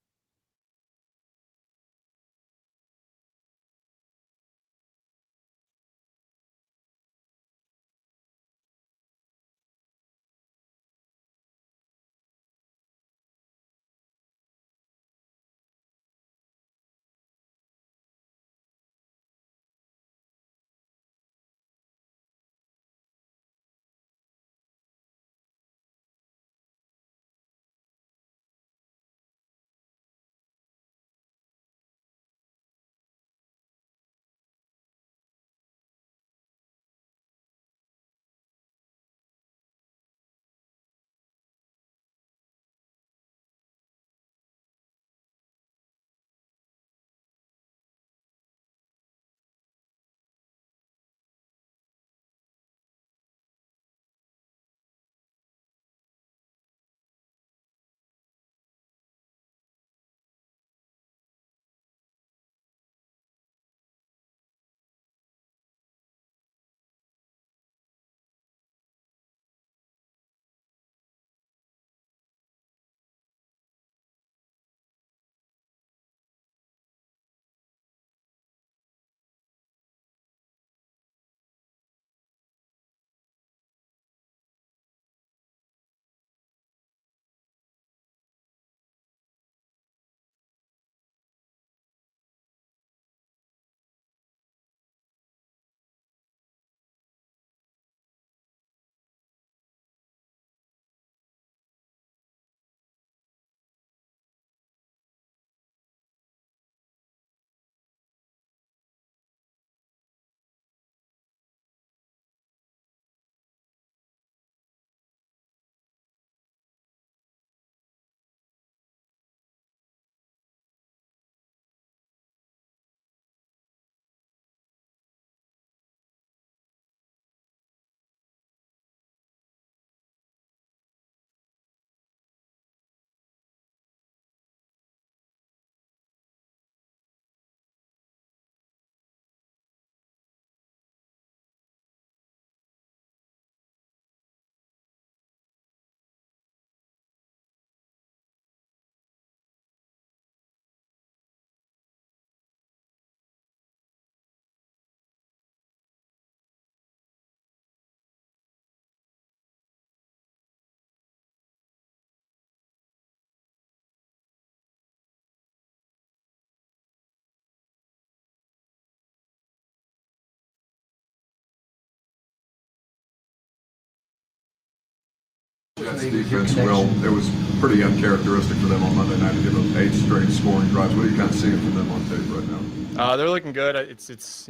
Jets defense, Will, it was pretty uncharacteristic for them on Monday night to give up 8 straight scoring drives. What are you kind of seeing from them on tape right now? They're looking good. It's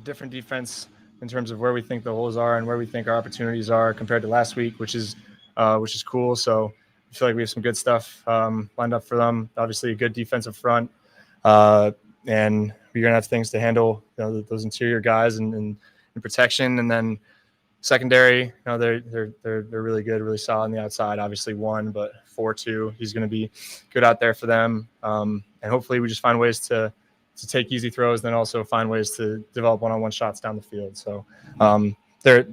different defense in terms of where we think the holes are and where we think our opportunities are compared to last week, which is cool. So I feel like we have some good stuff lined up for them. Obviously, a good defensive front, and we're gonna have things to handle those interior guys and protection, and then secondary. They're really good, really solid on the outside. Obviously, 1, but 4-2. He's going to be good out there for them, and hopefully, we just find ways to take easy throws, then also find ways to develop one-on-one shots down the field. So they're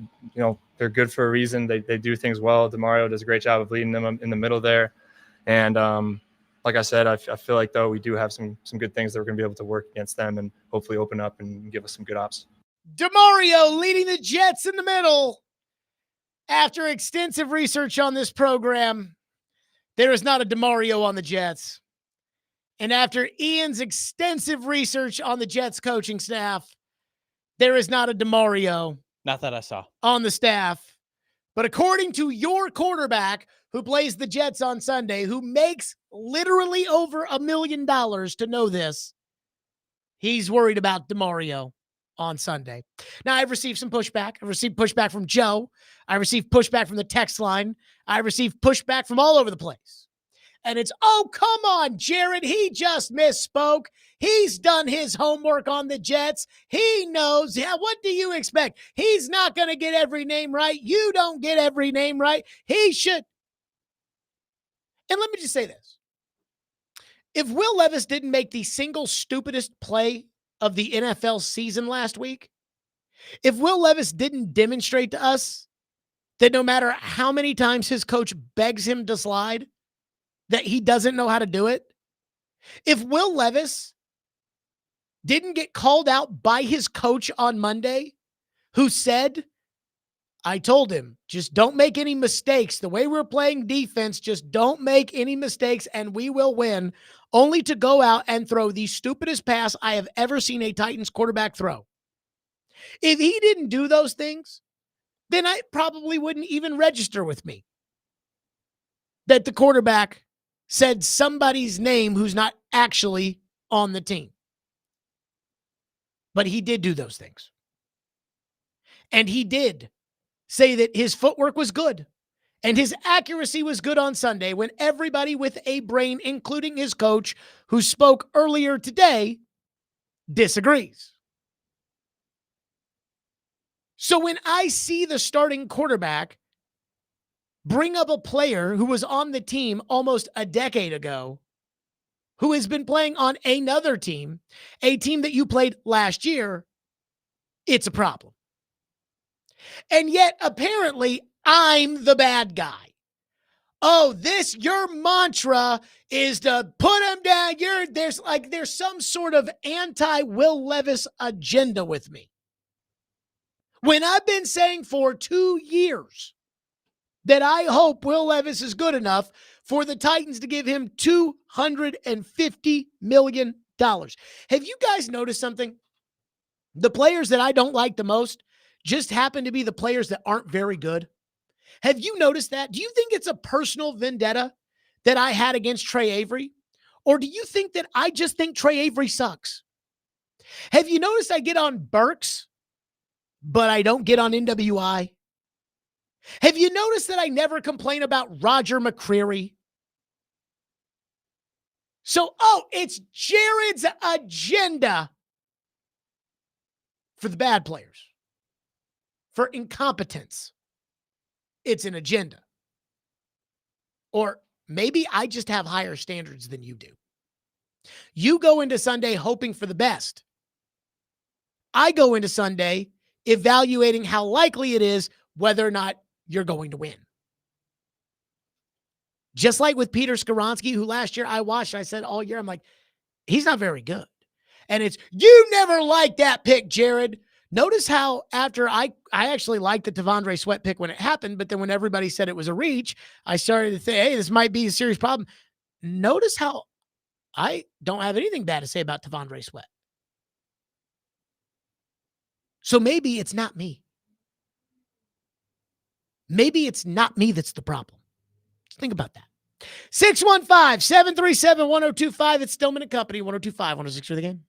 good for a reason. They do things well. Demario does a great job of leading them in the middle there, and like I said, I feel like though we do have some good things that we're going to be able to work against them and hopefully open up and give us some good ops. Demario leading the Jets in the middle. After extensive research on this program, there is not a Demario on the Jets. And after Ian's extensive research on the Jets coaching staff, there is not a Demario. Not that I saw. On the staff. But according to your quarterback who plays the Jets on Sunday, who makes literally over $1 million to know this, he's worried about Demario on Sunday. Now, I've received some pushback. I've received pushback from Joe. I received pushback from the text line. I received pushback from all over the place. And it's, oh, come on, Jared. He just misspoke. He's done his homework on the Jets. He knows. Yeah, what do you expect? He's not going to get every name right. You don't get every name right. He should. And let me just say this. If Will Levis didn't make the single stupidest play of the NFL season last week, if Will Levis didn't demonstrate to us that no matter how many times his coach begs him to slide, that he doesn't know how to do it, if Will Levis didn't get called out by his coach on Monday, who said, I told him, just don't make any mistakes. The way we're playing defense, just don't make any mistakes and we will win, only to go out and throw the stupidest pass I have ever seen a Titans quarterback throw. If he didn't do those things, then I probably wouldn't even register with me that the quarterback said somebody's name who's not actually on the team. But he did do those things. And he did say that his footwork was good and his accuracy was good on Sunday when everybody with a brain, including his coach, who spoke earlier today, disagrees. So when I see the starting quarterback bring up a player who was on the team almost a decade ago, who has been playing on another team, a team that you played last year, it's a problem. And yet, apparently, I'm the bad guy. Oh, your mantra is to put him down. There's some sort of anti-Will Levis agenda with me. When I've been saying for 2 years that I hope Will Levis is good enough for the Titans to give him $250 million. Have you guys noticed something? The players that I don't like the most just happen to be the players that aren't very good. Have you noticed that? Do you think it's a personal vendetta that I had against Trey Avery? Or do you think that I just think Trey Avery sucks? Have you noticed I get on Burks, but I don't get on NWI? Have you noticed that I never complain about Roger McCreary? So, it's Jared's agenda for the bad players, for incompetence. It's an agenda. Or maybe I just have higher standards than you do. You go into Sunday hoping for the best. I go into Sunday evaluating how likely it is whether or not you're going to win. Just like with Peter Skoronski, who last year I watched, I said all year, I'm like, he's not very good. And it's, you never liked that pick, Jared. Notice how after I actually liked the Tavondre Sweat pick when it happened, but then when everybody said it was a reach, I started to think, hey, this might be a serious problem. Notice how I don't have anything bad to say about Tavondre Sweat. So maybe it's not me. Maybe it's not me that's the problem. Just think about that. 615-737-1025. It's Stillman and Company, 102.5, 106 for the game.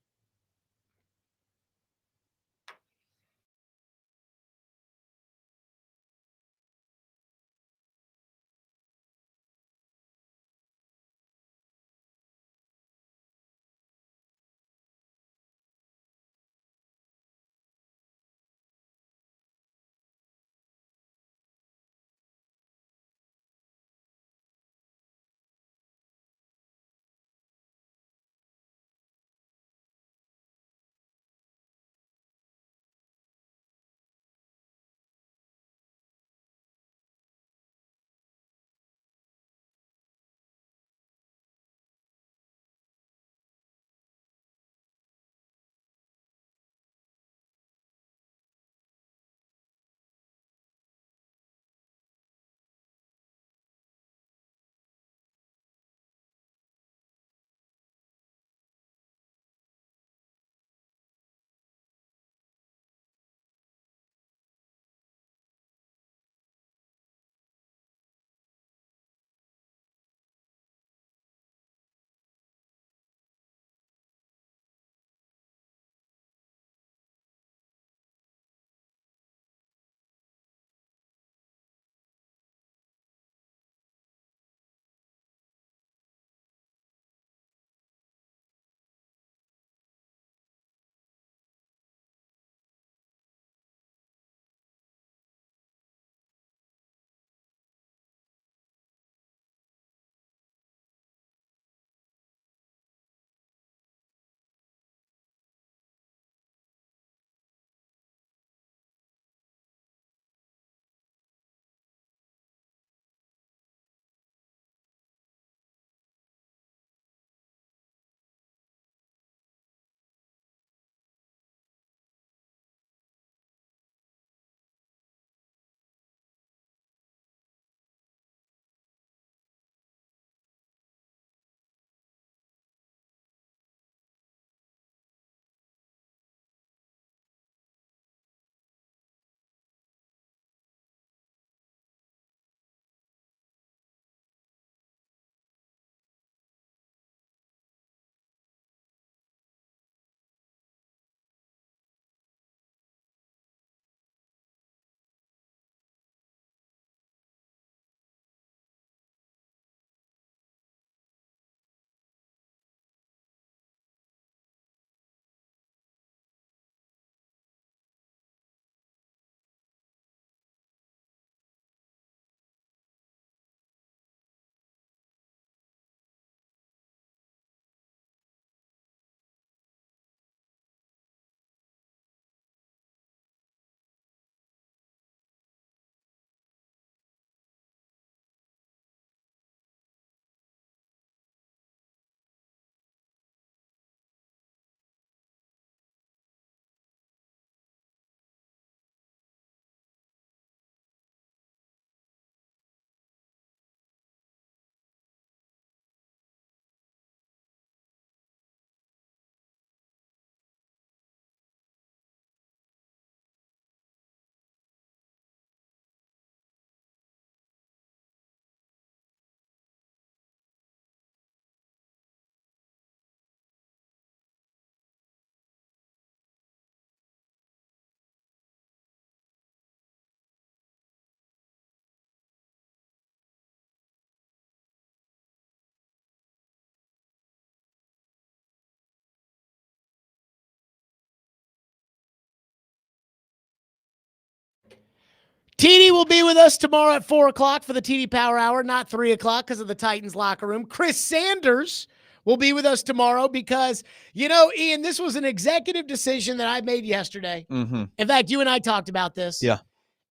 TD will be with us tomorrow at 4 o'clock for the TD Power Hour, not 3 o'clock because of the Titans locker room. Chris Sanders will be with us tomorrow because, Ian, this was an executive decision that I made yesterday. Mm-hmm. In fact, you and I talked about this. Yeah.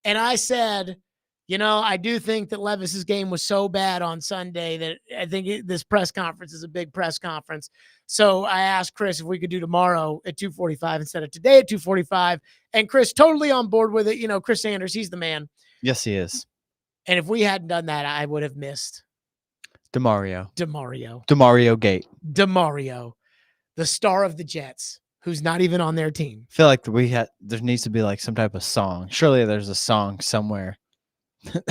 And I said, I do think that Levis's game was so bad on Sunday that I think this press conference is a big press conference. So I asked Chris if we could do tomorrow at 2:45 instead of today at 2:45. And Chris totally on board with it. Chris Sanders, he's the man. Yes, he is. And if we hadn't done that, I would have missed Demario Gate. Demario, the star of the Jets, who's not even on their team. I feel like there needs to be like some type of song. Surely there's a song somewhere.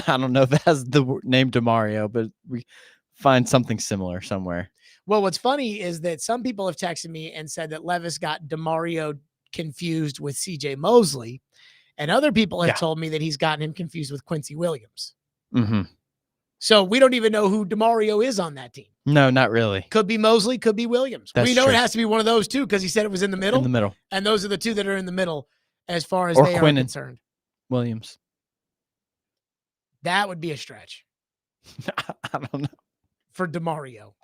I don't know if it has the name Demario, but we find something similar somewhere. Well, what's funny is that some people have texted me and said that Levis got Demario confused with CJ Mosley, and other people have told me that he's gotten him confused with Quincy Williams. Mm-hmm. So we don't even know who Demario is on that team. No, not really. Could be Mosley, could be Williams. That's we know true. It has to be one of those two because he said it was in the middle. In the middle. And those are the two that are in the middle as far as Or they Quinnen are concerned. Williams. That would be a stretch. I don't know. For Demario.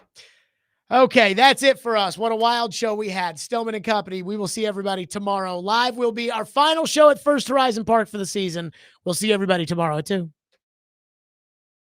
Okay, that's it for us. What a wild show we had. Stillman and Company. We will see everybody tomorrow. Live will be our final show at First Horizon Park for the season. We'll see everybody tomorrow at 2.